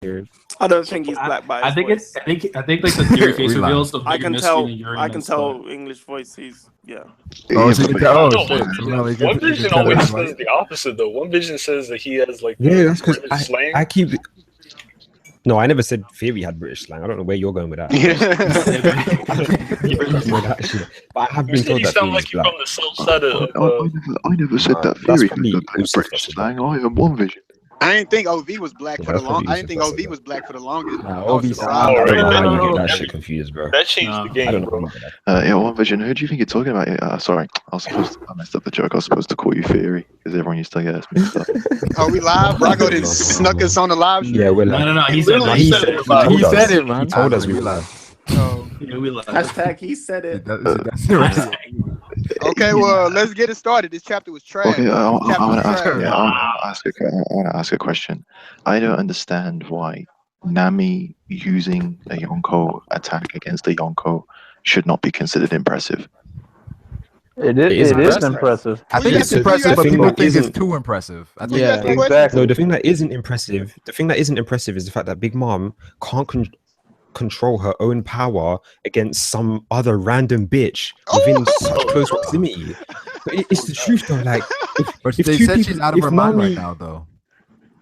I don't think he's black by his voice. I think like the theory face reveals the I bigger can mystery tell. than Yuri I can knows, tell but- English voice. He's Oh, so you can tell. No, Oh shit! Somehow you can One Vision tell always that, says right? the opposite though. One Vision says that he has like Yeah, that's because British slang. I keep. No, I never said Theory had British slang. I don't know where you're going with that. But I have You been said told you that sound Theory's like you're black. from the south side of. I never said that That's theory probably had Yusuf British that said slang. I am One Vision. I didn't think OV was black Yeah, for the that's probably long. I didn't think Yusuf OV that said was black for the longest. Nah, I was OV surprised. Oh, I don't know how no, you no, get no. that shit confused, bro. That changed the I game, don't know. bro. Yeah, One Vision. Who do you think you're talking about? Sorry, I messed up the joke. I was supposed to call you Theory because everyone used to get us mixed up. Oh, we live? Brago done snuck us on the live stream. Yeah, we're like, No. He he said said it. he told He us. said it, man. He told us we we were live. Oh. Yeah, we lied. hashtag. He said it. Okay, well, let's get it started. This chapter was trash. Okay, I want to ask. Trash. Yeah, I want to ask a question. I don't understand why Nami using a Yonko attack against a Yonko should not be considered impressive. It is impressive. impressive. I think it's impressive, but people think it's it's too impressive. I think Yeah, That's the question. exactly. No, the thing that isn't impressive is the fact that Big Mom can't control her own power against some other random bitch within such close proximity. But it's the truth though. Like, But if they two said she's people- out of if her mind Nami- right now, though.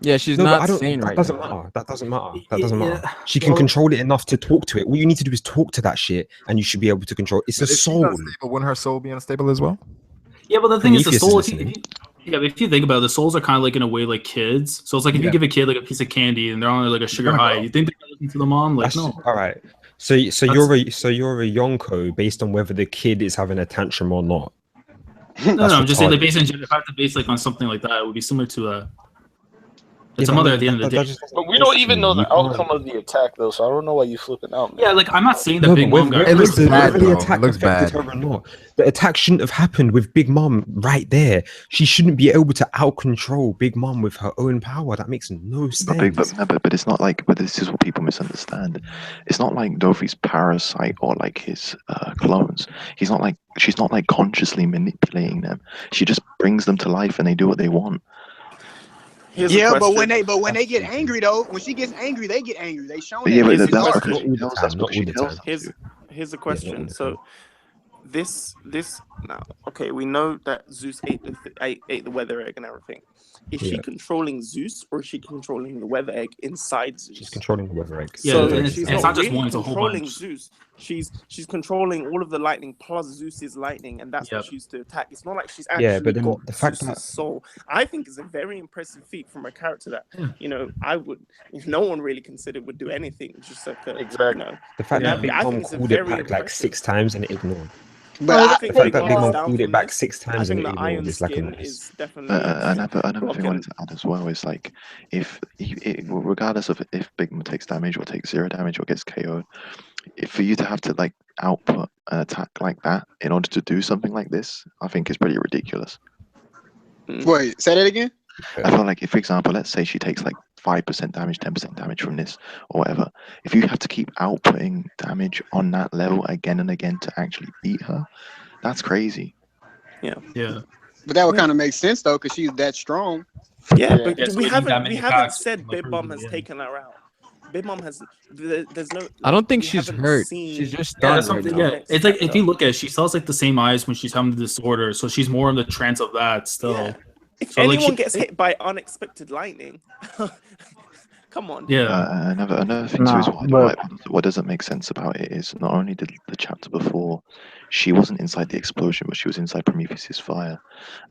Yeah, she's No, but I not don't. sane That right doesn't now. matter. That doesn't matter. That doesn't matter. Yeah. She can control it enough to talk to it. All you need to do is talk to that shit, and you should be able to control. It's a But if she's soul. unstable, wouldn't her soul be unstable as well? Yeah, but the thing is, the Prometheus soul. is listening. But if you think about it, the souls are kind of like in a way like kids. So it's like if you give a kid like a piece of candy and they're on like a sugar high, you think they're gonna listen to the mom? Like, That's- no. All right. So you're a Yonko based on whether the kid is having a tantrum or not. No, I'm just saying like retarded. based on if I have to base like on something like that, it would be similar to it's a mother at the end of the day. But we don't even know the You can't- outcome of the attack though, so I don't know why you flipping out, man. Yeah, like I'm not saying that No, Big but Mom got it looks killed. bad, whether the though. attack It looks affected bad. her or not. The attack shouldn't have happened with Big Mom right there. She shouldn't be able to out control Big Mom with her own power. That makes no sense. But it's not like. But this is what people misunderstand. It's not like Dofi's parasite or like his clones. She's not like consciously manipulating them. She just brings them to life and they do what they want. Here's a Yeah, but question. when they get angry though, when she gets angry, they get angry. They show Yeah, but Here's a that's question. because she tells. That's Not because all she the tells time. us to. Here's a all question. the So this now, okay, we know that Zeus ate the weather egg and everything. Is she Yeah. controlling Zeus or is she controlling the weather egg inside Zeus? She's controlling the weather egg. Yeah, So and she's it's not not just really one, it's a whole controlling bunch. Zeus. She's controlling all of the lightning plus Zeus's lightning, and that's what Yep. she used to attack. It's not like she's actually Yeah, but then got the fact Zeus's that- soul. I think is a very impressive feat from a character that Yeah. I would, if no one really considered would do anything. Just like Exactly. The fact Yeah. that Big I Mom think it's a called it very back like impressive. 6 times and it ignored. But I I, think The fact Big that Big Mom Mom is down called from it back this. 6 I times and think it the ignored iron is like a skin mess. is definitely Another thing I blocking. wanted to add as well is like regardless of if Big Mom takes damage or takes 0 damage or gets KO'd, for you to have to like output an attack like that in order to do something like this, I think is pretty ridiculous. wait, say that again. I feel like if, for example, let's say she takes like 5% damage, 10% damage from this or whatever, if you have to keep outputting damage on that level again and again to actually beat her, that's crazy. Yeah. But that would kind of make sense though, because she's that strong. Yeah, Yeah. but Yeah, so we you got haven't many we haven't attacks, said like, Big Mom her, has yeah. taken her out. Big Mom has there's no. I don't think we she's haven't hurt. seen- She's just Yeah, done that's right something. now. Yeah, it's like if you look at it, she still has like the same eyes when she's having the disorder, so she's more in the trance of that still. Yeah. If So, like, anyone she- gets hit by unexpected lightning, come on. Yeah. Another thing too is Nah, what doesn't make sense about it is not only did the chapter before she wasn't inside the explosion, but she was inside Prometheus's fire,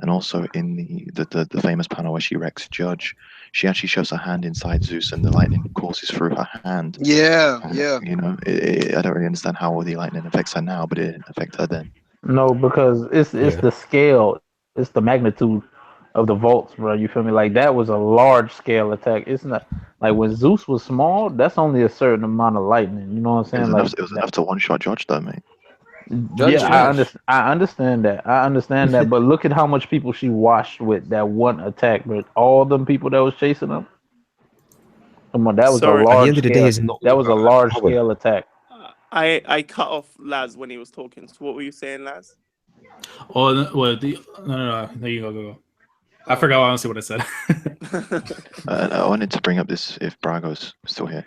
and also in the famous panel where she wrecks Judge, she actually shoves her hand inside Zeus and the lightning courses through her hand. Yeah, And, yeah. You know, I don't really understand how the lightning affects her now, but it didn't affect her then. No, because it's Yeah. the scale, it's the magnitude of the volts, bro. You feel me? Like that was a large scale attack. It's not like when Zeus was small. That's only a certain amount of lightning. You know what I'm It was, saying? enough, it was enough to one-shot Judge, though, mate. Judge I Judge. understand that. I understand that. But look at how much people she washed with that one attack. But all them people that was chasing them. Come on, that was Sorry. a At the large end of the day, scale. it's not That was a about large power. scale attack. I cut off Laz when he was talking. So what were you saying, Laz? Oh, no, no. There you go. I forgot honestly what I said. I wanted to bring up this, if Brago's still here,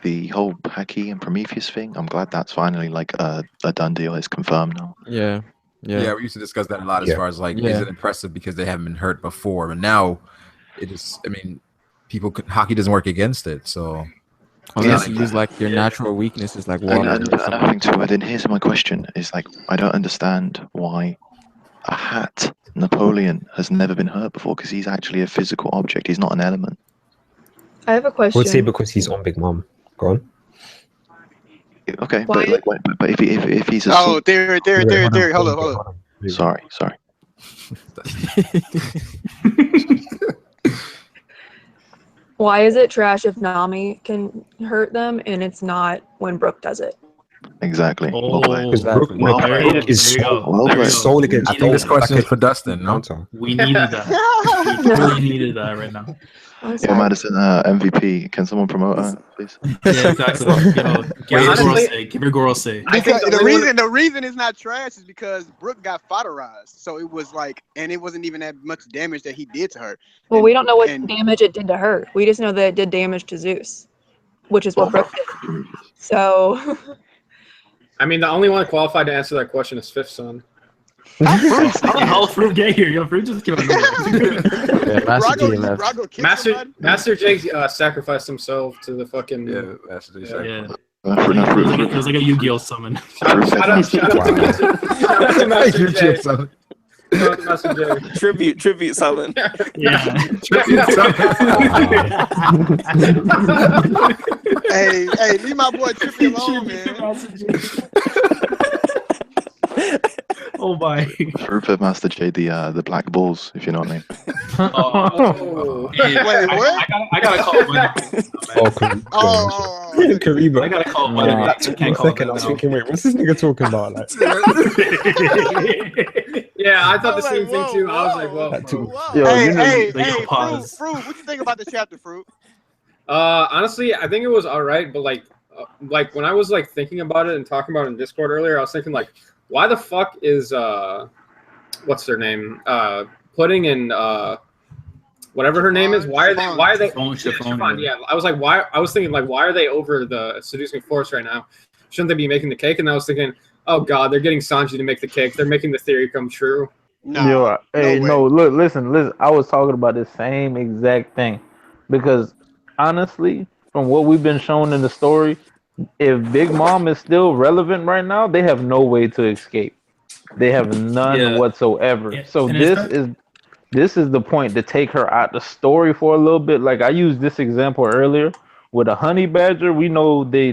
the whole Haki and Prometheus thing. I'm glad that's finally like a done deal. It's confirmed now. Yeah. Yeah, we used to discuss that a lot as far as like, is it impressive because they haven't been hurt before? And now it is, I mean, hockey doesn't work against it. So unless you use like your natural weaknesses like water. Another thing too, and here's my question, is like, I don't understand why a hat Napoleon has never been hurt before, because he's actually a physical object. He's not an element. I have a question. I would say because he's on Big Mom. Go on. Okay, but if he's a theory. Hold on. Sorry. Why is it trash if Nami can hurt them and it's not when Brooke does it? Exactly. Because Brooke is soul against. I think this question is for Dustin. No? We needed that. We really needed that right now. Yeah, Madison, MVP. Can someone promote her, please? Yeah, exactly. Give your girl say. Because the reason it's not trash is because Brooke got fodderized. So it was like, and it wasn't even that much damage that he did to her. Well, we don't know what damage it did to her. We just know that it did damage to Zeus, which is what Brooke did. So. I mean, the only one qualified to answer that question is Fifth Son. How the hell Fruit get here? Yo, Fruit just came out. Master J sacrificed himself to the fucking. Master J sacrificed. It was like a Yu-Gi-Oh summon. Shout out to Master J. Tribute summon. Yeah. Tribute hey, leave my boy Trippy alone, man. Oh my. Rupert Master J, the black balls, if you know what I mean. Wait, what? I gotta call it. Kariba. I gotta call it. I was thinking, wait, what's this nigga talking about? Like, yeah, I thought the same thing too. I was like, well. Hey, Fruit, what you think about the chapter, Fruit? Honestly, I think it was all right, but like when I was like thinking about it and talking about it in Discord earlier, I was thinking like, why the fuck is what's their name? Pudding and whatever her name is. Why are they Chiffon, yeah. I was like, why? I was thinking like, why are they over the seducing force right now? Shouldn't they be making the cake? And I was thinking, oh god, they're getting Sanji to make the cake. They're making the theory come true. No, look, listen. I was talking about the same exact thing, because honestly, from what we've been shown in the story, if Big Mom is still relevant right now, they have no way to escape. They have none whatsoever. Yeah. So this is the point to take her out the story for a little bit. Like I used this example earlier with a honey badger. We know they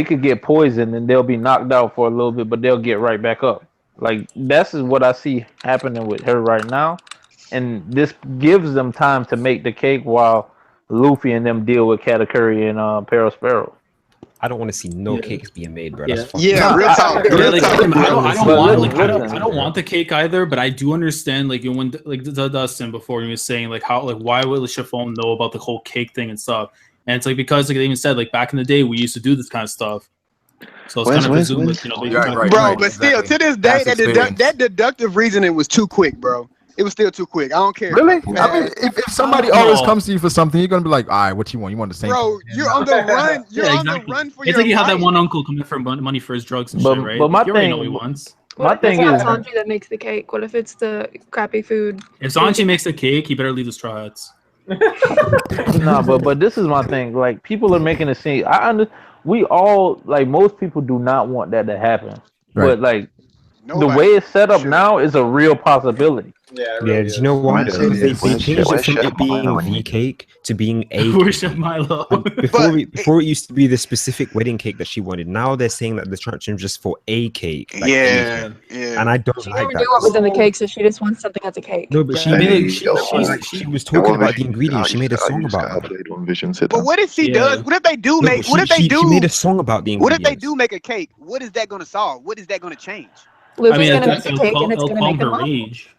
could get poisoned and they'll be knocked out for a little bit, but they'll get right back up. Like that's what I see happening with her right now, and this gives them time to make the cake while Luffy and them deal with Katakuri and Perospero. I don't want to see no cakes being made, bro. That's real talk. I don't want the cake either, but I do understand like when like Dustin before he was saying like how like why would Chiffon know about the whole cake thing and stuff, and it's like because like they even said like back in the day we used to do this kind of stuff. So it's kind of presumed that, you know, bro, but still to this day that deductive reasoning was too quick, bro. It was still too quick. I don't care. Really? I mean, if somebody always comes to you for something, you're gonna be like, all right, what you want? You want the same? Bro, you're on the run. You're on the run for your life. It's like you have that one uncle coming for money for his drugs and shit, right? But my you already know what he wants. My thing is Sanji that makes the cake. What if it's the crappy food? If Sanji makes the cake, he better leave the straw hats. No, but this is my thing. Like people are making a scene. We all like most people do not want that to happen, but like the way it's set up now is a real possibility. Yeah, do you know why? They changed it from it being the cake to being a Milo. Before it used to be the specific wedding cake that she wanted. Now they're saying that the instruction is just for a cake. Like yeah. And I don't she like never that. knew what was in the cake, so she just wants something that's a cake. No, but she was talking about the ingredients. She made a song about it. But what if she does? What if they do make? What if they do? She made a song about the ingredients. What if they do make a cake? What is that going to solve? What is that going to change? Luffy's gonna make a cake and it's gonna make them rage.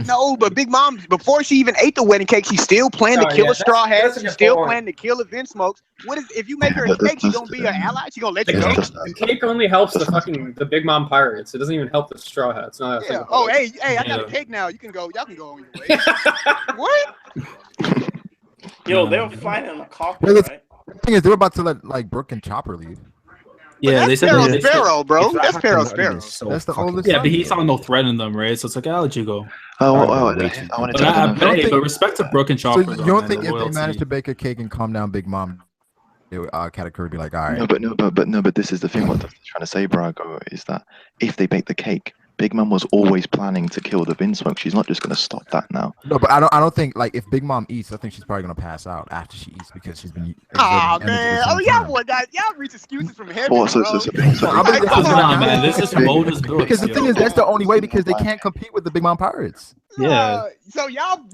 No, but Big Mom, before she even ate the wedding cake, she still planned to kill a Straw Hat. She still planned to kill a Vince Smokes. What is if you make her a cake? She gonna be an ally? She gonna let you go? The cake only helps the Big Mom pirates. It doesn't even help the Straw Hats. No, Yeah. Oh, hey, I got a cake now. You can go. Y'all can go on your way. What? Yo, they were flying in a carpet, Well, right? The thing is, they were about to let like Brooke and Chopper leave. Yeah, they said Sparrow, Sparrow, bro. That's Sparrow. So That's the oldest. Yeah, but he saw no threat in them, right? So it's like, I'll let you go. I wanted But, to. I don't know. but respect to Brooke and So Chopper. you though, don't man, think the if they loyalty. managed to bake a cake and calm down Big Mom, Katakuri would be like, all right. But this is the thing. What they're trying to say, Brago, is that if they bake the cake, Big Mom was always planning to kill the Vince Smoke. She's not just going to stop that now. No, but I don't think like if Big Mom eats, I think she's probably gonna pass out after she eats because she's been. Oh man! Oh y'all reach excuses from heaven, bro. Nah, man, this is Moda's book. Because the thing is, that's the only way because they can't compete with the Big Mom Pirates. Yeah. So y'all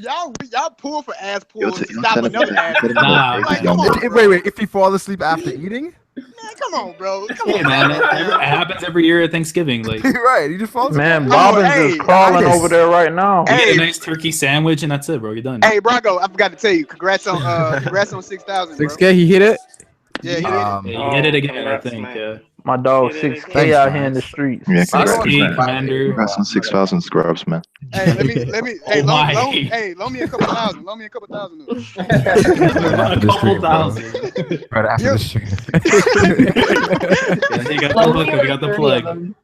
pull for ass pulls to stop another ass. Nah, Like, come on, wait. If you fall asleep after eating, man, come on, bro. Hey, man, it happens every year at Thanksgiving. Like, right? You just fall asleep. Man, Bobbins is crawling over there right now. you get a nice turkey sandwich, and that's it, bro. You're done. Hey, Brago, I forgot to tell you, congrats on 6,000. 6K, he hit it. Yeah, he He hit it again, I think. Yeah. My dog 6K out here in the streets. Yeah, 6K, Commander. Congrats on 6,000 scrubs, man. Hey, let me. Hey, loan me a couple thousand. Loan me a couple thousand. A couple thousand. Right after the stream. You got the plug.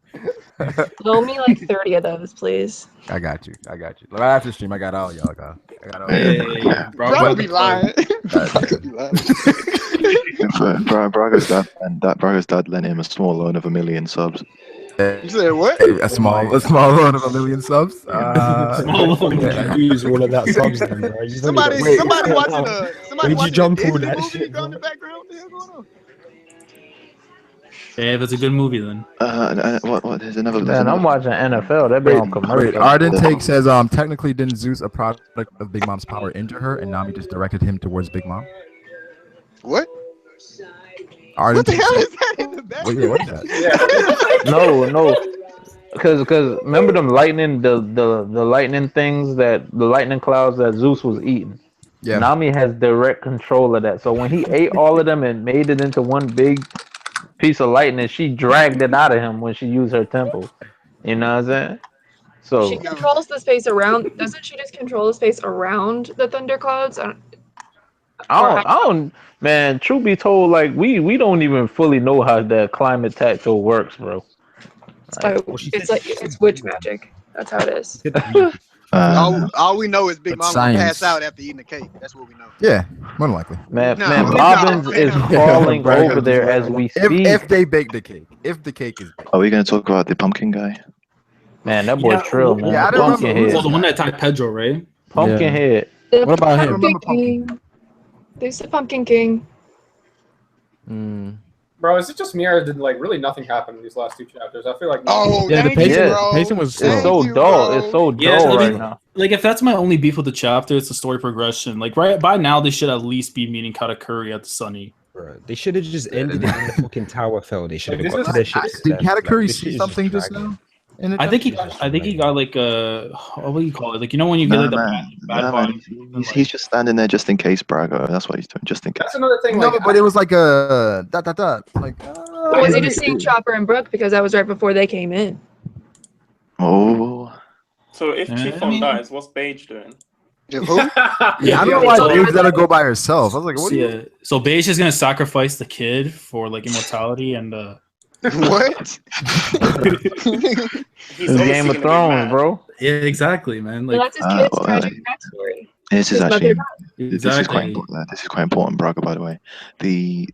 Loan me like 30 of those, please. I got you. Right after the stream, I got all y'all. I got all. Bro, be lying. Brago's dad lent him a small loan of 1 million subs. You said what? A small loan of 1 million subs. Small loan. Use all of that subs then, bro. Somebody watching the Disney movie you got in the background. What the hell going on? Yeah, if it's a good movie, then. What? There's another. Man, I'm watching NFL. That be on commercial. Arden Take says, technically didn't Zeus a product of Big Mom's power injure her, and Nami just directed him towards Big Mom? What? Arden What the Take hell said- is that in the background? What is that? No. Because remember them lightning the lightning things the lightning clouds that Zeus was eating. Yeah. Nami has direct control of that. So when he ate all of them and made it into one big piece of lightning, she dragged it out of him when she used her temple. You know what I'm saying? So She controls the space around. Doesn't she just control the space around the thunderclouds? I don't, man. Truth be told, like we don't even fully know how the climate tactile works, bro. It's witch magic. That's how it is. All we know is Big Mom gonna pass out after eating the cake. That's what we know. Yeah, more than likely. Man, Bobbins is crawling over there as we speak. If they bake the cake, if the cake is baked. Are we going to talk about the pumpkin guy? Man, that boy trill, man. Yeah, I don't Pumpkin remember. head. The one that attacked Pedro, right? Pumpkin head. What about him? Pumpkin King. There's the Pumpkin King. Bro, is it just me or did like really nothing happen in these last two chapters? I feel like Yeah, the pacing was slow. It's so dull. It's so dull right now. Like, if that's my only beef with the chapter, it's the story progression. Like, right by now, they should at least be meeting Katakuri at the Sunny. Bro, they should have just ended it when the fucking tower fell. They should have got to their shit. Did Katakuri see something just now? I think he got like what do you call it? Like, you know when you get like the bad vibe? He's just standing there just in case, Brago. That's what he's doing, just in case. That's another thing. No, Like, but it was like a like. Or was he just seeing Chopper and Brooke because that was right before they came in? Oh. So if Chiffon dies, what's Beige doing? Yeah, I don't know why Baige's gotta go by herself. I was like, what? So Beige is gonna sacrifice the kid for like immortality and. What? He's Game of Thrones, bro. Yeah, exactly, man. Like, Well, that's his kid's tragic backstory. This is His actually mother this is quite important. This is quite important, Braga. By the way, the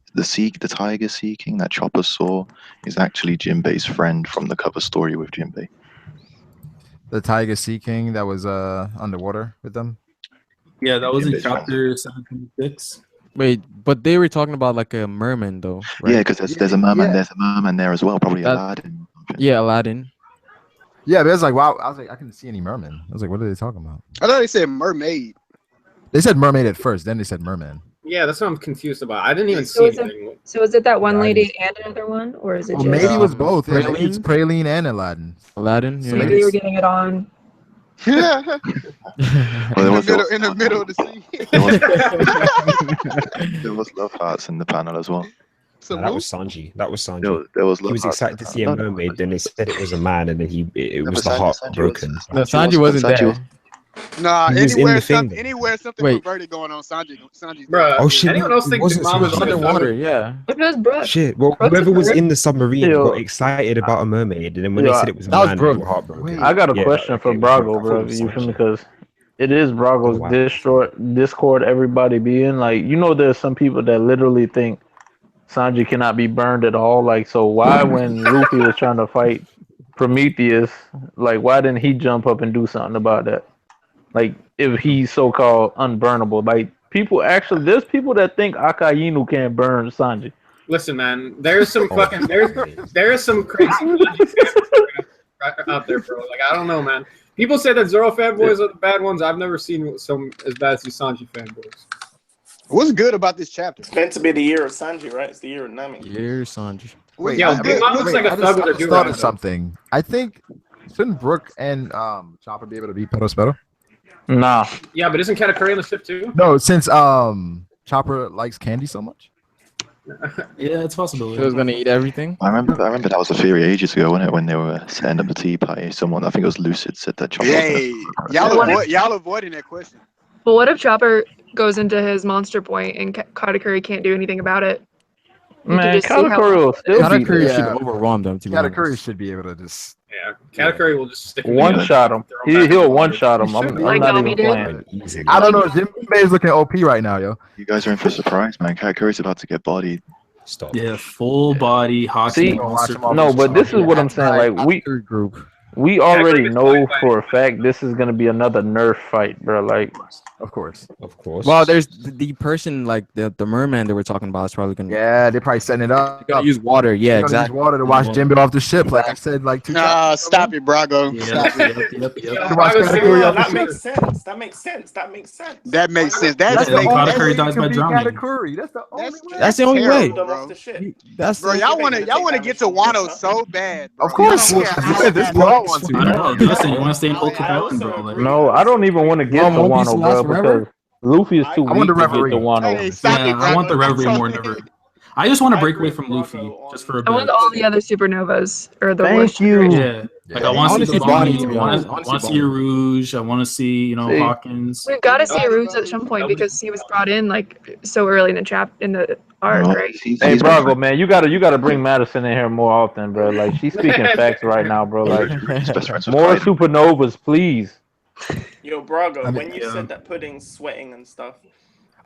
tiger seeking that Chopper saw is actually Jinbei's friend from the cover story with Jinbei. The tiger sea king that was underwater with them. Yeah, that was in chapter 726. Wait, but they were talking about like a merman though, right? Yeah, because there's a merman. There's a merman there as well. Probably Aladdin. Yeah, Aladdin. Yeah, but it's like, wow. I was like, I couldn't see any merman. I was like, what are they talking about? I thought they said mermaid. They said mermaid at first, then they said merman. yeah, that's what I'm confused about. I didn't even So see is anything. it that one lady and another one, or is it Well, just? maybe it was both. Praline? It's Praline and Aladdin. Aladdin. So Yeah. maybe they were getting it on. Well, in the middle of the scene. There was love hearts in the panel as well. So that was Sanji. That was Sanji. There was he was love excited to hearts. see a mermaid, then they said it was a man, and then it was the Sanji- heart Sanji broken. No, Sanji wasn't Sanji there. was- Nah, He was in the thing, though. anywhere something Wait. perverted going on, Sanji's Bruh, Oh, shit, anyone no, else it think wasn't Big Mom was Sanji. Underwater, yeah. It was Brooke. Shit. Well, Brooke's whoever was Brooke. in the submarine Yo. got excited about a mermaid, and then when they said it was a That was man, they Brooke. were heartbroken. I got a Yeah, question for okay, it was Brooke. Brago, I thought bro. it was You feel me? Sanji. Because it is Brago's Oh, wow. Discord everybody be in. Like, you know, there's some people that literally think Sanji cannot be burned at all. Like, so why when Luffy was trying to fight Prometheus, like, why didn't he jump up and do something about that? Like, if he's so-called unburnable. Like, there's people that think Akainu can't burn Sanji. Listen, man, there's some Oh, fucking there's some crazy out there, bro. Like, I don't know, man. People say that Zoro fanboys are the bad ones. I've never seen some as bad as these Sanji fanboys. What's good about this chapter? It's meant to be the year of Sanji, right? It's the year of Nami. You're Sanji. Wait, Yo, what's Big good? Mom looks like a I thug with a just do thought of something. I think shouldn't Brooke and Chopper be able to beat Pedo? Nah. Yeah, but isn't Katakuri on the ship too? No, since Chopper likes candy so much. Yeah, it's possible. He was gonna eat everything. I remember that was a theory ages ago, wasn't it? When they were setting up the tea party, someone, I think it was Lucid, said that Chopper. Hey, y'all avoiding that question. But what if Chopper goes into his monster point and Katakuri can't do anything about it? You Man, can just see how- Katakuri will still beat Katakuri him. should overwhelm them. To be honest. Katakuri should be able to just. Yeah, Katakuri will just stick. One shot him. He'll one shot him. I'm Like not Nami even did. playing. I don't know. Jinbei is looking OP right now, yo. You guys are in for a surprise, man. Katakuri's about to get bodied. Stop. Yeah, full body hockey. See, monster. no, but this is what I'm saying. Like, we already know for a fact this is gonna be another Nerf fight, bro. Like, Of course. Well, there's the person like the merman that we're talking about is probably gonna. Yeah, they're probably setting it up. Gonna use water. Yeah, They're gonna exactly. Use water to wash Jinbei off the ship, like I said, like 2 Nah, stop it, Brago. Yep. That makes sense. That makes sense. That makes sense. That makes sense. That's the only way Katakuri you dies can by beat drowning. Katakuri. That's the only way. That's the only way. Them off the ship. That's Bro, y'all wanna get to Wano so bad. Bro. Of course. This We all want to. I don't know. Justin, you want to stay in Hulk Capone, bro? Like, no, I don't even want to get to One Piece Wano, lasts bro, forever? because Luffy is too I want weak the to get referee. to Wano. Hey, stop it, yeah, I want the Brago. referee more than ever. I just want to break away from Luffy just for a I want bit. all the other supernovas or the Thank worst you. generation. Yeah, like I want to see the Bonnie, Bonnie. to be I honest. want to see Rouge. I want to see See. Hawkins. We've got to see Ruse at some point because he was brought in like so early in the arc, No, right? he's Hey, been- Brago, man, you gotta bring Madison in here more often, bro. Like, she's speaking facts right now, bro. Like, he's best friends with more Kaido. supernovas, please. Yo, Brago, when you yeah. said that Pudding's sweating and stuff.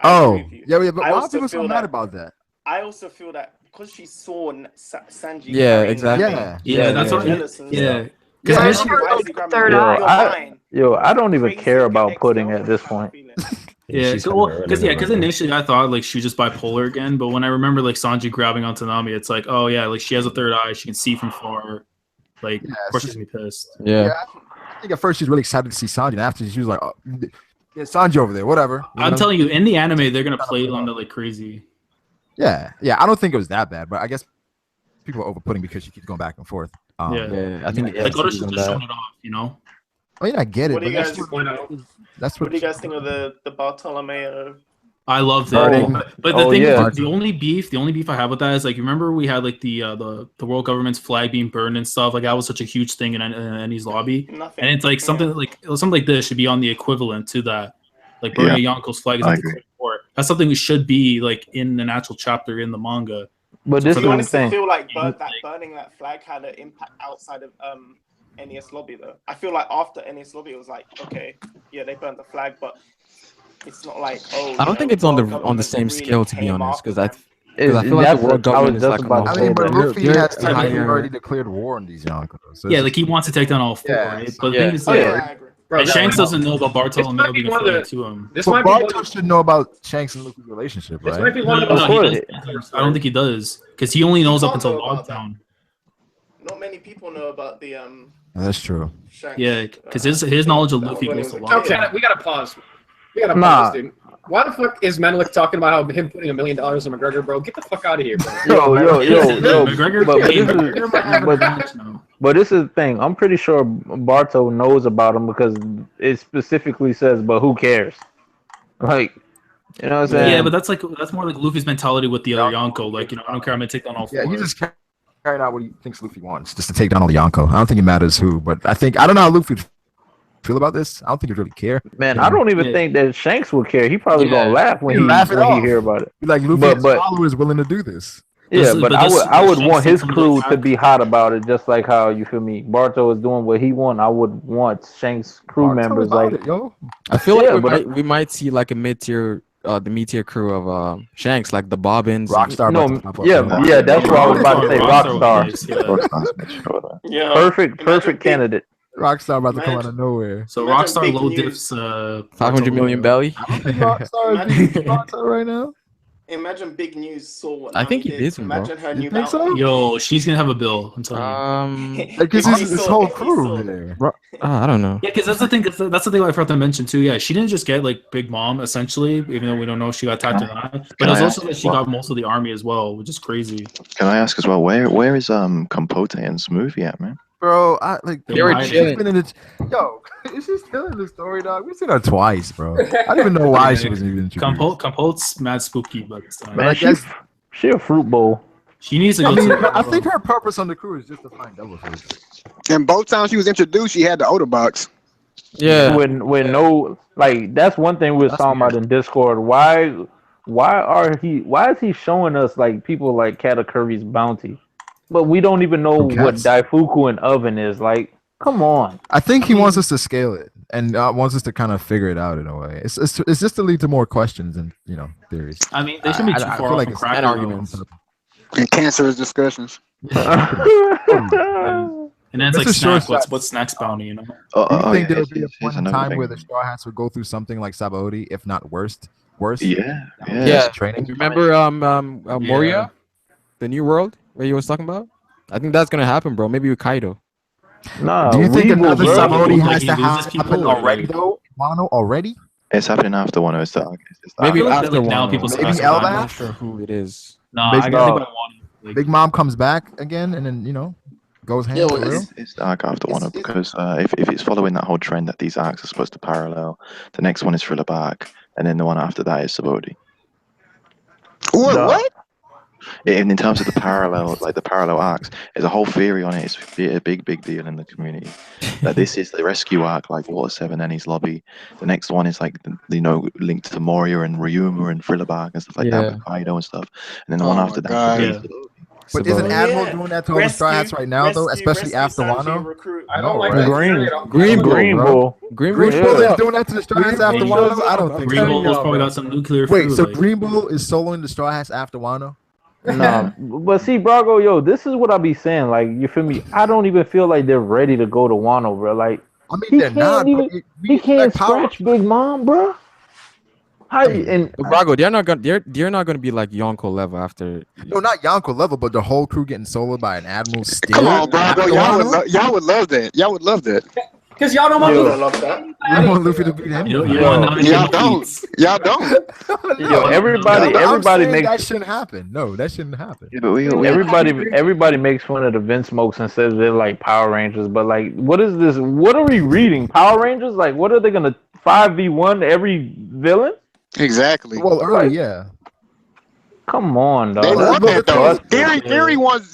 I Oh, agree with you. yeah, but I why are also people so feel mad that- about that? I also feel that because she saw Sanji. Yeah, carrying exactly. Nami, Yeah, that's what. jealous and Yeah, stuff. Because because I initially, remember Why is like he the grabbing third her? eye. I don't even Crazy care to about get Pudding XO at this kind of point. feeling. yeah, she's because kinda early, initially I thought like she was just bipolar again, but when I remember like Sanji grabbing onto Nami, it's like, oh yeah, like she has a third eye, she can see from far. Like, Yeah, of course she's gonna be pissed. Yeah. I think at first she's really excited to see Sanji, and after she was like, oh, yeah, Sanji over there, whatever. you I'm know? telling you, in the anime, they're gonna play Lambda like crazy. Yeah, I don't think it was that bad, but I guess people are overputting because she keeps going back and forth. Yeah. Yeah, I think Like Oda she's should on just that. shown it off, you know? I mean, I get it, What do but you that's guys? what, that's What what do you guys think of the Bartolomeo? I loved it, Oh, but the oh, thing yeah. is, the only beef I have with that is like, remember we had like the world government's flag being burned and stuff. Like that was such a huge thing in Annie's lobby, Nothing. and it's like something like this should be on the equivalent to that. Like burning Yonko's flag is I like agree. that's something we should be like in the actual chapter in the manga. But this Do is you the honestly thing. feel like burning that flag had an impact outside of NES lobby though? I feel like after NES lobby, it was like, okay, yeah, they burnt the flag, but it's not like, oh. I don't think it's on the same scale, to be honest, because I feel like the world government is like about on to the say but that. Luffy has they're technically higher. already declared war on these Yonkos. So Yeah, it's like he wants to take down all four, Yeah. right? But the Yeah. thing is, Oh like, yeah, I agree. Bro, and Shanks doesn't know about This Bartolomeo might be being one of the- affiliated to him. This But might be one Bartos of, should know about Shanks and Luffy's relationship, this right? might be one of No, the Of he course. does. I don't think he does because he only knows He up can't until know about that. Logtown. Not many people know about the That's true. Shanks. Yeah, because his knowledge of Luffy goes to Okay, Logtown. we gotta pause. We gotta Nah. pause, dude. Why the fuck is Menelik talking about how him putting $1 million on McGregor, bro? Get the fuck out of here, bro. Yo. McGregor, but this is the thing. I'm pretty sure Barto knows about him because it specifically says, "But who cares?" Like, you know what I'm saying? Yeah, but that's more like Luffy's mentality with the other Yonko. Like, I don't care. I'm gonna take down all four. Yeah, he's just carrying out what he thinks Luffy wants, just to take down all the Yonko. I don't think it matters who, but I don't know how Luffy feel about this. I don't think he really care. Man, I don't even think that Shanks would care. He probably gonna laugh when he hear about it. Like Luffy's followers willing to do this. Yeah, but I would want his crew to be hot about it, just like how you feel me. Barto is doing what he want. I would want Shanks crew members like. I feel like we might see like a mid-tier, the mid-tier crew of Shanks, like the Bobbins, Rockstar. Yeah, that's what I was about to say. Rockstar. Yeah, perfect candidate. Rockstar about to come out of nowhere. So Rockstar low diffs 500 million belly. Rockstar is Rockstar right now. Imagine Big News saw what I think he did. did, Imagine her You new think so? mount. Yo, she's gonna have a bill. I'm telling you. Because this whole crew there. I don't know. Yeah, because that's the thing. That's the thing I forgot to mention too. Yeah, she didn't just get like Big Mom essentially, even though we don't know if she got tapped or not. But it was also that she got most of the army as well, which is crazy. Can I ask as well? Where is Compote and Smoothie at, man? Bro, they were chilling. Yo, is she still in the story, dog? We've seen her twice, bro. I don't even know why she wasn't even introduced. Compote's mad spooky, but this time. Man, she a fruit bowl. She needs to go I think her purpose on the crew is just to find devil fruit. And both times she was introduced, she had the Oda box. Yeah. When no, like that's one thing we were talking about in Discord. Why is he showing us like people like Katakuri's bounty? But we don't even know what Daifuku and Oven is. Like, come on. I think he wants us to scale it and wants us to kind of figure it out in a way. It's just to lead to more questions and theories. I mean, they should be too far off from crack arguments and cancerous discussions. And then it's like snack. What's Snack's bounty? You know. Do you think there would be a point in time where the Straw Hats would go through something like Sabaody, if not worse? Yeah. Training. Remember Moria, the New World, where you was talking about? I think that's gonna happen, bro. Maybe with Kaido. No. Do you think another Sabaody has to happen already though? Wano already? It's happening after Wano. It's the maybe after now Wano. people. Maybe Elbaf? I'm not sure who it is. No, I gotta think about Wano. Big Mom comes back again, and then goes hand for real. It's the arc after Wano because if it's following that whole trend that these arcs are supposed to parallel, the next one is Thriller Bark, and then the one after that is Sabaody. What? In terms of the parallel arcs, there's a whole theory on it. It's a big deal in the community. That this is the rescue arc, like Water 7 and his lobby. The next one is like linked to Moria and Ryuma and Thriller Bark and stuff like that with Kaido and stuff. And then the one after that. But isn't Admiral doing that to all the Straw Hats right now, though? Especially after Wano? I don't like Green Bull is doing that to the Straw Hats after Wano? I don't think Green Bull's probably got some nuclear food. Wait, so Green Bull is soloing the Straw Hats after Wano? Nah, but see, Brago, this is what I be saying. Like, you feel me? I don't even feel like they're ready to go to Wano, bro. Like, I mean, they're not. He can't scratch Big Mom, bro. Brago, they're not gonna be like Yonko level after. No, not Yonko level, but the whole crew getting soloed by an admiral. Come on, Brago, y'all would love that. Y'all would love that. Because y'all don't want Luffy. I love that. You want Luffy to beat him? Y'all don't. Y'all don't. Yo, everybody makes that shouldn't happen. No, that shouldn't happen. Yeah, but everybody makes fun of the Vince Smokes and says they're like Power Rangers, but like, what is this? What are we reading? Power Rangers? Like, what are they gonna 5v1 every villain? Exactly. Well, early, yeah. Come on, dog. They want that though. Theory wants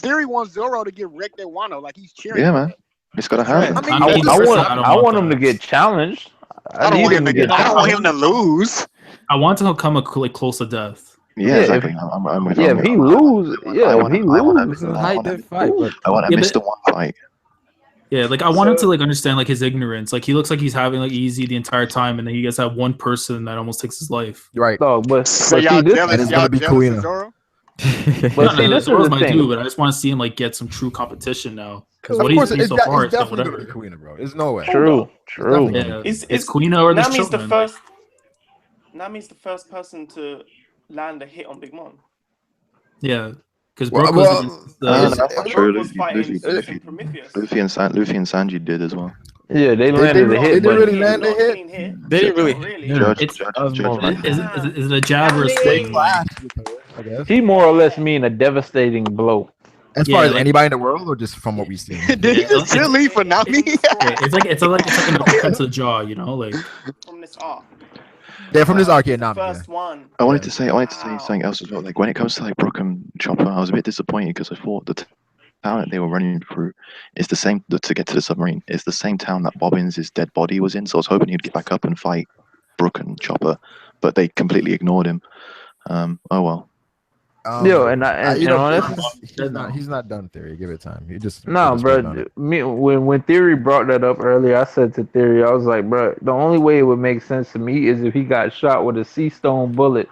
Zoro to get wrecked at Wano, like he's cheering. Yeah, man. It's gotta happen. I want him to get challenged. I don't want him to lose. I want to come close to death. Yeah, exactly. If he loses, I want him to miss the one fight. Yeah, like I want him to like understand like his ignorance. Like he looks like he's having like easy the entire time, and then he gets that one person that almost takes his life. Right. But so y'all jealous? It's gonna be Kuina. But see, this is the thing. But I just want to see him like get some true competition now. Because what he's seen so far is definitely gonna be Kuina, bro. There's no way. True. Yeah. It's Kuina or this Nami's the first. Nami's the first person to land a hit on Big Mom. Yeah. Because Luffy and Sanji did as well. Yeah, they landed a hit. They But really land a hit. They didn't really. Is it a jab or a swing? Like, I guess. he more or less mean a devastating blow. As far as anybody in the world, or just from what we've seen? Did he just chill leave for Nami? It's like an uppercut to the jaw, you know, like from this arc. Yeah, from this arc, yeah, Nami. First one. I wanted to say something else as well. Like when it comes to like Brook and Chopper, I was a bit disappointed because I thought the town that they were running through is the same to get to the submarine. It's the same town that Bobbins' dead body was in. So I was hoping he'd get back up and fight Brook and Chopper, but they completely ignored him. Oh well. He's not done. Theory, give it time. He just bro. When Theory brought that up earlier, I said to Theory, I was like, bro, the only way it would make sense to me is if he got shot with a sea stone bullet,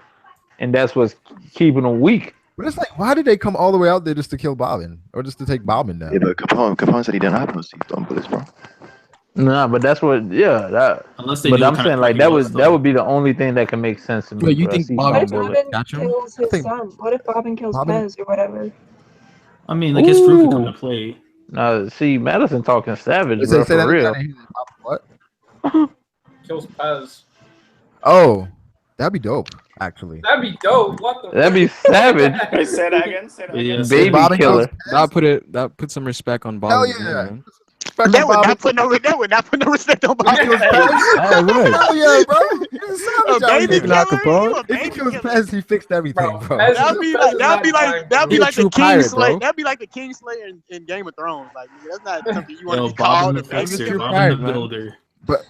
and that's what's keeping him weak. But it's like, why did they come all the way out there just to kill Bobbin, or just to take Bobbin down? Yeah, but Capone said he didn't have no sea stone bullets, bro. Nah, but that's what. Yeah, that. But I'm saying like that would be the only thing that can make sense to me. Wait, you think What if Bobbin Bobbin kills his son? What if Bobbin kills Pez or whatever? I mean, like his fruit could come to play. Nah, see, Madison talking savage, bro, for real. What? Kills Pez. Oh, that'd be dope. Actually, That'd be dope. What the? That'd be savage. Wait, say that again. Say that again. Baby killer. That put some respect on Bobbin. Hell yeah. Man. That would not put no respect on Bobby. Hell yeah, bro. A baby killer? If he kills Pez, he fixed everything, bro. That'd be like the King Slayer. That'd be like the King Slayer in Game of Thrones. Like that's not something you want to be called. Bobbin the builder. But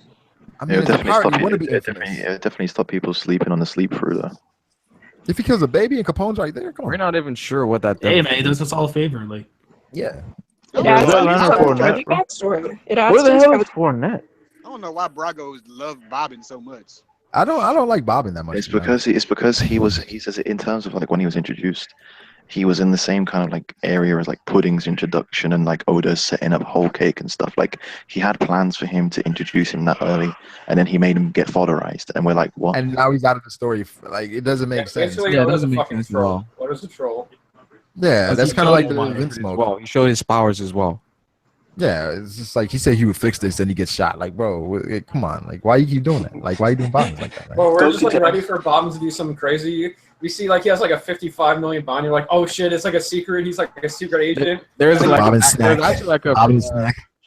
I mean, It would definitely stop people sleeping on the sleep through though. If he kills a baby and Capone's right there, come on. We're not even sure what that. Hey man, it does us all a favor. Like, yeah. It adds to the backstory. It adds Where the hell to is Fournette? I don't know why Brago love Bobbin so much. I don't like Bobbin that much. It's because he says it in terms of like when he was introduced, he was in the same kind of like area as like Pudding's introduction and like Oda's setting up Whole Cake and stuff. Like he had plans for him to introduce him that early, and then he made him get fodderized, and we're like, what? And now he's out of the story. Like it doesn't make sense. Yeah, it doesn't make sense at all. What is a troll? Yeah, that's kind of like the Vince Smoke. Well, he showed his powers as well. Yeah, it's just like he said he would fix this, and he gets shot. Like, bro, come on. Like, why you keep doing that? Like, why you doing bombs like that? Right? Well, we're just like ready for Bobbin to do something crazy. We see like he has like a 55 million bond. You're like, oh shit, it's like a secret. He's like a secret agent. There's like actually like a and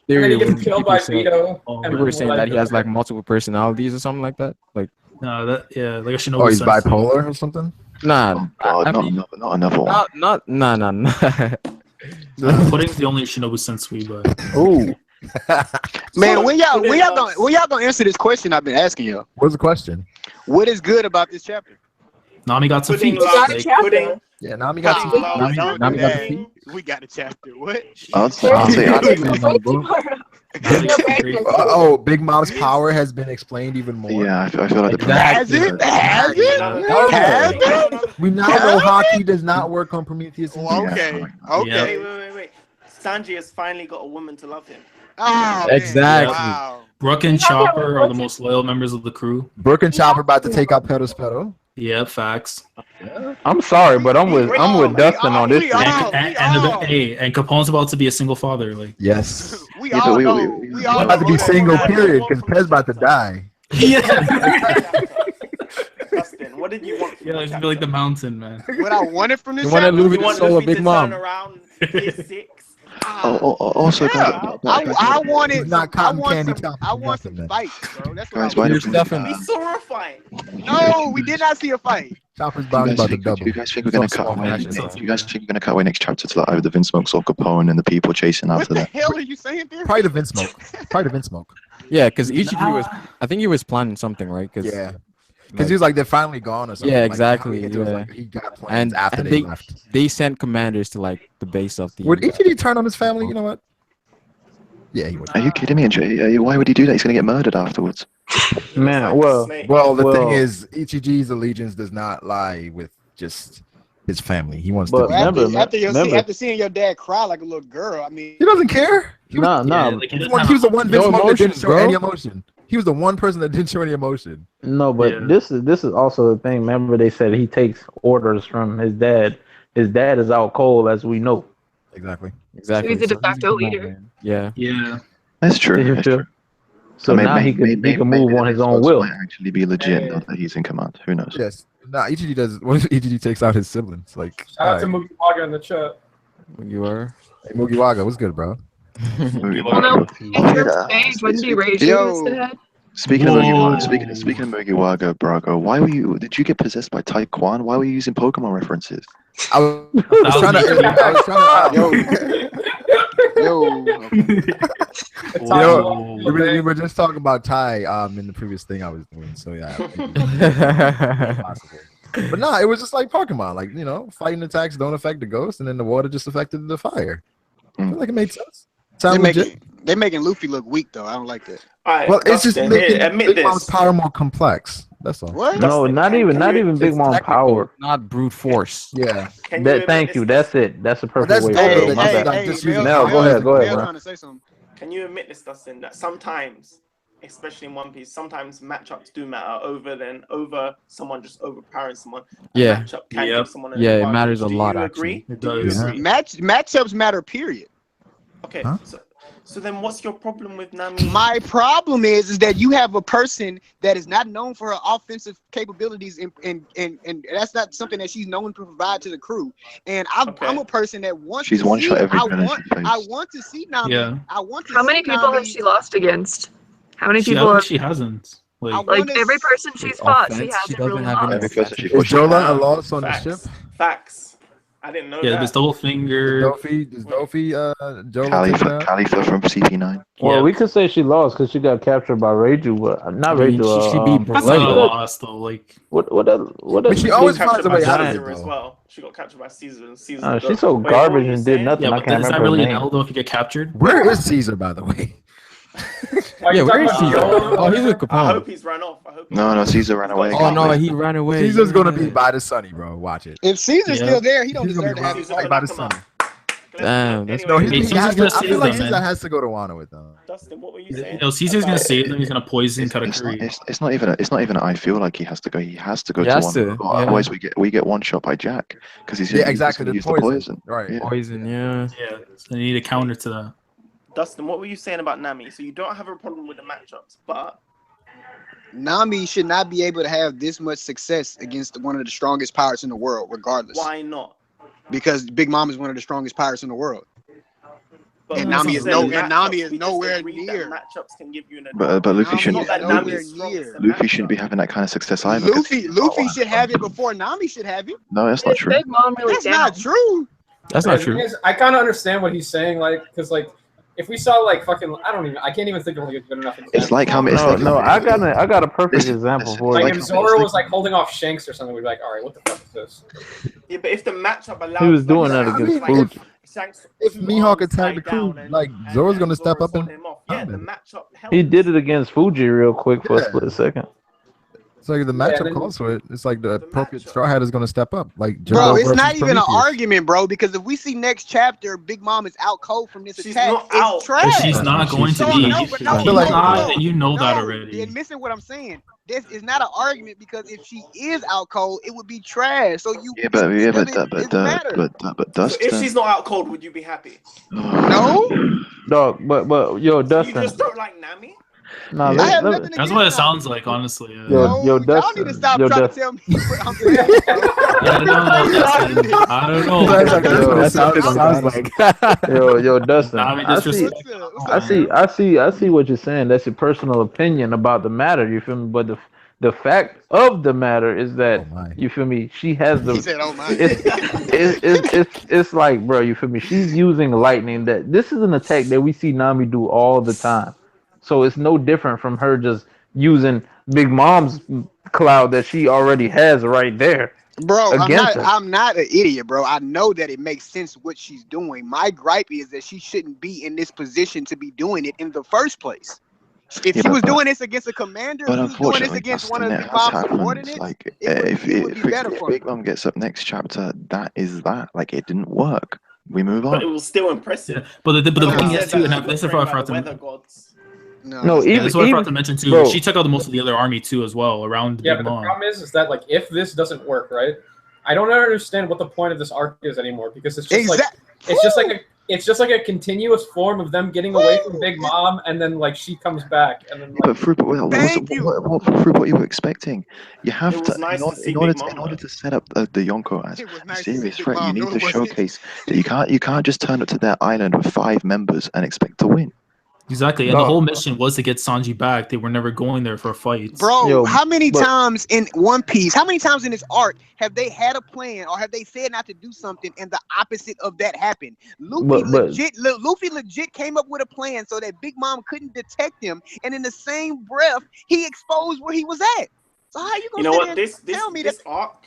then he gets killed by Vito. People were saying that he has like multiple personalities or something like that. Like, no, like a Shinobu. Oh, he's bipolar or something. Nah, not another one. Nah. Pudding's the only Shinobu Sensui, but Man, when y'all gonna answer this question I've been asking you? What's the question? What is good about this chapter? Nami got some feet. Yeah, Nami got some feet. Nami got the feet. We got a chapter. What? I'll say Oh, Big Mom's power has been explained even more. Yeah, I feel like Has it? We now know Haki does not work on Prometheus. Okay. Wait. Sanji has finally got a woman to love him. Oh, exactly. Wow. Brook and Chopper are the most loyal members of the crew. Brook and Chopper about to take out Pedal. Yeah, facts. I'm sorry, but I'm with Dustin on this. And Capone's about to be a single father. Like, yes, we all about to be single. Period. Because Pez about to die. Yeah. Dustin, what did you want? Yeah, it's like the mountain, man. What I wanted from this. You wanted Luffy to solo Big Mom. Also, I wanted. Not cotton candy. I want some fights, bro. That's guys, what why We saw a fight. No, we did not see a fight. Chopper's bound about to double. Do you guys think we're gonna cut away next chapter to like the Vince Smoke, Sol Capone, and the people chasing after that? What the hell are you saying there? Probably the Vince Smoke. Yeah, because Ichiji was. I think he was planning something, right? Yeah. Because he was like, they're finally gone or something. Yeah, like, exactly. He got plans after and they left. They sent commanders to like the base of the. Would Ichiji turn on his family? You know what? Yeah, he would. Are you kidding me? Why would he do that? He's gonna get murdered afterwards. Man, well, the thing is, Ichiji's allegiance does not lie with just his family. He wants to. After seeing your dad cry like a little girl, I mean, he doesn't care. He was the one Vince Smoke that didn't show any emotion. He was the one person that didn't show any emotion. No, but this is also the thing. Remember, they said he takes orders from his dad. His dad is out cold, as we know. Exactly. So he's a de facto leader. Yeah. That's true. So now he can move on his own will. Might actually be legit now that he's in command. Who knows? Yes. Nah, EGD does. What if EGD takes out his siblings? Like, Shout out to Mugiwaga in the chat. Mugiwaga. Hey, Mugiwaga, what's good, bro? Well, no, in terms of age, wouldn't he raise you instead? Speaking of Mugiwaga, Brago, why were you? Did you get possessed by Taekwon? Why were you using Pokemon references? I was trying to. We were just talking about Ty in the previous thing I was doing. So yeah. Possible. But nah, it was just like Pokemon, like, you know, fighting attacks don't affect the ghost, and then the water just affected the fire. I feel like it made sense. They're making Luffy look weak though. I don't like that. Right, well, it's just making Big Mom's power more complex. That's all. What? No, not even Big Mom power. Not brute force. Yeah. Thank you. That's it. That's the perfect way. Hey, Mel, go ahead, man. Trying to say something. Can you admit this, Dustin, that sometimes, especially in One Piece, sometimes matchups do matter over someone just overpowering someone. Yeah. Matchup can give someone an it advantage. matters a Do lot. you Actually, agree? Do you agree? Matchups matter. Period. Okay. So then, what's your problem with Nami? My problem is that you have a person that is not known for her offensive capabilities, and that's not something that she's known to provide to the crew. And I'm a person that wants. She's to one see, shot every I want to see Nami. Yeah. I want to. How many people has she lost against? How many people? She hasn't. Like every person she's fought, she hasn't really lost. Is Jola a loss on the ship? Facts. I didn't know Yeah, that. there's double finger. Does Dofi Jola Khalifa from CP9. Well, we could say she lost because she got captured by Reiju, but not Reiju. She beat That's not a loss though. Like what? But she always finds a way out of it as well. She got captured by Caesar. And Caesar she's so garbage and did nothing. Yeah, I but can't it's not remember really her an name. L though if you get captured. Where is Caesar, by the way? Yeah, where is he? Oh, he's with I Capone. hope he's run off. No, Caesar ran away. Oh no, he ran away. Caesar's gonna be by the Sunny, bro. Watch it. If Caesar's still there, he don't deserve to have his by the Sunny. Damn, that's No, Caesar's gonna I save feel like them, Caesar man. has to go to Wano with them. Dustin, what were you saying? No, Caesar's gonna save them. He's gonna poison Katakuri. It's not even. I feel like he has to go. He has to go He to has one. to, yeah. Otherwise, we get one shot by Jack because he's exactly use the the poison. poison. Right. Yeah. poison. Yeah. Yeah, so they need a counter to that. Dustin, what were you saying about Nami? So you don't have a problem with the matchups, but Nami should not be able to have this much success against one of the strongest pirates in the world, regardless. why not? Because Big Mom is one of the strongest pirates in the world. But And that's Nami what is I'm no- saying. and Nami Matchups, is we just nowhere agreed that near. Matchups can give you an But Luffy Nami shouldn't. is Not that nowhere Nami's strong, near. it's the Luffy matchup. shouldn't be having that kind of success either. 'cause Luffy should have it before Nami should have it. No, that's not Is true. Big Mom really That's down? not true. That's The not thing true. is, I kind of understand what he's saying, like, because like, if we saw like fucking, I can't even think of like a good enough example. It's like how it's No, like no, I got a perfect example for Like it. if Zoro was like holding off Shanks or something, we'd be like, all right, what the fuck is this? Yeah, but if the matchup allows, He was doing that like, against like, Fuji. Shanks If two Mihawk arms attacked the tied crew, down like, Zoro's gonna step up fought and him off. Yeah, the comment. matchup helps. He did it against Fuji real quick for a split second. It's like the matchup then- calls for it. It's like the appropriate Straw Hat is gonna step up. Like Bro, Joe it's versus not even an Prometheus. argument, bro, because if we see next chapter, Big Mom is out cold from this She's attack, not it's out. trash. But she's not going to So, be. no, but no, She's no, not, no, and you know that no, already. You're missing what I'm saying. This is not an argument because if she is out cold, it would be trash. So you Yeah, but So Dustin. if she's not out cold, would you be happy? No, Dog, but yo, You Dustin. just don't like Nami? Nah, Yeah. I have let- nothing That's against what it her. sounds like, honestly. Yeah. Yo, No, yo, y'all Dustin. need to stop Yo, trying Dustin. to tell me what I'm saying. I don't know. I don't know. That's like- that's what it Sounds like. Yo, Dustin. Nami I see, disrespect. I see what you're saying. That's your personal opinion about the matter. You feel me? But the fact of the matter is that Oh my. you feel me. She has the. He said, "Oh my." It's like, bro, you feel me? She's using lightning. That this is an attack that we see Nami do all the time. So it's no different from her just using Big Mom's cloud that she already has right there. Bro, Against her. I'm not an idiot, bro. I know that it makes sense what she's doing. My gripe is that she shouldn't be in this position to be doing it in the first place. If she was doing this against a commander, But if she was doing this unfortunately, against one Dustin, of it Big has Mom's happened. subordinates, Like, it would be better if for her. Big Mom gets up next chapter, that is that. Like, it didn't work. We move But it on. was still impressive. But the Someone thing said is too, that and this is she what I was forgot trained by the to weather gods. No, yeah, even that's what I forgot to even mention too. bro, She took out most of the other army too, as well, around Yeah, Big but the Mom. problem is that like if this doesn't work, right? I don't understand what the point of this arc is anymore because it's just like it's just like a continuous form of them getting away from Big Mom, and then like she comes back, and then like, But Fruit, what you were expecting? You have It to, was nice to see in order Big Mom, in order though. to set up the Yonko as It was a nice to see serious Big threat. You Mom. need No, to it wasn't. showcase that you can't just turn up to their island with 5 members and expect to win. Exactly, and the whole mission was to get Sanji back. They were never going there for fights. Bro, how many times in One Piece, how many times in this arc have they had a plan or have they said not to do something and the opposite of that happened? Luffy legit came up with a plan so that Big Mom couldn't detect him, and in the same breath, he exposed where he was at. So how you gonna You know what? tell me this arc,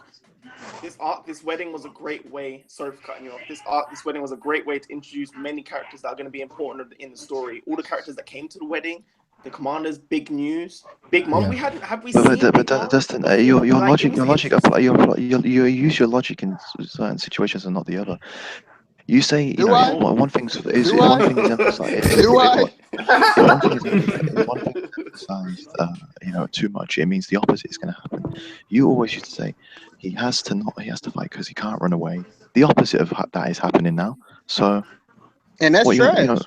this wedding was a great way. Sorry for cutting you off. This wedding was a great way to introduce many characters that are going to be important in the story. All the characters that came to the wedding, the commanders, big news, Big Mom. Yeah. Have we seen? But Dustin, your logic, you use your logic in certain situations and not the other. You say, you know, one thing is emphasized. One thing is emphasized, you know, too much. It means the opposite is going to happen. You always used to say he has to fight because he can't run away. The opposite of that is happening now. So, and that's trash. You know,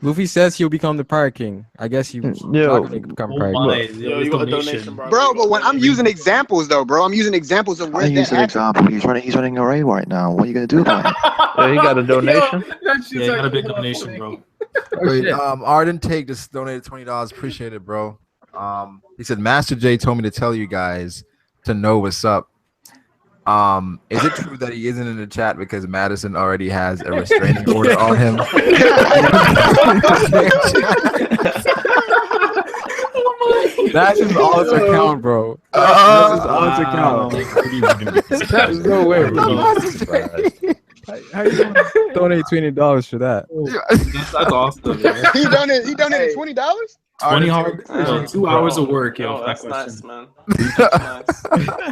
Luffy says he'll become the Pirate King. I guess he was not going to become Pirate King. You got a donation, bro. But when I'm using examples, though, bro, I'm using examples of where I that use an happened. example. He's running a raid right now. What are you going to do about it? Yeah, he got a donation. Yeah, he got a big donation, bro. Wait, Arden Take just donated $20. Appreciate it, bro. He said Master J told me to tell you guys to know what's up. Is it true that he isn't in the chat because Madison already has a restraining order on him? That's his Oz account, bro. That's his Oz account. There's no way, bro. How you gonna donate $20 for that? That's awesome. He donated $20. 20 hard, 2 hours of work, yo. Oh, That that's question. nice, man.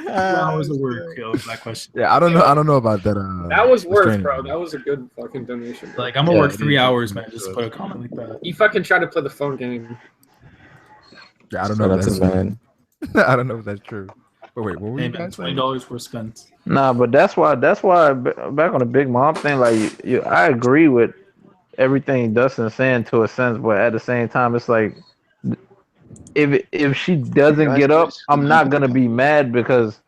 2 hours of work, yo. That question. Yeah, I don't know about that. That was worth, bro. That was a good fucking donation. Like I'm gonna work 3 hours, man. Just put a comment like that. You fucking try to play the phone game. Yeah, I don't know if that's man. I don't know if that's true. But wait, what were Hey, you man, guys saying? $20 were spent. Nah, but that's why back on the Big Mom thing, like I agree with everything Dustin's saying to a sense, but at the same time, it's like if she doesn't get up, I'm not gonna be mad because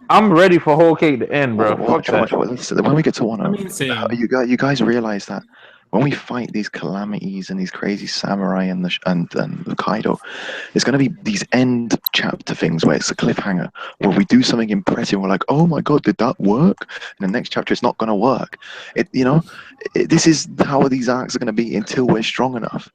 I'm ready for Whole Cake to end, bro. Watch. When we get to 1-0, you guys realize that when we fight these calamities and these crazy samurai and the Kaido, there's going to be these end chapter things where it's a cliffhanger, where we do something impressive. We're like, oh my god, did that work? And the next chapter it's not going to work. This is how these arcs are going to be until we're strong enough.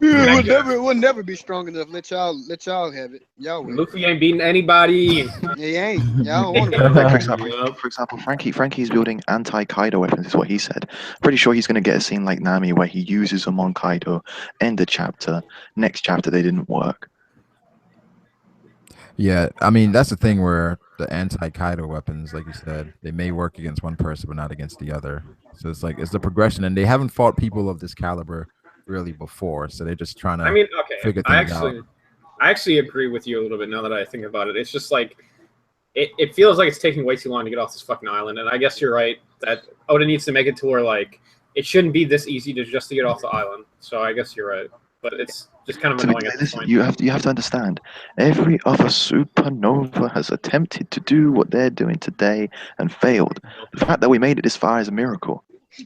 It will never be strong enough. Let y'all have it. Y'all win. Luffy ain't beating anybody. He ain't. Y'all don't want to. For example, Frankie's building anti-Kaido weapons is what he said. Pretty sure he's going to get a scene like Nami where he uses them on Kaido. End the chapter. Next chapter they didn't work. Yeah, I mean that's the thing where the anti-Kaido weapons, like you said, they may work against one person but not against the other. So it's like it's the progression, and they haven't fought people of this caliber really before, so they're just trying to. I mean, okay, figure things out. I actually agree with you a little bit now that I think about it. It's just like it feels like it's taking way too long to get off this fucking island, and I guess you're right that Oda needs to make it to where like it shouldn't be this easy to get off the island. So I guess you're right, but it's just kind of annoying at this point. You have to understand. Every other supernova has attempted to do what they're doing today and failed. The fact that we made it this far is a miracle.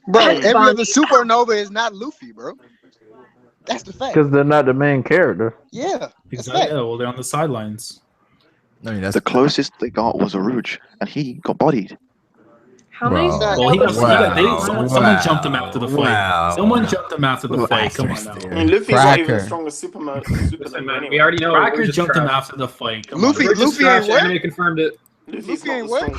Bro, every other supernova is not Luffy, bro. That's the fact. Because they're not the main character. Yeah. Exactly. Yeah, well, they're on the sidelines. I mean, the closest they got was Aruj, and he got bodied. How many? Well, someone jumped him after the fight. Wow. Someone jumped him after the fight. Come on now. I mean, Luffy's not even strong as Superman. Anyway. We already know. Cracker jumped him after the fight. Come Luffy on. ain't what? Anime confirmed it. Luffy ain't what?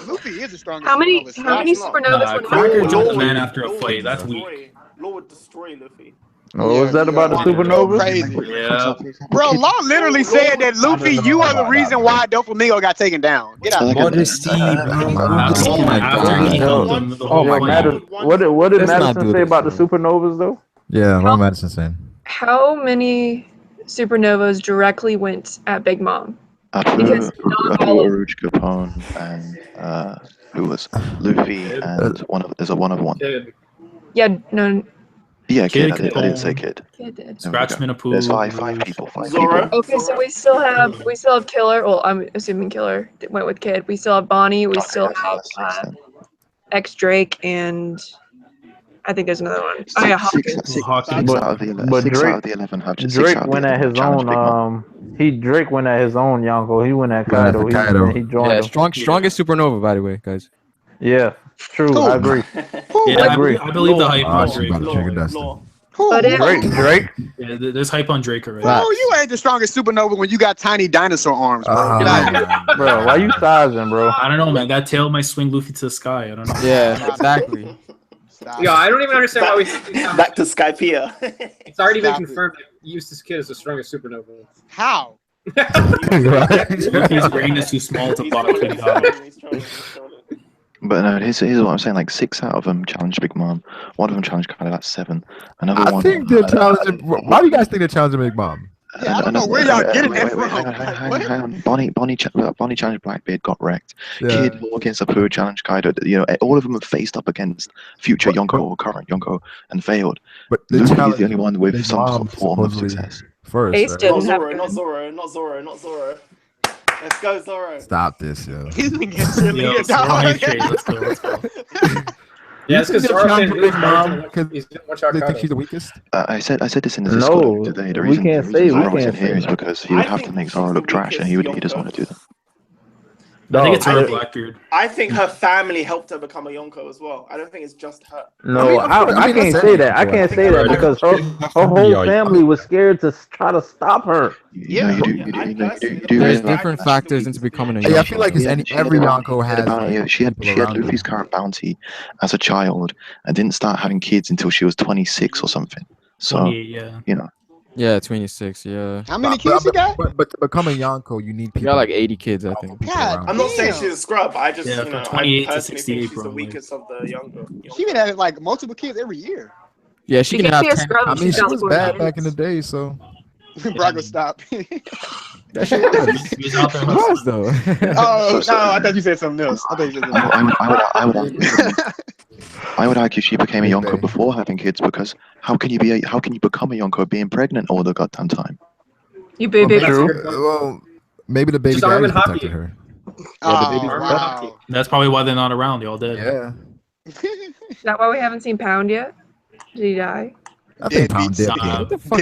Luffy is the strongest. How many supernova. supernovas went Cracker off? jumped a man after a fight. That's weak. Law would destroy Luffy. What was that about the supernovas? Crazy. Yeah. Bro, Law literally said that Luffy, you are the reason why Doflamingo got taken down. Get out. Modesty, Oh my god. Oh my god. What did Madison say about the supernovas though? Yeah, what Madison saying? How many supernovas directly went at Big Mom? Because not all of Aruj, Capone, and who was Luffy, and there's a one of one. Dude. Yeah, no, Yeah, kid. Kid, I didn't say Capone, kid. Kid did. There we go. Scratchman, There's Apu, five people. Five Zoro. people. Okay, so we still have Killer. Well, I'm assuming Killer went with Kid. We still have Bonnie. We still have That's six then. X Drake, and I think there's another one. Oh yeah, Hawkins. Six out of the 11. But Six Drake, out of the 11 have six Drake out of the went at 11 his challenged own. Big Mom. Drake went at his own Yonko. He went at Went at Kaido. the Kaido. He joined Yeah, him. strongest supernova, by the way, guys. Yeah, true. I agree. Yeah, I agree. I believe the hype Oh, on she's Drake. about to trigger Dustin. But Drake. Yeah, there's hype on Drake already. Oh, you ain't the strongest supernova when you got tiny dinosaur arms, bro. Get out of here. Bro, why you sizing, bro? I don't know, man. That tail might swing Luffy to the sky. I don't know. Yeah, exactly. Yeah, I don't even understand why we. Back to Skypiea. It's already been Stop it. confirmed that Eustace Kid is the strongest supernova. How? Luffy's brain is too small to block King Kaido. But no, here's what I'm saying. Like 6 out of them challenged Big Mom. One of them challenged Kaido. That's 7. Another I one. think they're challenging. Why do you guys think they're challenging Big Mom? Yeah, I don't know where y'all getting that from. Hang on. Bonnie challenged Blackbeard, got wrecked. Yeah. Kid against Apu challenged Kaido. You know, all of them have faced up against future Yonko or current Yonko and failed. But they Luffy is challenged the only one with Big some sort Mom of form of supposedly success. first. Ace right? didn't Not have. Zoro, not Zoro. Let's go, Zoro. Stop this, yo. He's been getting Yo, cheerleader, Zoro dog. hype train. Let's go. Yeah, it's because They're Zoro challenging can Big Mom because he's gonna watch out They think Kaido. she's the weakest. I said this in the Discord today. The we reason can't say. Zoro We isn't can't here is say. because he would I have to think make she's Zoro the look trash, and he weakest doesn't Yonko. want to do that. I think it's I her, think- Blackbeard. I think her family helped her become a Yonko as well. I don't think it's just her. No, I can't say that. I can't say that because her whole family was scared to try to stop her. Yeah, you do There's realize different that. factors into becoming a Yeah, I feel like it's She had every a Yonko bounty, has. bounty. Like, She had people around Luffy's them. current bounty as a child and didn't start having kids until she was 26 or something. So 28, yeah. you know, Yeah, 26. Yeah, How many kids you got? But to become a Yonko, you need you people. got like 80 kids, I think. God, I'm not saying damn. she's a scrub. I just, Yeah, you know, from 28 I to personally 68 think she's the probably. weakest of the Yonko. She been having like multiple kids every year. Yeah, she can have 10. I mean, she was bad back in the day, so Brago, stop. that shit was. He was out there It hustling. was though. Oh no, I thought you said something else. I thought you said something else. I would argue she became a Yonko before having kids because how can you become a Yonko being pregnant all the goddamn time? You baby. Well, maybe the baby Just arm daddy and hockey. protected her. Oh, wow. That's probably why they're not around. They all dead. Yeah, Is that why we haven't seen Pound yet? Did he die? I think Pound did. Nah. What the fuck?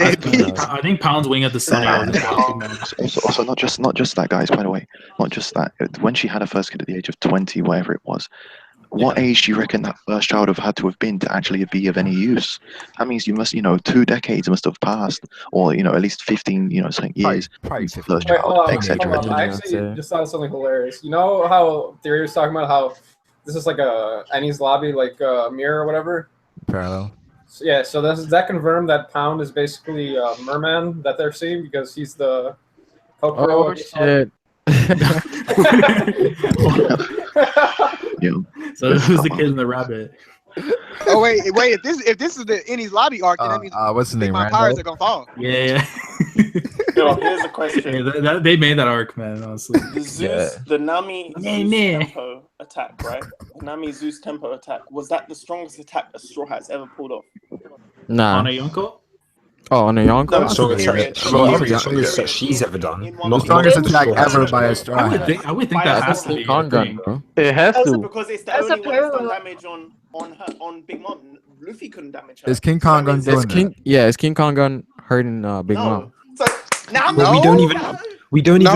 I think Pound's wing at the sun. Also, not just that, guys. By the way, not just that. When she had her first kid at the age of 20, whatever it was, what age do you reckon that first child have had to have been to actually be of any use? That means you must, 2 decades must have passed, or at least 15, something years. Probably since 15. first Wait, child, hold on. exaggerated. I actually just thought of something hilarious. You know how Theory was talking about how this is like a Annie's lobby, like a mirror or whatever? Parallel. So, yeah, so does that confirm that Pound is basically a merman that they're seeing because he's the Oh shit. So who's the kid in the rabbit? Oh wait. If this is the Innie's lobby arc, then that means what's his name? my Randall? pirates are gonna fall. Yeah. Yo, here's a question. Yeah, they made that arc, man. Honestly. The Zeus, the Nami Zeus tempo attack, right? The Nami Zeus tempo attack. Was that the strongest attack a Straw Hat's ever pulled off? Nah. On a Yonko? Oh, on a Yonko? No, So period. she's ever done. The strongest attack ever by a straw I would hat. think that has to be. King Kong, bro. It has to. Because it's the As a only one that's done parallel. damage on Big Mom. Luffy couldn't damage her. Is King Kong gun doing that? Is King Kong gun hurting Big Mom? So now Well, we don't even know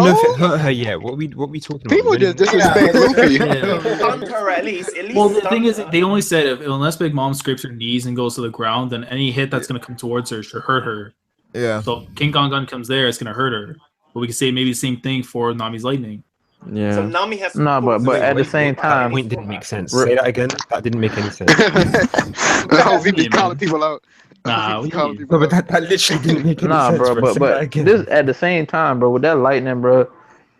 if it No. hurt her yet. What we talking about? People We just don't- disrespect Luffy. stunned her at least. Well, the thing is, they only said unless Big Mom scrapes her knees and goes to the ground, then any hit that's going to come towards her should hurt her. Yeah. So King Kong gun comes there, it's going to hurt her. But we can say maybe the same thing for Nami's lightning. So Yeah. Nami has. No, but at the same That time, point didn't make sense. Say that again. That didn't make any sense. No, we be calling people out. Nah, We we calling need- people No, but out. that literally didn't make any nah, sense. bro. Say that But again. this at the same time, bro. With that lightning, bro,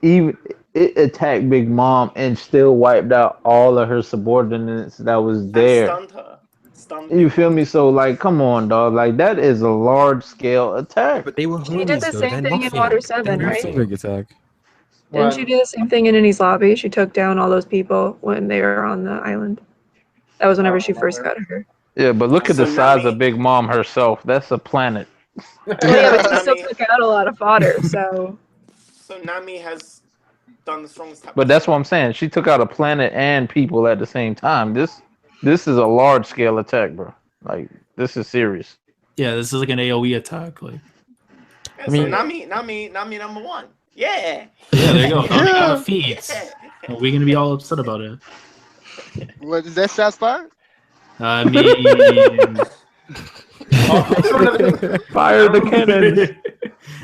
even it attacked Big Mom and still wiped out all of her subordinates that was there. Stunned her. Stunned You feel me? So like, come on, dog. Like that is a large scale attack. But they were She did the same thing in Water 7, right? Big attack. Didn't she do the same thing in Innie's lobby? She took down all those people when they were on the island. That was whenever she first got her. Yeah, but look at the So size Nami- of Big Mom herself. That's a planet. Well, yeah, but she still Nami- took out a lot of fodder, so. So Nami has done the strongest tap. But that's what I'm saying. She took out a planet and people at the same time. This is a large scale attack, bro. Like this is serious. Yeah, this is like an AOE attack. Like, Yeah, I mean- so Nami number one. Yeah. yeah, there you go. Nami got a feat. Yeah. Are we gonna be all upset about it? What is that? Shots fired? I mean, Fire the cannon.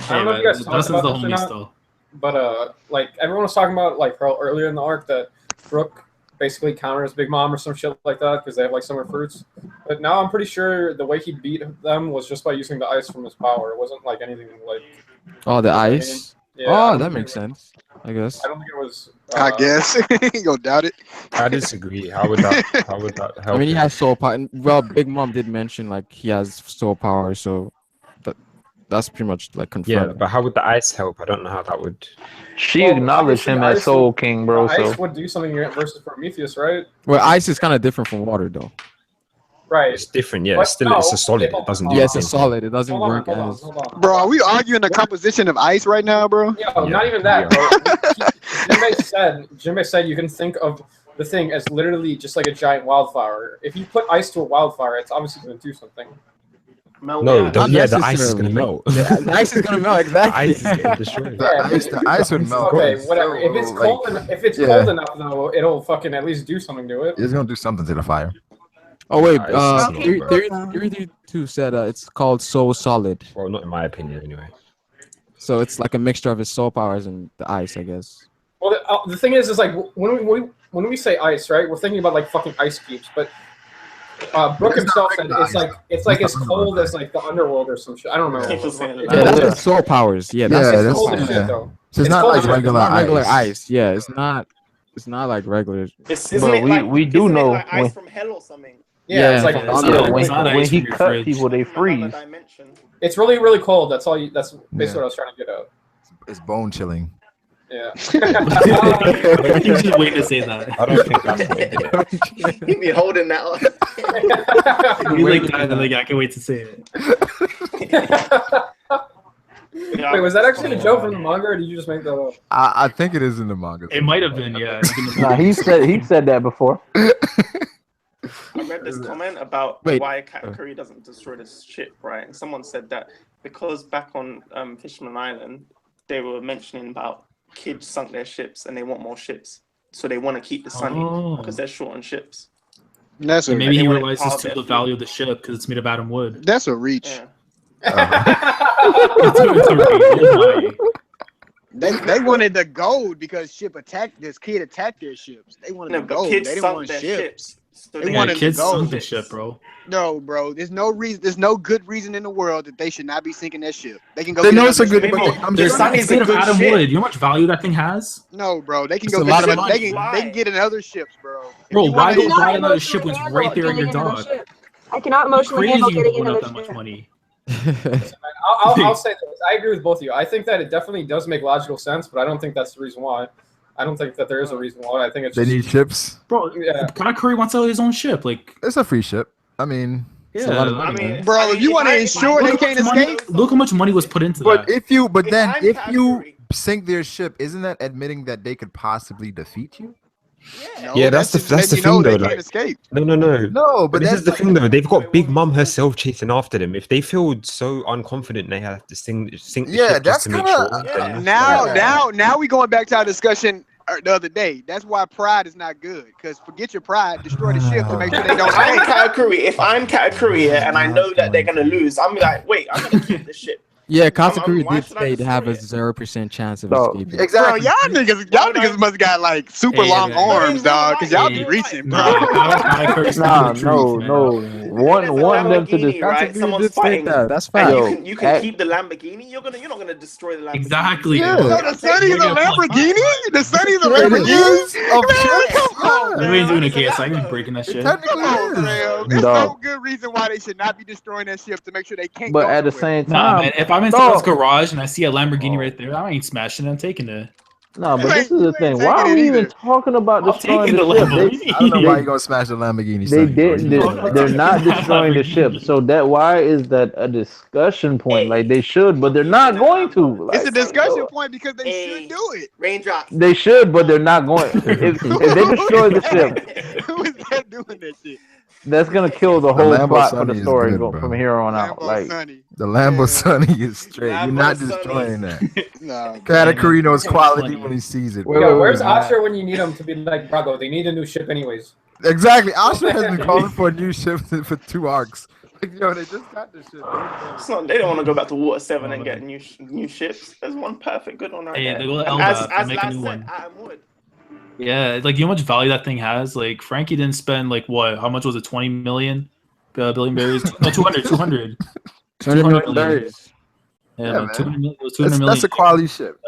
I don't know if you guys talked Dustin's about the this or homie not, still. but like everyone was talking about like earlier in the arc that Brook basically counters Big Mom or some shit like that because they have like summer fruits. But now I'm pretty sure the way he beat them was just by using the ice from his power. It wasn't like anything like. Oh, the ice. Yeah, I Oh, don't that think makes it- sense. I guess. I don't think it was. I guess. You gonna doubt it? I disagree. How would that help? I mean, he him? has soul power. Well, Big Mom did mention like he has soul power, so that's pretty much like Yeah, confirmed. but how would the ice help? I don't know how that would. She Well, acknowledged him obviously as Ice Soul would- King, bro. So Ice would do something versus Prometheus, right? Well, ice is kind of different from water, though. Right. It's different, yeah. But It's still no, it's a solid. it- It doesn't do Yeah, it's a anything. solid. It doesn't Hold on, work hold on, as. hold on. Bro, are we arguing the composition of ice right now, bro? Yo, not even that, bro. Jinbei said you can think of the thing as literally just like a giant wildflower. If you put ice to a wildfire, it's obviously going to do something. Melt No, down. don't, Not yeah, the ice is gonna necessarily. melt. The ice is gonna melt, The exactly. ice is gonna destroy it. The ice would melt. Okay, It's whatever. so, If it's like, cold, if it's yeah. cold enough though, it'll fucking at least do something to it. It's gonna do something to the fire. Oh wait, Ice is not, Theory bro. 32 said it's called Soul Solid. Well, not in my opinion, anyway. So it's like a mixture of his soul powers and the ice, I guess. Well, the thing is like when we say ice, right? We're thinking about like fucking ice cubes, but Brooke himself said it's like as cold as like the underworld or some shit. I don't remember. People saying Yeah, that's his soul powers. Yeah, that's Yeah, his that's- soul cold as powers. shit though. So it's not cold like as regular Not regular ice. ice. Yeah, it's not like regular. Isn't But it we- like, we do isn't it know like ice when- from hell or something? Yeah, it's Yeah, like from it's, the yeah, underworld. when, It's not when ice he from your cut fridge. people, they From another freeze. dimension. it's really really cold. That's all. That's basically Yeah. what I was trying to get at. It's bone chilling. Yeah. You just wait to say that. I don't think that's what it did. He'd be holding that on. You like that, and like I can't wait to say it. Yeah, Wait, was that actually a joke from the manga, or did you just make that up? I think it is in the manga. It might have been, yeah. Nah, he said that before. I read this comment about Wait. why Katakuri doesn't destroy this ship, right? And someone said that because back on Fisherman Island, they were mentioning about kids sunk their ships and they want more ships. So they want to keep the Sunny Oh. because they're short on ships. That's a Maybe They he want it realizes part to of the it. value of the ship because it's made of atom wood. that's a reach. Yeah. It's a real money. They wanted the gold because this kid attacked their ships. They wanted No, the but gold. kids They didn't sunk want their ships. ships. So They they Yeah, wanted kids the gold. sunk the ship, bro. No, bro. There's no reason. There's no good reason in the world that they should not be sinking their ship. They can go. They get know it's a another good. ship. But I'm There's just Sunny's it's made a of good atom ship. wood. You know how much value that thing has? No, bro. They can It's go. a lot of They money. can get in other ships, bro. If Bro, you why wanna- go buy another emotionally ship when it's handle right there in your getting another dock? ship. I cannot emotionally Crazy handle you getting pulling out another that much ship. money. I'll say this. I agree with both of you. I think that it definitely does make logical sense, but I don't think that's the reason why. I don't think that there is a reason why. I think it's they just, need ships. Bro, Yeah. Katakuri wants out his own ship. Like, It's a free ship. I mean, yeah. a lot of I money, mean, man. Bro, if you want to ensure they Look how can't much money- escape, Look how much money was put into but that. if you I'm if you Katakuri. sink their ship, isn't that admitting that they could possibly defeat you? Yeah. Yeah, that's the just letting thing you know though, They like- can't escape. No. No, But this is the thing though. They've got Big Mom herself chasing after them. If they feel so unconfident, they have to sink the Yeah, ship just that's to make kinda- sure. Yeah. then- Now we going back to our discussion the other day. That's why pride is not good. Because forget your pride, destroy the ship to make sure they don't I'm escape. Katakuri. If I'm Katakuri and I know that they're gonna lose, I'm like, wait, I'm gonna keep this ship. Yeah, why Katakuri did should I say they have a destroy 0% chance of So- escaping. Bro, Exactly. y'all niggas must got like super Hey, long man. arms, dog. Cause y'all be Hey, reaching, bro. Katakuri's Nah, telling the truth, man. no. There's a One them to Lamborghini, right? Katakuri Someone's did state fighting. that. That's And fact. Yo, you can keep the Lamborghini. You're not gonna destroy the Lamborghini. Exactly. Yeah. No, the Sunny's a Lamborghini. The Sunny's a It Lamborghini. is of Man, ships. come on, You man. ain't doing a KSI. I ain't breaking that It shit. technically Come on, is. man. There's Dog. no good reason why they should not be destroying that ship to make sure they can't But go at the nowhere. same Nah, time, man. If I'm in dog. someone's garage and I see a Lamborghini right there, I ain't smashing it. I'm taking it. No, but this is the You ain't thing. Why taking are it we even either. talking about I'm destroying taking the the ship? Lamborghini. I don't know why They you gonna smash the Lamborghini. they Sonny, bro. did. You They, know that. they're not destroying the ship. Lamborghini. So that why is that a discussion point? Like they should, but they're not going to. It's a Like discussion point because they should do it. Raindrops. they should, but they're not going. If they destroy the ship, Who is that doing that shit? that's gonna kill the The whole Lambo plot for the Sonny is story good, bro. from here on out. Lambo Like Sonny. The Lambo Yeah. Sonny is straight. You're Lambo not Sonny. destroying that. No. Katakuri knows quality Funny. when he sees it. Wait, Yo, wait, where's wait. Asher when you need him to be like Brago? They need a new ship anyways. Exactly. Asher has been calling for a new ship for 2 arcs. Like, yo, they just got this shit. It's not, they don't want to go back to Water 7 and get new ships. There's one perfect good one right Hey, there. they go to And Elbath, as make a Laz new said, one. Adam Wood. Yeah, like you know how much value that thing has. Like Frankie didn't spend like what? How much was it? 20 million billion berries? No, 200. 200 200 million million. berries. Yeah, Yeah, man, man. 200 million. It was 200 million. That's a quality ship.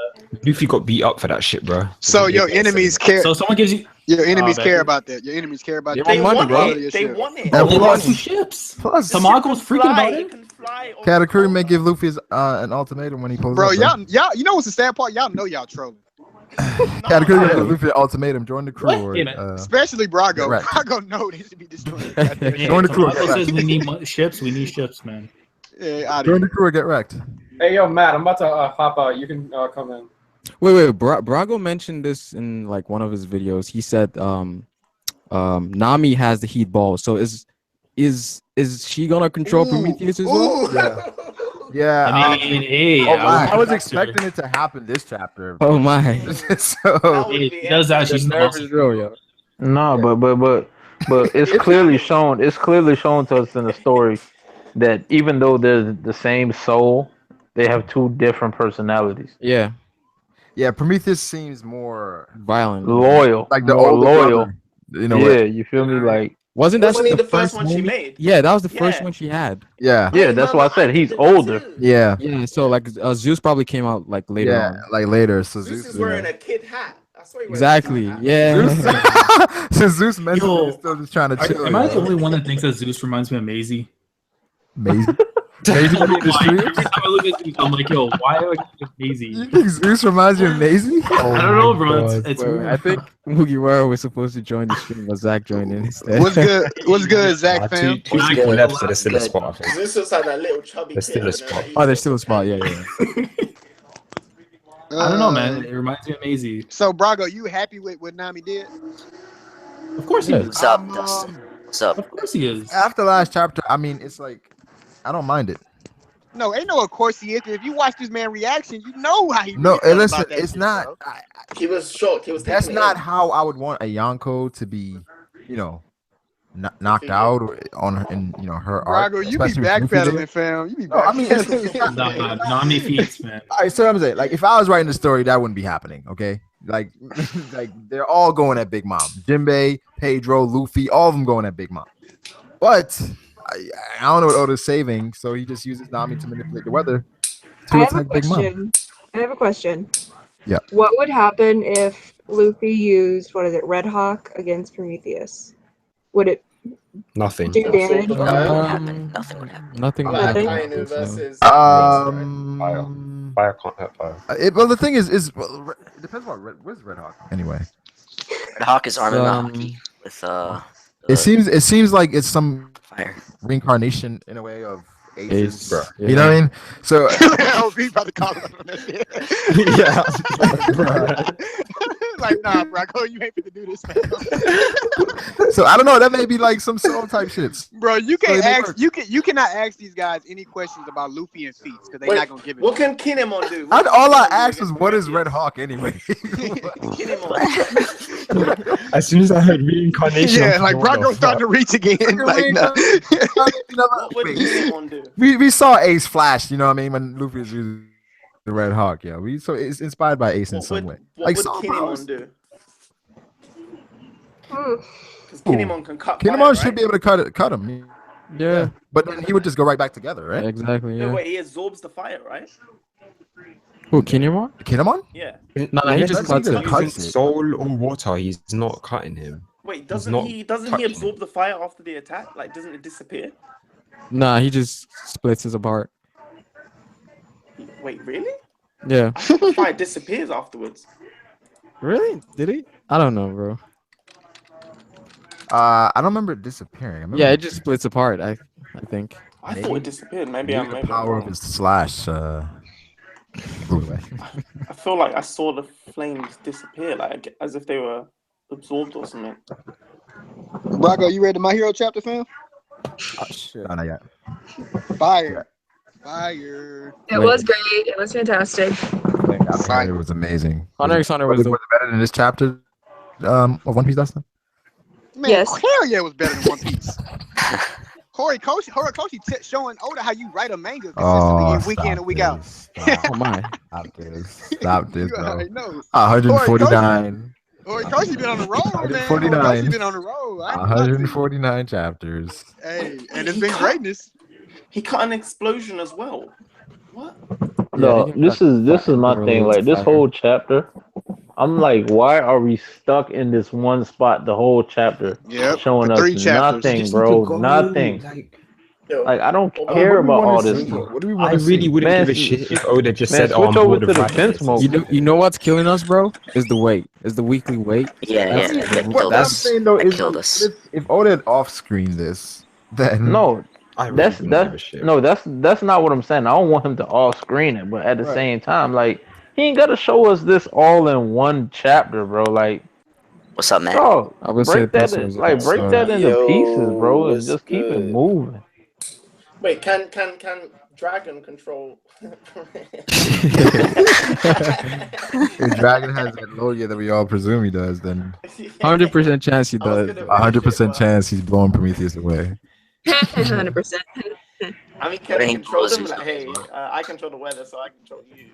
Luffy got beat up for that shit, bro. So your enemies care. So someone gives you. Your enemies Oh, care man. about that. Your enemies care about They that. want They money, want bro. it. They want it. And Oh, they plus- lost 2 ships. Plus, Tamako was freaking about It it. can fly over Katakuri the may water. give Luffy an ultimatum when he pulls Bro, up. y'all, you know what's the sad part? Y'all know y'all trolling. Katakuri may give Luffy an ultimatum. Join the crew. What? Or, Hey, man. Especially Brago. Right. Brago know they should be destroyed. Hey, Join the crew. Tamako says we need ships. We need ships, man. Yeah, out of Join here. the crew or get wrecked. Hey, yo, Matt, I'm about to hop out. You can come in. Wait. Brago mentioned this in like one of his videos. He said, Nami has the heat ball. So is she gonna control Prometheus as well? Ooh. Yeah. Yeah. I mean, hey, oh my. I was protect her. expecting it to happen this chapter. Oh my. So Hey, she does that. She's Nervous awesome. drill, yo. no, but it's clearly shown. It's clearly shown to us in the story that even though they're the same soul, they have 2 different personalities. Yeah, yeah, Prometheus seems more violent. Loyal, like the more older loyal. brother, in a Yeah, way. you feel me? Like Wasn't that Wasn't he the the first one she one? made? Yeah, that was the first Yeah. one she had. Yeah. yeah, that's why I said he's older. Yeah. Yeah, so like Zeus probably came out like later Yeah. on. Like later. So Zeus Zeus is wearing a kid hat. That's why he wears Exactly. a kid hat. Yeah. So Zeus mentally Yo, is still just trying to chill. Am I yo. the only one that thinks that Zeus reminds me of Maisie? Maisie? Maisie from the Every street? time I look at Zeus, I'm like, yo, why do I think of Maisie? You think Zeus reminds you of Maisie? I don't know, bro. It's Wait, weird. I think Mugiwara was supposed to join the stream, but Zach joined in instead. What's good? What's good, Zach fam? Two people left, so there's still a spot. I think. Zeus looks like that little chubby There's kid. still a over spot. there that Oh, there's still a spot. Yeah. I don't know, man. It reminds me of Maisie. So Brago, you happy with what Nami did? Of course he is. What's up, Dustin? What's up? Of course he is. After last chapter, I mean, it's like, I don't mind it. No, ain't no of course he is. If you watch this man reaction, you know how he No, really feels listen, about that it's shit, not. bro. He was shocked. He was. That's taking it not in. how I would want a Yonko to be, you know, knocked out on her, in her arc. Brago, you be especially with Luffy there. backpedaling, fam. You be No, I mean, backpedaling. Nah, Nami feats, man. All right, so I'm saying, like, if I was writing the story, that wouldn't be happening. Okay, like, like they're all going at Big Mom, Jinbei, Pedro, Luffy, all of them going at Big Mom. But I don't know what Oda's saving, so he just uses Nami to manipulate the weather to I have a attack Big Mom. question. I have a question. Yeah. What would happen if Luffy used Red Hawk against Prometheus? Would it Nothing. do damage? Nothing would happen. Nothing would happen. Nothing. I Nothing. like Kainu versus. Fire can't hurt fire. Well, the thing is well, it depends on where's Red Hawk anyway. Red Hawk is armor Um, Mahaki with It seems like it's some fire. reincarnation in a way of Aces. Ace, bro. You know what I mean? So LB about to call him on that shit. Like, nah, Brago, you ain't fit to do this, man. so I don't know. That may be like some soul type shits. Bro, you So can't they ask. work. You cannot ask these guys any questions about Luffy and feats because they're Wait, not gonna give it. What can Kinemon do? All I asked was, what is Red Hawk anyway? Kinemon. As soon as I heard reincarnation, Yeah, like Brago's starting to reach again. Like, nah. What would Kinemon do? we saw Ace flash. You know what I mean? When Luffy is using the Red Hawk. Yeah, so it's inspired by Ace in What some would, way. what Like would Soul Bros. Kinemon do? Hmm. Because Kinemon can cut. Kinemon fire, should right? be able to cut him. Yeah. But then he would just go right back together, right? Exactly. No, Yeah. wait, he absorbs the fire, right? Who? Kinemon? Kinemon? Yeah. Nah, he just cuts it. Cuts using it. soul or water. He's not cutting him. Wait, He's doesn't not he touching absorb the fire after the attack? Like, doesn't it disappear? Nah, he just splits us apart. Wait, really? Yeah. The fire disappears afterwards. Really? Did he? I don't know, bro. I don't remember it disappearing. I remember Yeah, it just splits apart. I think. I thought it disappeared. Maybe maybe I'm the maybe I'm power of wrong. his slash. Blew away. I feel like I saw the flames disappear, like as if they were absorbed or something. Brago, you ready to My Hero chapter, fam? Oh shit! No, not yet. Fire. Fire. It was great. It was fantastic. It was amazing. Hunter x Hunter was it better than this chapter of One Piece, Dustin? Man, Yes. hell yeah, it was better than One Piece. Horikoshi showing Oda how you write a manga consistently and week in and week out. Oh my! Stop this, You bro. already know. 149. Horikoshi been on the road, man. 149. Horikoshi been on the road. 149 chapters. Hey, and it's been greatness. He cut an explosion as well. What? No, this is my thing. Like this whole chapter, I'm like, why are we stuck in this one spot the whole chapter? Yep, Showing for us 3 chapters. nothing, bro. Nothing. Like I don't care about all this stuff. What do we I want to really see? wouldn't Man, give a shit if Oda just man, said, "Oh, I'm switch over bored to of the writing fence this." mode. You know what's killing us, bro? Is the wait. Is the weekly wait. Yeah, that What killed I'm us. saying though That is, killed us. if Oda had off-screened this, then No, I really that's wouldn't give a that's shit. no, that's not what I'm saying. I don't want him to all screen it, but at the Right. same time, like he ain't gotta show us this all in one chapter, bro. Like, What's up, Matt? dog, I would say break that Pencil's break that into Yo, pieces, bro, and what's just keep it good? moving. Wait, can Dragon control? if Dragon has that lawyer that we all presume he does, then 100% chance he I was does. gonna 100% chance he's blowing Prometheus away. 100%. I mean, can But he he control blows them? his Like, nose, hey, man. I control the weather, so I control you.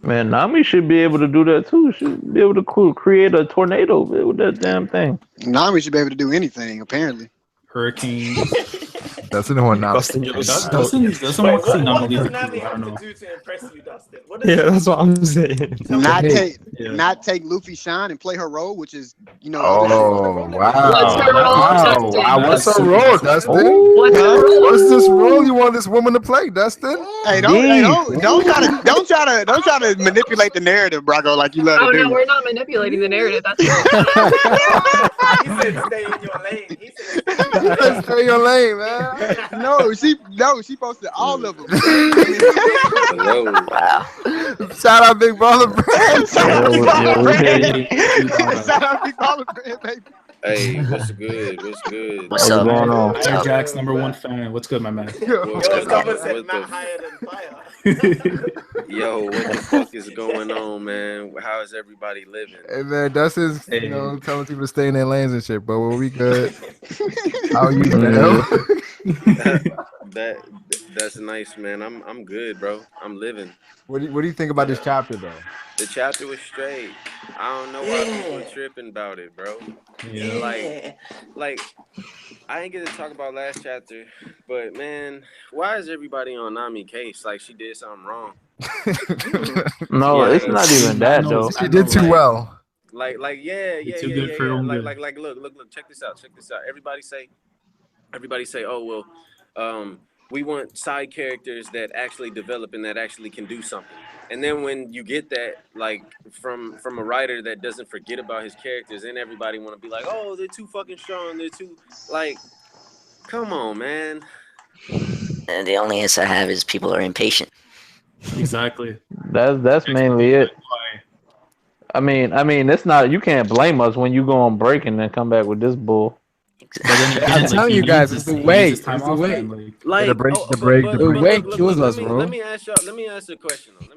Man, Nami should be able to do that too. Should be able to create a tornado with that damn thing. Nami should be able to do anything, apparently. Hurricane. That's the one now. Dustin, you're Doesn't so- want to see What Nami does leave. Nami I don't have know. to do to impress you, Dustin? What does Yeah, that's what I'm saying. Not take Yeah. not take Luffy's shine and play her role, which is Oh, wow. What's her role, Dustin? What's her role, Dustin? What's her role? What's this role you want this woman to play, Dustin? Hey, don't try to manipulate the narrative, Brago, like you love Oh to do. no, we're not manipulating the narrative. That's He said stay in your lane. He said Stay in your lane, man. No, she posted all of them. Hello. Wow. Shout out Big Baller Brand. Shout out Big Baller Okay. Brand. Shout out Big Baller Brand, baby. Hey, what's good? What's good? What's What's up? going on? Iron Jack's #1 fan. What's good, my man? Yo, someone said What Matt the- higher than fire. Yo, what the fuck is going on, man? How is everybody living? Hey man, Dustin's Hey. telling people to stay in their lanes and shit, but we good. How are you, man? That's nice, man. I'm good, bro. I'm living. What do you think about this chapter though? The chapter was straight. I don't know why people are tripping about it, bro. Yeah. Like I ain't get to talk about last chapter, but man, why is everybody on Nami case? Like she did something wrong. No, Yeah, it's not even that know, though. She did too well. Like yeah. too good for your own good. Like look, check this out. Everybody say, oh well, we want side characters that actually develop and that actually can do something. And then when you get that, like from a writer that doesn't forget about his characters, then everybody want to be like, oh, they're too fucking strong. They're too like, come on, man. And the only answer I have is people are impatient. Exactly. That's mainly it. I mean, it's not. You can't blame us when you go on break and then come back with this bull. I'm telling you guys, it's the way. It's the way. Like The break- The way kills us, bro. Let me ask a question though.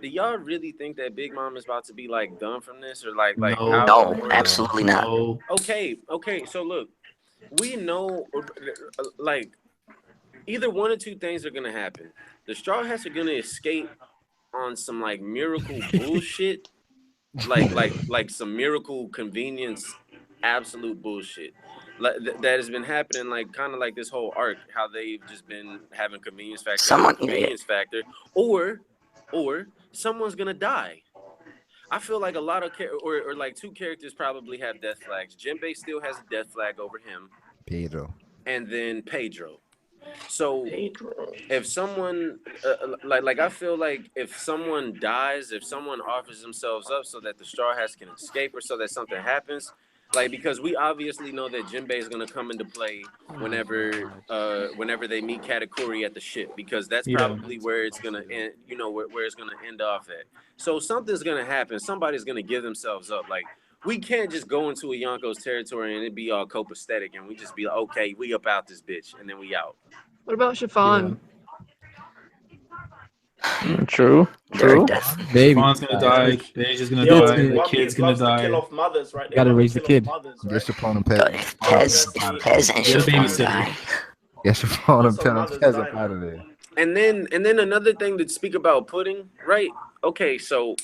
Do y'all really think that Big Mom is about to be like done from this, or like No. how- No, absolutely not. No. Okay. So look, we know like either one or two things are gonna happen. The Straw Hats are gonna escape on some like miracle bullshit, like some miracle convenience, absolute bullshit. That has been happening, like kind of like this whole arc, how they've just been having convenience factor, or someone's gonna die. I feel like a lot of or like two characters probably have death flags. Jinbei still has a death flag over him, Pedro. and then Pedro. So if someone like I feel like if someone dies, if someone offers themselves up so that the Straw Hats can escape or so that something happens, like because we obviously know that Jinbei is gonna come into play whenever they meet Katakuri at the ship, because that's probably where it's gonna end, you know, where it's gonna end off at. So something's gonna happen. Somebody's gonna give themselves up. Like we can't just go into a Yonko's territory and it be all copacetic and we just be like, okay, we up out this bitch and then we out. What about Chiffon? True. Baby. Chiffon's gonna die. Beige's gonna Yo, die. The One kid's Piece gonna loves to die. kill off mothers, right? They Gotta love to raise the kill kid. off mothers, Get right? Chiffon and Pez and Chiffon die. Get Chiffon and Some mothers Pez die, up out of there. And then another thing to speak about pudding, right? Okay, so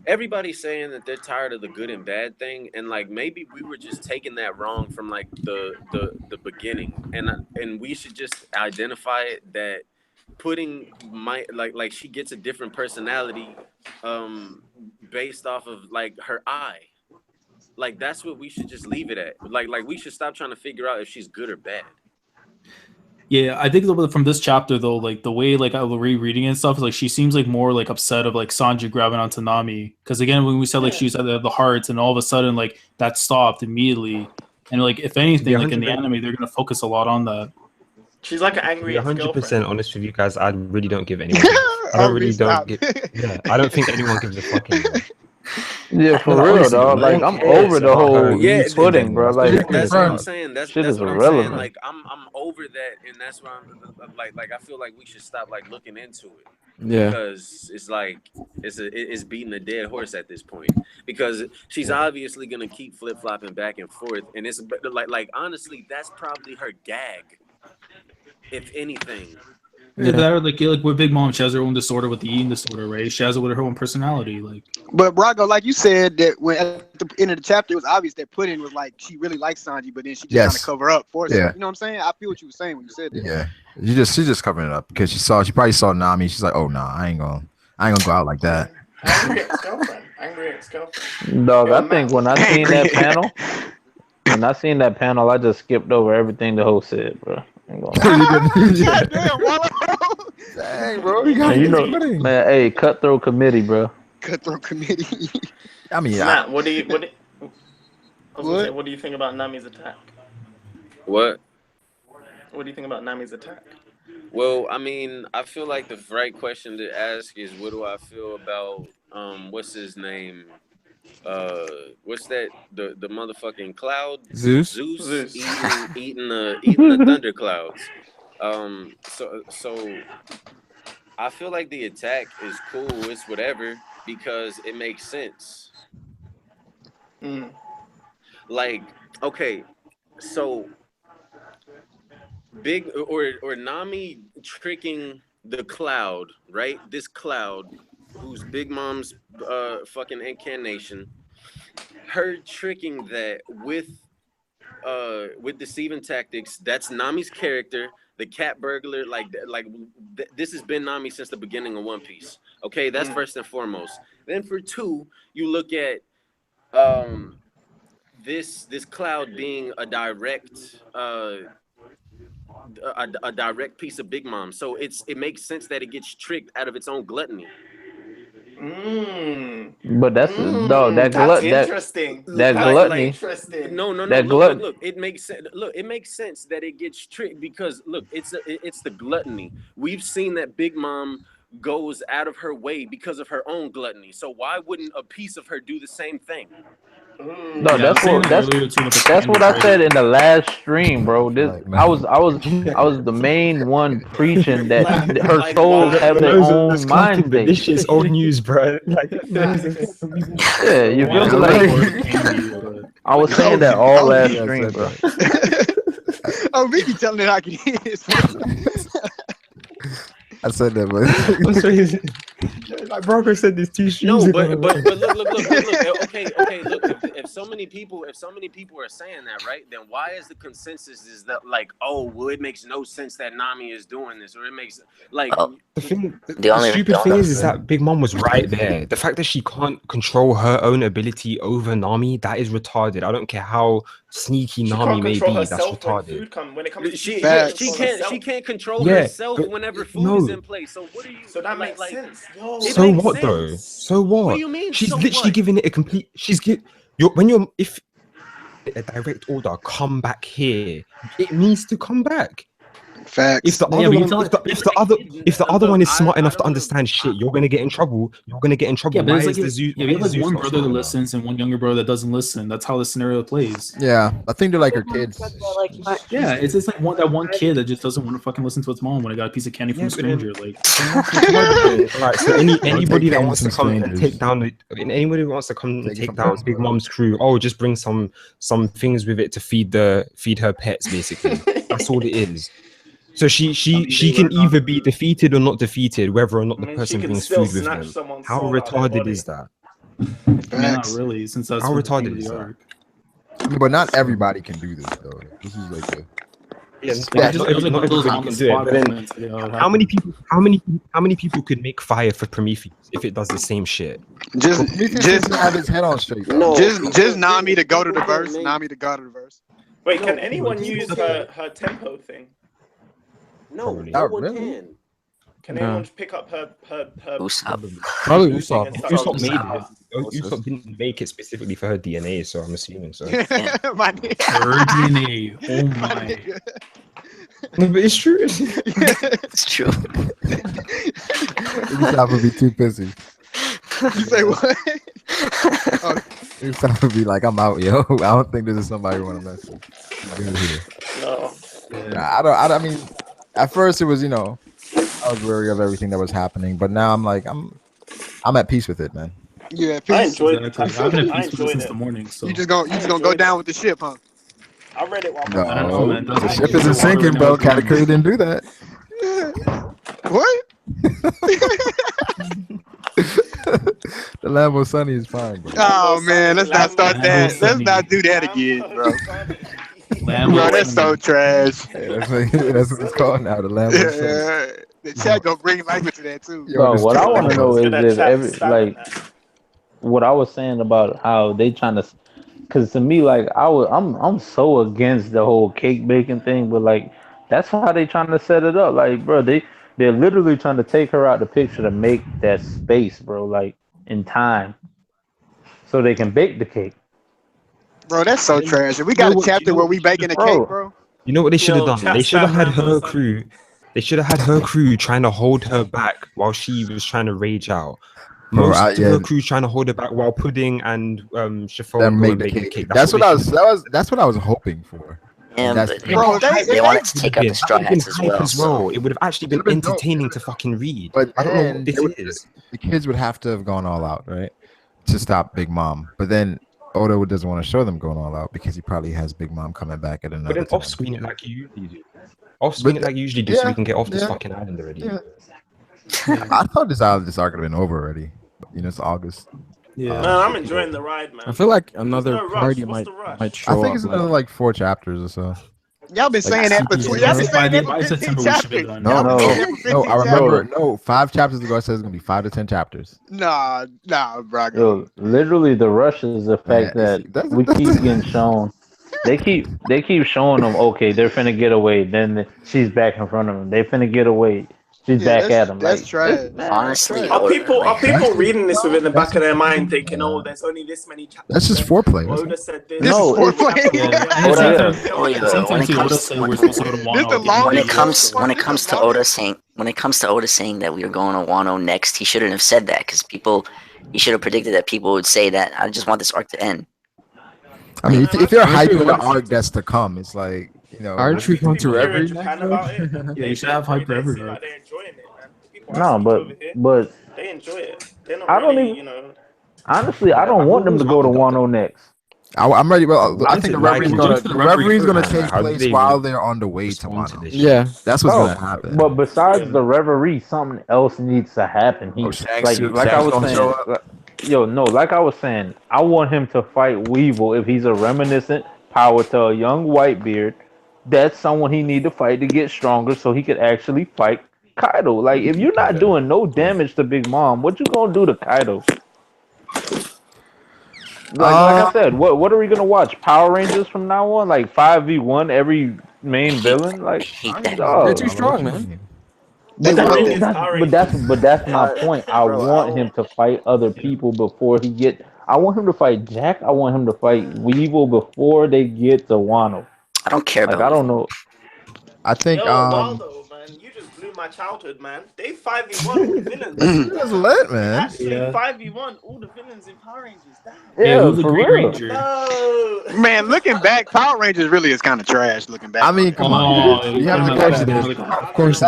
everybody's saying that they're tired of the good and bad thing, and like maybe we were just taking that wrong from like the beginning, and we should just identify it that pudding might like she gets a different personality based off of like her eye. Like that's what we should just leave it at. Like we should stop trying to figure out if she's good or bad. Yeah, I think from this chapter though, like the way like I was rereading and stuff, like she seems like more like upset of like Sanji grabbing onto Nami. Because again, when we said like she's at the hearts, and all of a sudden like that stopped immediately, and like if anything, like in the anime, they're gonna focus a lot on that. She's like an angry To be 100% ex-girlfriend. honest with you guys, I really don't give anyone. I don't think anyone gives a fuck anymore. Yeah, for No, real, honestly, dog. no Like one I'm cares over the about her whole pudding, bro. Like That's what I'm saying. That's shit is what I'm irrelevant. saying. Like I'm over that, and that's why I'm like I feel like we should stop like looking into it. Yeah. Because it's like it's beating a dead horse at this point. Because she's obviously gonna keep flip flopping back and forth, and it's like honestly, that's probably her gag, if anything. Yeah, that or like with Big Mom, she has her own disorder with the eating disorder, right? She has it with her own personality, like. But Brago, like you said, that when at the end of the chapter, it was obvious that Puddin was like she really likes Sanji, but then she just trying to cover up for herself. Yeah. You know what I'm saying? I feel what you were saying when you said that. Yeah, she's just covering it up because she probably saw Nami. She's like, oh nah, I ain't gonna go out like that. Angry ex-girlfriend. Dog, I think when I seen that panel, I just skipped over everything the host said, bro. Dang, bro, man, hey, cutthroat committee, bro. Cutthroat committee. I mean, Matt, what do you think about Nami's attack? What? What do you think about Nami's attack? Well, I mean, I feel like the right question to ask is, what do I feel about what's his name? What's that? The motherfucking cloud? Zeus eating the thunder clouds. So I feel like the attack is cool. It's whatever because it makes sense. Like, okay, so big or Nami tricking the cloud, right? This cloud, who's Big Mom's fucking incarnation, her tricking that with deceiving tactics. That's Nami's character. The cat burglar, this has been Nami since the beginning of One Piece. Okay, that's first and foremost. Then for two, you look at this cloud being a direct piece of Big Mom. So it makes sense that it gets tricked out of its own gluttony. But that's dog. That's interesting. That gluttony. No. That Look, it makes sense. Look, it makes sense that it gets tricked because look, it's the gluttony. We've seen that Big Mom goes out of her way because of her own gluttony. So why wouldn't a piece of her do the same thing? No, that's what I said in the last stream, bro. I was the main one preaching that her souls have their own mind state. This shit's old news, bro. Like, yeah, you feel me? Like, I was saying that all last stream, bro. Oh, Vicky telling it I can hear his I said that, but like Brago said this 2 streams No, ago. but look. Okay, look. If so many people are saying that, right? Then why is the consensus is that like, oh, well, it makes no sense that Nami is doing this, or it makes like the stupid thing is that Big Mom was right there. The fact that she can't control her own ability over Nami, that is retarded. I don't care how sneaky Nami may be, that's retarded. When it comes to she can't control Yeah, herself but whenever food no. is in place. So what are you? So that makes sense. Yo, So what though? So what? What do you mean? She's so literally what? giving it a complete. If a direct order, come back here. It means to come back. Facts. If the other one is smart enough to understand shit, you're gonna get in trouble. You're gonna get in trouble. Yeah, but Why it's is like the Zeus? you have like one brother that listens and one younger brother that doesn't listen. That's how the scenario plays. Yeah, I think they're like her kids. Yeah, it's just like one kid that just doesn't want to fucking listen to its mom when it got a piece of candy from a stranger. Like, right. So anybody that wants to come and take down Big Mom's crew, oh, just bring some things with it to feed her pets, basically. That's all it is. So she can either be defeated or not defeated, whether or not the person brings food with them. How retarded is that? Not really, since that's how what the retarded thing is of the that? arc. But not everybody can do this though. This is like a not everybody can do it. But then, how many people could make fire for Prometheus if it does the same shit? Just have his head on straight. No, just Nami to go to the verse. Nami to go to the verse. Wait, can anyone use her tempo thing? No, no one really? can. Can anyone just pick up her Usopp. Probably Usopp. Usopp. Usopp made it. Usopp didn't make it specifically for her DNA, so I'm assuming so. Her DNA. Oh my. No, but it's true. It's true. Usopp would be too busy. You say what? Usopp would be like, I'm out, yo. I don't think this is somebody you want to mess with. No. I mean, at first it was, I was wary of everything that was happening, but now I'm like, I'm at peace with it, man. Yeah, I enjoyed it. I've been at peace with it since the morning. So You just gonna go down with the ship, huh? I read it while No, I don't know, man. the ship isn't sinking, bro. Katakuri didn't do that. What? The Lambo Sunny is fine, bro. Oh man, let's not start that. Let's not do that again, bro. Bro, that's so trash. Hey, that's what it's called now, the Lambo Sunny. Yeah, the chat gonna bring language to that too. Bro, what I want to know is if what I was saying about how they trying to, because to me, like I'm so against the whole cake baking thing, but like that's how they trying to set it up. Like, bro, they're literally trying to take her out the picture to make that space, bro, like in time, so they can bake the cake. Bro, that's so trash. We got a chapter where we baking a cake, bro. You know what they should have done? They should have had her crew. They should have had her crew trying to hold her back while she was trying to rage out. Most of her crew trying to hold her back while Pudding and Chiffon were making the cake. That's what I was hoping for. Yeah, but they wanted to take out the straw hats as well. So. It would have actually been entertaining to fucking read. But I don't know what this is. The kids would have to have gone all out, right, to stop Big Mom. But then Oda doesn't want to show them going all out because he probably has Big Mom coming back at another time. But then off-screen it like you usually do. Off-screen it like you usually do, so we can get off this fucking island already. Yeah. I thought this arc would have been over already. It's August. Yeah, no, I'm enjoying the ride, man. I feel like another party might show up. I think it's another like 4 chapters or so. Y'all been saying that between. Y'all been saying that for 15 chapters. No. I remember. No, 5 chapters ago I said it's gonna be 5 to 10 chapters. Nah, Brago. Yo, literally, the rush is the fact that we keep getting shown. They keep showing them. Okay, they're finna get away. Then she's back in front of them. They finna get away. She's back at him. That's trash. Honestly, are people reading this within the back of their mind, thinking, "Oh, there's only this many chapters"? That's just foreplay. Oda said this. No, when it comes to Oda saying that we are going to Wano next, he shouldn't have said that because he should have predicted that people would say that. I just want this arc to end. I mean, if you're hyping the arc that's to come, it's like. Aren't we going to every? Yeah, you should have hype for every. No, but they enjoy it. I don't even. Honestly, I don't want them to go to Wano next. I'm ready. Well, I think the referee's gonna take place while they're on the way to Wano. Yeah, that's what's gonna happen. But besides the reverie, something else needs to happen. Like I was saying. Yo, no, like I was saying, I want him to fight Weevil if he's a reminiscent power to a young Whitebeard. That's someone he need to fight to get stronger so he could actually fight Kaido. Like, if you're not doing no damage to Big Mom, what you gonna do to Kaido? Like I said, what are we gonna watch? Power Rangers from now on? Like 5v1 every main villain? Like, They're too strong, man. But that's my Alright, point. I bro, want him to fight other people before he get. I want him to fight Jack. I want him to fight Weevil before they get to Wano. I don't care Like about I don't know. I think Yo, Waldo, man, you just blew my childhood, man. They 5v1 all the villains. That's lit, man. Actually, 5v1 all the villains in Power Rangers. Damn. Yeah, who's the for Green real. Ranger? No. Man, looking back, Power Rangers really is kind of trash. Looking back, I mean, come on. Oh, You have to of question course this. it is. Of course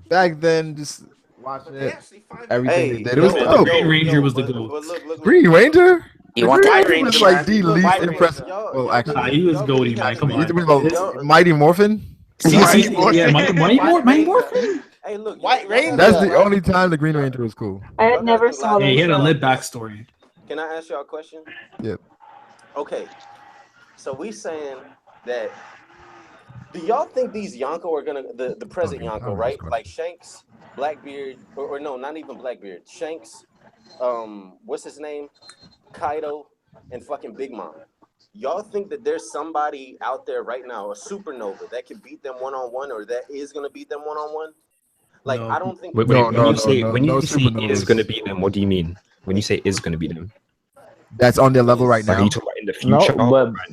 Back then, just watching They it. actually 5v1. Everything Hey, they did. It was The dope. Green Ranger was the but goat. look. Green Ranger? You The want Green that? Ranger was White like the Ranger, least White Ranger. impressive. Y'all- Well, y'all actually, Nah, he was y'all goaty, really man. had Come to on. you talking about Y'all- Mighty Morphin? Yeah, Mighty Morphin. Hey, look, White Ranger. That's the only time the Green Ranger was cool. I Y'all never gotta do saw live Yeah, he had a those. lit backstory. Can I ask y'all a question? Yep. Okay, so we saying that. Do y'all think these Yonko are gonna the present Okay, Yonko, alright, right? that's Like Shanks, Blackbeard, or no, not even Blackbeard. Shanks, what's his name? Kaido, and fucking Big Mom. Y'all think that there's somebody out there right now, a supernova, that can beat them one-on-one, or that is gonna beat them one-on-one? Like, No. I don't think. Wait, No, when no, you no, say no, when you no say is Supernovas. going to beat them, what do you mean? When you say is going to beat them, That's on their level right like are now. you talking about in the No, future?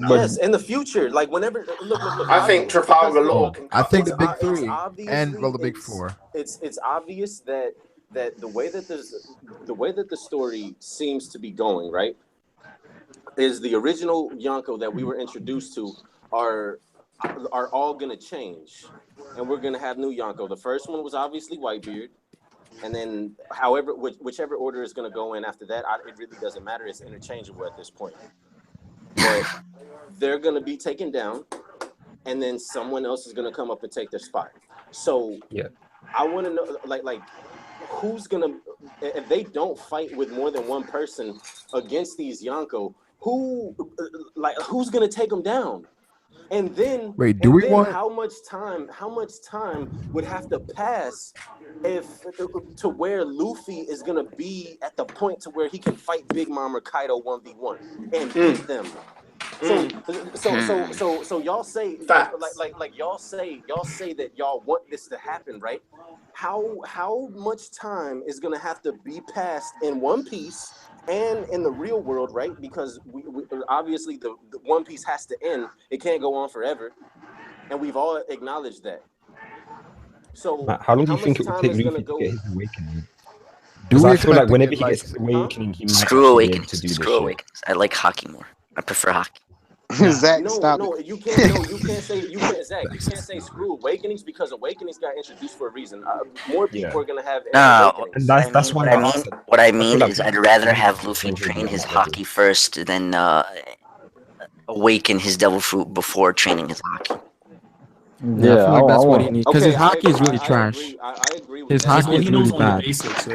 but Yes, in the future, like whenever. Look. I think Trafalgar Law can I cut think them. the big It's three obviously and well the big four. It's obvious that the way that the story seems to be going, right, is the original Yonko that we were introduced to are all gonna change, and we're gonna have new Yonko. The first one was obviously Whitebeard, and then whichever order is gonna go in after that, it really doesn't matter. It's interchangeable at this point. But they're gonna be taken down, and then someone else is gonna come up and take their spot. So Yeah. I want to know, like, who's gonna, if they don't fight with more than one person against these Yonko, who's gonna take them down? And then, Wait, do we want? how much time would have to pass to where Luffy is gonna be at the point to where he can fight Big Mom or Kaido 1v1 and beat them? So y'all say like y'all say that y'all want this to happen, right? How much time is gonna have to be passed in One Piece and in the real world, right? Because we obviously the One Piece has to end. It can't go on forever, and we've all acknowledged that. So Matt, how long do you think much it would time take is Luffy gonna to go? get his awakening? Do Because we I feel like expect to whenever get, he like, gets his awakening, he might Screw actually be able to Awakenings. do this Screw shit. Awakenings. I like hockey more. I prefer hockey. Zach, stop No, it. you can't say screw Awakenings because Awakenings got introduced for a reason. More people Yeah. are gonna have No, Awakenings. And that's why I said what I I feel mean like is I'd rather have people Luffy think he'll train be his on level. hockey first than awaken his devil fruit before training his hockey. Yeah, I feel like that's what he needs because Okay, his hockey is really I trash. agree. I agree with His that. hockey Well, is he really knows all the bad, basics,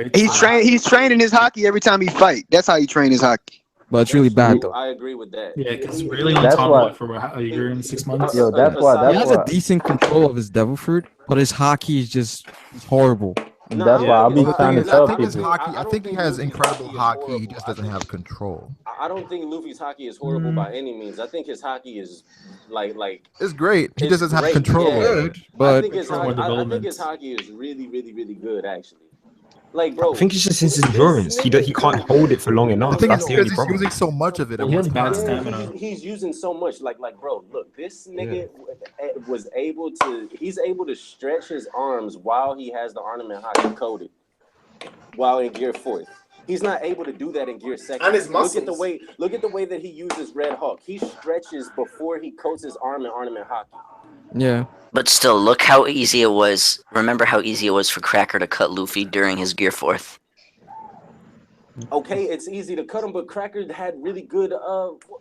right? He's training his hockey every time he fight. That's how he train his hockey. but it's really bad though. I agree with that. Yeah, because really only That's taught why. what for a year and 6 months. Yo, that's why. He has a decent control of his devil fruit, but his hockey is just horrible. That's why I'll be Well, the trying thing to is, I tell think his people. hockey. I think he has incredible hockey. He just doesn't have control. I don't think Luffy's hockey is horrible by any means. I think his hockey is like It's great. He it's just doesn't have great, control. yeah. Good, I but think his hockey is really, really, really good actually. Like, bro, I think it's just his endurance. He can't hold it for long enough. I think That's it's the because only he's problem. using so much of it at He one has bad time. stamina. He's using so much. Like, bro, look, this nigga was able to. He's able to stretch his arms while he has the ornament hockey coated, while in Gear 4th. He's not able to do that in Gear 2nd. And his Look at muscles. the way that he uses Red Hawk. He stretches before he coats his arm in ornament hockey. yeah. But still, look how easy it was. Remember how easy it was for Cracker to cut Luffy during his Gear 4th. Okay, it's easy to cut him, but Cracker had really good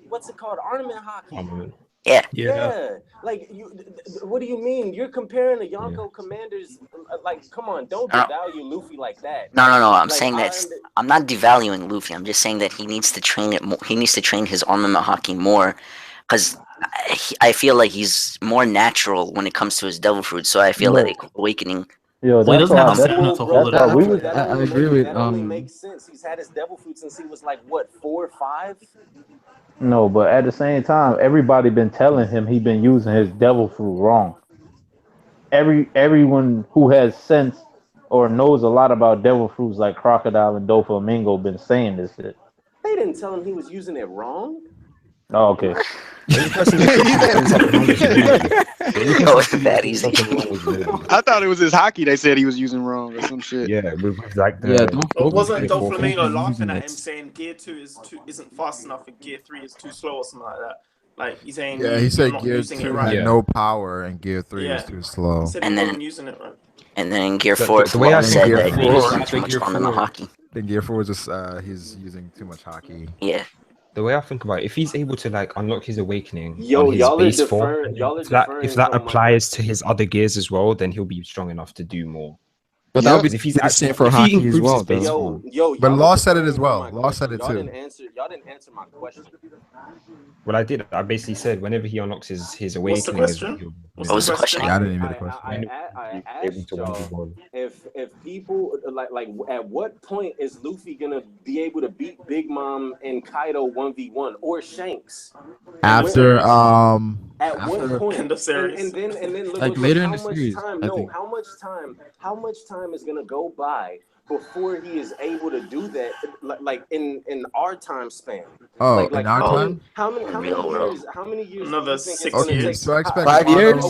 what's it called? Ornament hockey. Yeah. Like what do you mean? You're comparing the Yonko commanders? Like, come on, don't devalue Luffy like that. No. I'm Like, saying that I'm not devaluing Luffy. I'm just saying that he needs to train it more. He needs to train his armament haki more, because I feel like he's more natural when it comes to his devil fruit. So I feel like awakening. Yo, Well, he that's doesn't why. have the stamina to hold it That's up. why we was. I agree with That only makes sense. He's had his devil fruit since he was like what, 4 or 5? No, but at the same time, everybody been telling him he been using his devil fruit wrong. Everyone who has sense or knows a lot about devil fruits like Crocodile and Doflamingo been saying this shit. They didn't tell him he was using it wrong. Oh, okay. I thought it was his hockey they said he was using wrong or some shit. Yeah, like wasn't Doflamingo laughing at him saying Gear 2 isn't fast enough and Gear 3 is too slow or something like that? Like he's saying he said not Gear using 2 it right. had no power and Gear 3 was too slow. He said he wasn't using it right. And then in Gear 4, the way I said Gear that he 4, was using too much armament haki. Then Gear 4 is just he's using too much hockey. Yeah. The way I think about it, if he's able to like unlock his awakening Yo, on his y'all are base form, if that deferring applies to his other gears as well, then he'll be strong enough to do more. But that would be the same for hockey as well, though. But Law said it as well. Law said it Y'all too. Y'all didn't answer my question. Well, I did. I basically said whenever he unlocks his awakening. What's the question? What was the question? Yeah, I didn't even get the question. I asked y'all if people like at what point is Luffy gonna be able to beat Big Mom and Kaido 1v1 or Shanks? After At what point? End of series. And then look, Like later in how the much series, time? I No, think. how much time is gonna go by before he is able to do that? Like in our time span. Oh, in our time? How many years? Another do you think 6 it's gonna years. take? So I expect 5 years?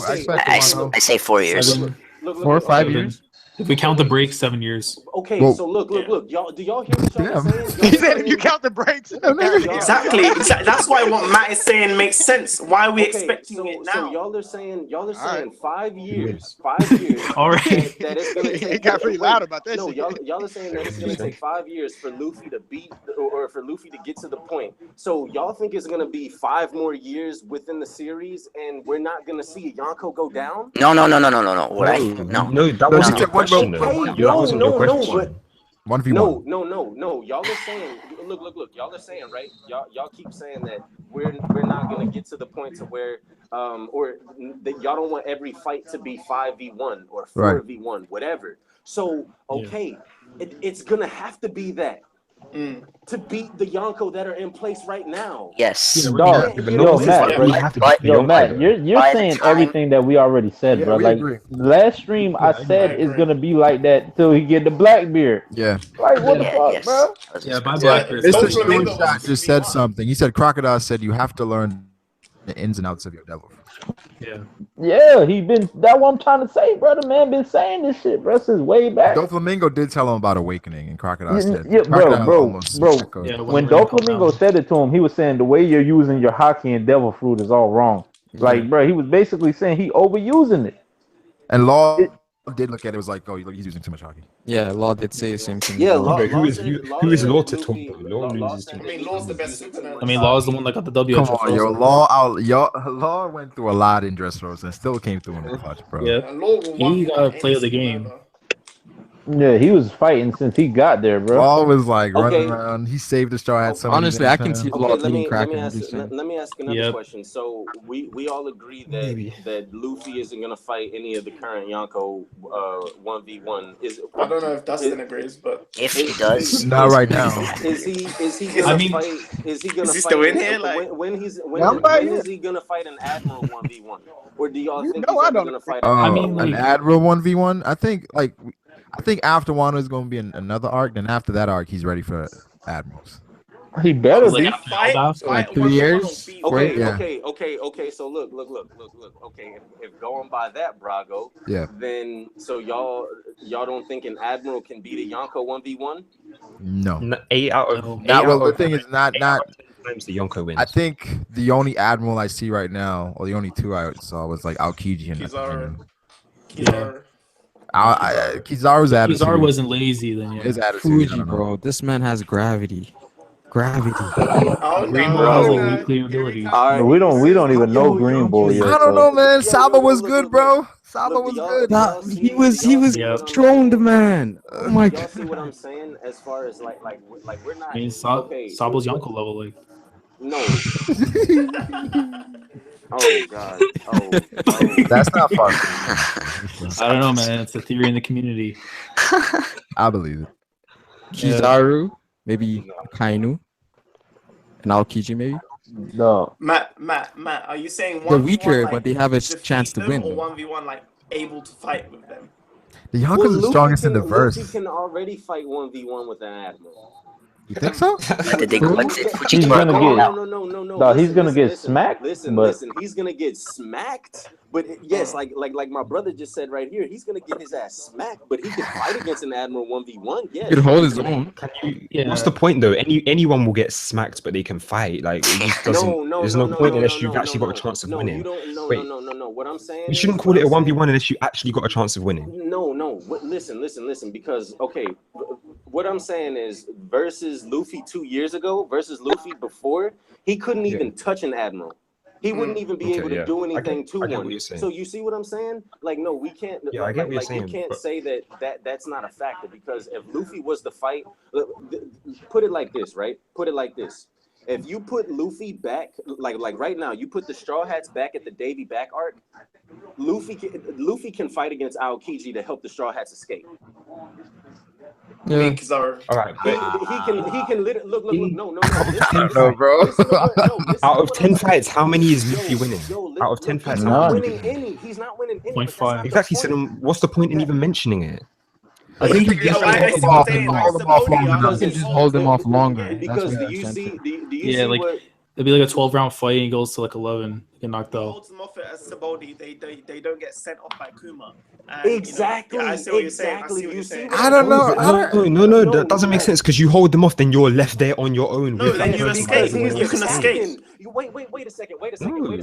I say 4 years. Look, 4 or 5 years? If we count the break, 7 years. Okay, Well, so look, y'all. Do y'all hear what y'all saying? He said if you count the breaks. Exactly. That's why what Matt is saying makes sense. Why are we expecting it now? So y'all are saying 5 years. 5 years. All right. That it's gonna take. He got pretty loud about that. No, shit. y'all are saying that it's gonna take 5 years for Luffy to beat or for Luffy to get to the point. So y'all think it's gonna be 5 more years within the series, and we're not gonna see Yonko go down? No. No, that wasn't your question. That wasn't your question. 1v1. No. Y'all are saying, look. Y'all are saying, right? Y'all keep saying that we're not gonna get to the point to where, or that y'all don't want every fight to be 5v1 or 4v1, whatever. So okay, it's gonna have to be that. To beat the Yonko that are in place right now. Yes. Yo, Matt, you're saying everything that we already said, bro. Like last stream, I said it's gonna be like that till he get the Blackbeard. Yeah. Like what the fuck, bro? Yeah, my Blackbeard. Mr. Shot just said something. He said Crocodile said you have to learn the ins and outs of your devil. Yeah, he been. That's what I'm trying to say, brother. Man, been saying this shit, bro, since way back. Doflamingo did tell him about awakening, and Crocodile said, bro. Yeah, when Doflamingo said it to him, he was saying the way you're using your hockey and devil fruit is all wrong. Like, bro, he was basically saying he overusing it. And Law did look at it, was like, oh, he's using too much hockey. Yeah, Law did say the same thing. Yeah, who is Law to talk about? Law loses too much. Law's the best. Law is the one that got the W. Come on, yo, Law went through a lot in Dressrosa and still came through in the clutch, bro. Yeah, he got to play the game. Yeah, he was fighting since he got there, bro. Law was like running around. He saved the straw hat. Honestly, I can see Law let beating me Kraken. ask another question. So we all agree that Luffy isn't gonna fight any of the current Yonko 1v1. I don't know if Dustin agrees, but if he does, not right now. Is he gonna fight? Is he gonna is he fight? Still in here? When is he gonna fight an Admiral 1v1? Or do y'all think he's gonna fight? An Admiral 1v1? I think after Wano is going to be another arc. Then after that arc, he's ready for Admirals. He better be. Like 3 years. Okay. So look. Okay, if going by that, Brago. Yeah. Then so y'all don't think an Admiral can beat a Yonko 1v1? No. 8 out of. The thing is not times the Yonko wins. I think the only Admiral I see right now, or the only 2 I saw, was like Aokiji and Kizaru. Kizaru's attitude. Kizaru wasn't lazy then. Yeah. His attitude. Fuji, bro. This man has gravity. Gravity. Oh Green no, Bull has this like guy. nuclear abilities. We don't even know Green Bull yet. I don't know, So. man. Saba was good, bro. Saba was good. He was throwing the man. Oh my Y'all god. see what I'm saying? As far as like we're not I mean, okay. Sabo's Yonko level, like. No. Oh god. Oh. That's not far. I don't know, man. It's a theory in the community. I believe it. Kizaru, maybe Kainu, and Aokiji maybe. No. Matt, are you saying They're 1v1 weaker, like but they have a defeat chance to them, win. or 1v1 like able to fight with them? The Yonko's the strongest in the verse. Luffy can already fight 1v1 with an admiral. You think so? Did they quit it? He's gonna get. No. No, he's gonna get smacked. Listen. He's gonna get smacked. But yes, like my brother just said right here, he's gonna get his ass smacked. But he can fight against an admiral 1v1. Yeah, He can hold his own. What's the point though? Anyone will get smacked, but they can fight. Like it just doesn't. There's no point unless you've actually got a chance of winning. No. What I'm saying. You shouldn't call it a 1v1 unless you actually got a chance of winning. No. Listen. Because okay, what I'm saying is versus Luffy 2 years ago versus Luffy before, he couldn't even touch an admiral. He wouldn't even be able to do anything to one. So you see what I'm saying? Like, no, we can't. Yeah, I get what you're saying. We can't say that's not a factor, because if Luffy was to fight, put it like this, right? Put it like this. If you put Luffy back, like right now, you put the Straw Hats back at the Davy back arc, Luffy can fight against Aokiji to help the Straw Hats escape. Yeah. All right, but he can literally look. No. No, bro. Out of 10 fights, how many is Luffy winning? Out of 10 fights, how many? He's not winning any. 0.5. Exactly. So then, what's the point in even mentioning it? I think he just hold them off longer. Because do you see like what? it'd be like a 12-round fight and goes to like 11, get knocked out. Holds them off it as Saboldi. They don't get sent off by Kuma. Exactly. I see what you're saying. I see what you're saying. I don't know. No, that doesn't make sense because you hold them off, then you're left there on your own. No, then you escape. You can escape. Wait a second. Listen. No. Luffy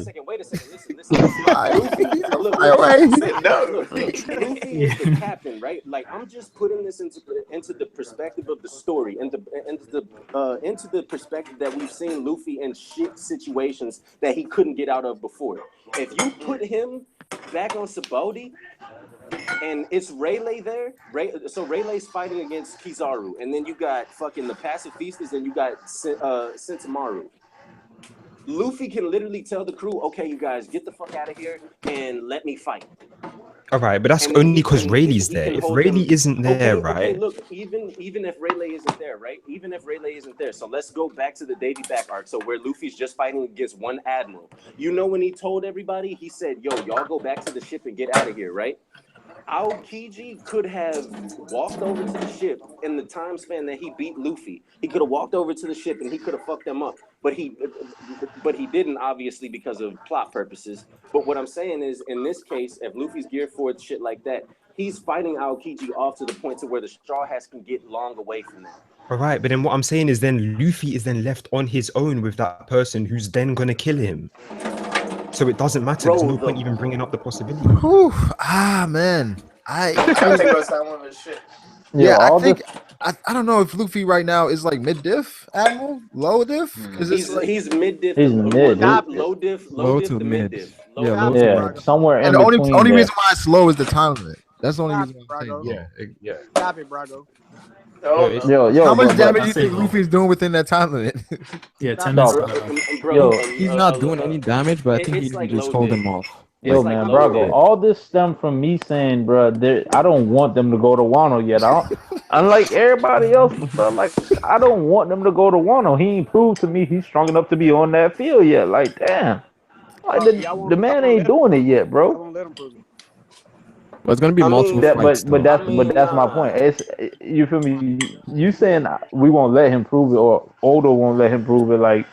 is the captain, right? Like, I'm just putting this into the perspective of the story, into the perspective that we've seen Luffy in shit situations that he couldn't get out of before. If you put him back on Saboldi, and it's Rayleigh there, so Rayleigh's fighting against Kizaru, and then you got fucking the Pacifistas, and you got Sentomaru. Luffy can literally tell the crew, okay, you guys, get the fuck out of here and let me fight. All right, but that's only because Rayleigh's there. If Rayleigh isn't there, right? Okay, look, even if Rayleigh isn't there, right? Even if Rayleigh isn't there, so let's go back to the Davy back arc, so where Luffy's just fighting against one admiral. You know when he told everybody, he said, yo, y'all go back to the ship and get out of here, right? Aokiji could have walked over to the ship in the time span that he beat Luffy. He could have walked over to the ship and he could have fucked them up. But he didn't, obviously, because of plot purposes. But what I'm saying is, in this case, if Luffy's geared for shit like that, he's fighting Aokiji off to the point to where the Straw Hats can get long away from them. All right, but then what I'm saying is then Luffy is then left on his own with that person who's then going to kill him. So it doesn't matter. There's no point even bringing up the possibility. Whew. Man. I don't know if Luffy right now is like mid diff, Admiral, low diff. He's mid diff. He's mid. Low diff to mid diff. Yeah, somewhere in and the between. only reason why it's low is the time limit. That's the only reason why I'm saying. Yeah. Stop it, Brago. Yo, how much damage do you think Luffy's doing within that time limit? Yeah, 10 minutes. He's not doing any damage, but I think you can just hold him off. Yo, man, Brago, all this stemmed from me saying, bro, I don't want them to go to Wano yet. Unlike everybody else, bro, like, I don't want them to go to Wano. He ain't proved to me he's strong enough to be on that field yet. Like, damn. Like, the man ain't doing it yet, bro. But it's gonna be multiple fights. But that's my point. It's, you feel me? You saying we won't let him prove it, or Oda won't let him prove it? Like,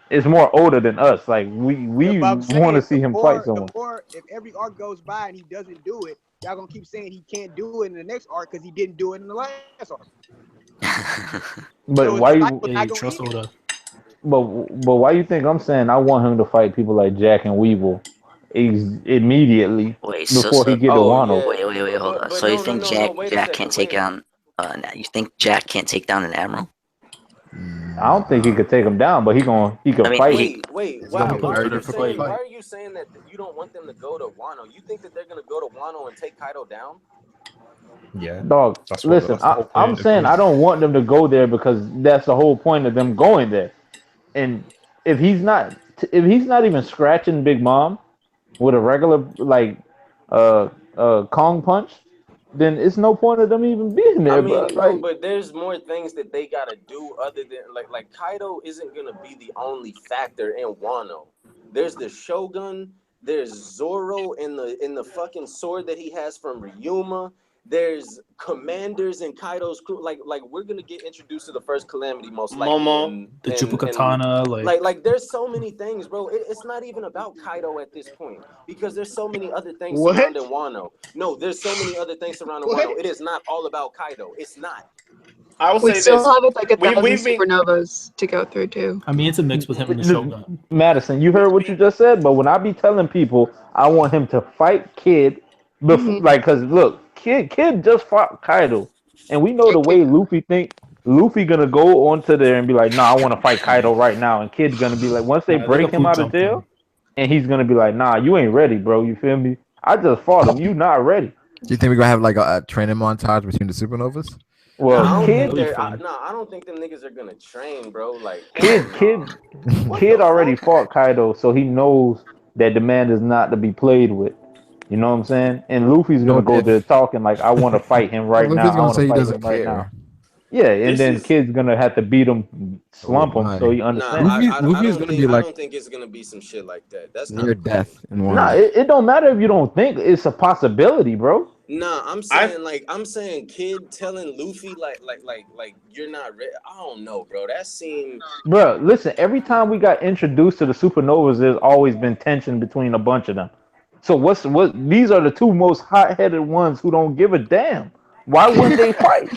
it's more Oda than us. Like, we want to see him fight someone. Or if every arc goes by and he doesn't do it, y'all gonna keep saying he can't do it in the next arc because he didn't do it in the last arc. But So why you trust Oda? But why you think I'm saying I want him to fight people like Jack and Weevil immediately before he get to Wano? Wait, hold on. So you think Jack can't take down? You think Jack can't take down an admiral? I don't think he could take him down, but he could fight. Wait. It's Why gonna be are very you difficult saying? to Why fight. are you saying that you don't want them to go to Wano? You think that they're gonna go to Wano and take Kaido down? Yeah. Dog, listen, that's the whole I'm point. saying I don't want them to go there because that's the whole point of them going there. And if he's not even scratching Big Mom with a regular like Kong punch, then it's no point of them even being I there, bro. mean, bro, Like, but there's more things that they gotta do other than like Kaido isn't gonna be the only factor in Wano. There's the Shogun. There's Zoro in the fucking sword that he has from Ryuma. There's commanders in Kaido's crew. Like we're gonna get introduced to the first calamity most likely. Momo, the Chupacabra, Like there's so many things, bro. It's not even about Kaido at this point because there's so many other things What? surrounding Wano. No, there's so many other things surrounding Wano. It is not all about Kaido. It's not. I will We say still this. have like 1,000 we've been- supernovas to go through too. I mean, it's a mix with him and the Shogun. Madison, you heard what you just said, but when I be telling people I want him to fight Kid before, like, cause look, Kid just fought Kaido, and we know the way Luffy think. Luffy gonna go onto there and be like, "Nah, I want to fight Kaido right now," and Kid's gonna be like, once they break him out of jail, and he's gonna be like, "Nah, you ain't ready, bro. You feel me? I just fought him. You not ready." Do you think we're gonna have like a training montage between the supernovas? Well, I Kid, don't think them niggas are gonna train, bro. Like Kid already fought Kaido, so he knows that the man is not to be played with. You know what I'm saying? And Luffy's gonna go there talking like, "I want to fight him right now. Luffy's I gonna want say to he fight doesn't him right care. now." Yeah, and This then is- Kid's gonna have to beat him, slump him, so he understands. I like don't think it's gonna be some shit like that. That's near not death in one. Nah, it don't matter if you don't think it's a possibility, bro. Nah, I'm saying Kid telling Luffy like you're not ready. I don't know, bro. That seemed Bro, listen, every time we got introduced to the supernovas, there's always been tension between a bunch of them. So what these are the two most hot-headed ones who don't give a damn. Why wouldn't they fight?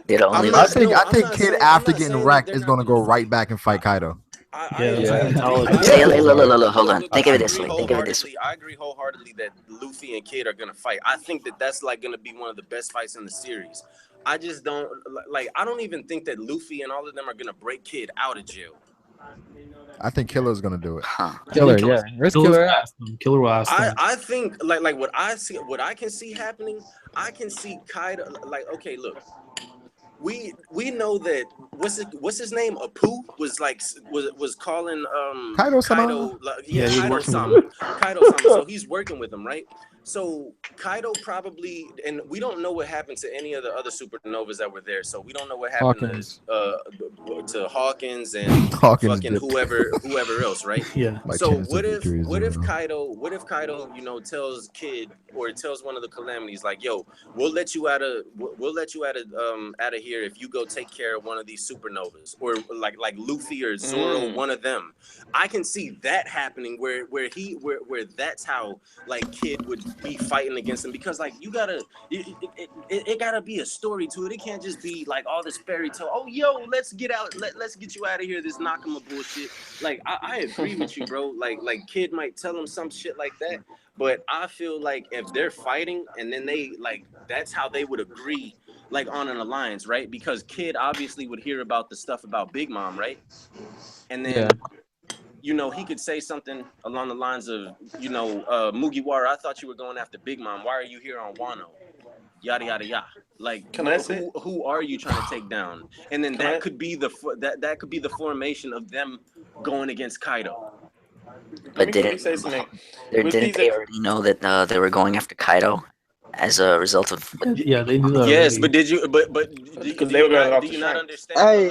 I think Kid after getting wrecked is gonna go right back and fight Kaido. Hold on. Think of it this way. I agree wholeheartedly that Luffy and Kid are gonna fight. I think that that's like gonna be one of the best fights in the series. I just don't like. I don't even think that Luffy and all of them are gonna break Kid out of jail. I think Killer's gonna do it. Killer, yeah. Where's Killer at? Killer will ask him. I think like what I can see happening. I can see Kaido like, okay, look. We know that what's his name? Apu was calling Kaido Kaido-sama. So he's working with him, right? So Kaido probably, and we don't know what happened to any of the other supernovas that were there. So we don't know what happened to Hawkins and fucking whoever else, right? Yeah. So what if Kaido, you know, tells Kid or tells one of the calamities like, yo, we'll let you out of here if you go take care of one of these supernovas, or like Luffy or Zoro, one of them. I can see that happening where that's how like Kid would be fighting against him, because like you gotta it gotta be a story to it. It can't just be like all this fairy tale. Oh yo, let's get you out of here, this Nakama bullshit. Like I agree with you, bro. Like Kid might tell him some shit like that, but I feel like if they're fighting and then they like, that's how they would agree like on an alliance, right? Because Kid obviously would hear about the stuff about Big Mom, right? And then you know, he could say something along the lines of, you know, Mugiwara, I thought you were going after Big Mom. Why are you here on Wano? Yada yada yada. Like, who are you trying to take down? And then that could be the formation of them going against Kaido. But didn't they already know that they were going after Kaido as a result of? Yeah, they knew that. Yes, already. but did you? But because they were going after not Shanks. understand? Hey,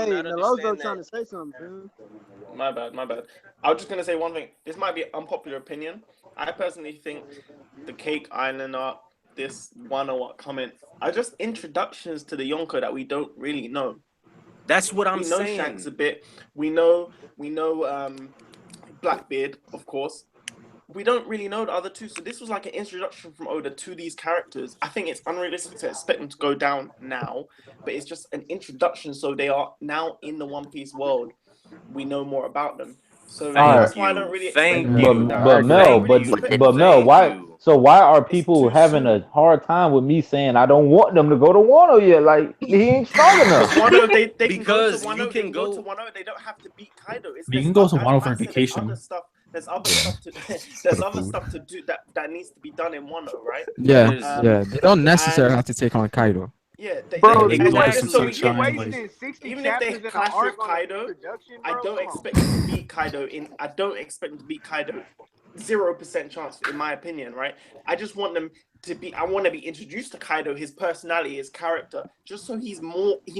Nelozo trying to say something, dude. My bad. I was just gonna say one thing. This might be an unpopular opinion. I personally think the Cake Island art, this Wano comment, are just introductions to the Yonko that we don't really know. That's what I'm saying. We know Shanks a bit. We know Blackbeard, of course. We don't really know the other two, so this was like an introduction from Oda to these characters. I think it's unrealistic to expect them to go down now, but it's just an introduction, so they are now in the One Piece world. We know more about them. So Alright. that's why I don't really expect Thank him to you. go down. But Mel, I don't really but expect but him Mel, to why? go. So why are It's people too having soon. a hard time with me saying I don't want them to go to Wano yet? Like he ain't strong enough. Because Wano, they can go Because to Wano. you They can can go to go. Wano. They don't have to beat Kaido. It's You there's can go to as Wano for Matt said, vacation. There's other stuff to there's other stuff to do that needs to be done in Wano, right? Yeah, There's- yeah. They don't necessarily and- have to take on Kaido. Yeah, Bro, they, you and exactly. just so we wasting, get Sunshine, wasting like- 60 even if they chapters in an clash with arc on an Kaido, introduction, I bro? don't Come on. expect them to beat Kaido I don't expect them to beat Kaido 0% chance in my opinion, right? I just want them to be I want to be introduced to Kaido, his personality, his character, just so he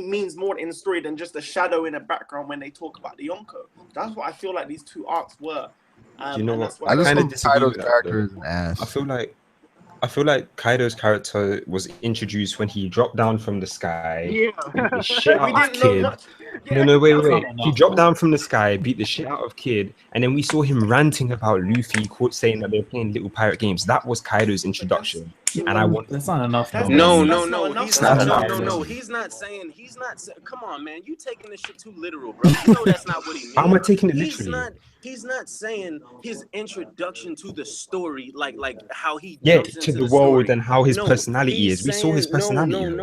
means more in the story than just a shadow in the background when they talk about the Yonko. That's what I feel like these two arcs were. Do you know and what? that's why I just kinda think disagree Kaido's with that, character though. is an ass. I feel like Kaido's character was introduced when he dropped down from the sky, Yeah. beat the shit we out of didn't know Kid. much. No, wait. That's not He enough, dropped though. down from the sky, beat the shit out of Kid, and then we saw him ranting about Luffy, saying that they're playing little pirate games. That was Kaido's introduction, and I want. That's not enough, though. No, That's no, not no. enough. He's That's not. not No, enough. He's not saying. Come on, man. You taking this shit too literal, bro. You know that's not what he means. How am I taking it literally? He's not saying his introduction to the story, like how he Yeah, jumps to into the the world story. and how his No, personality he's is. We saw his saying- personality.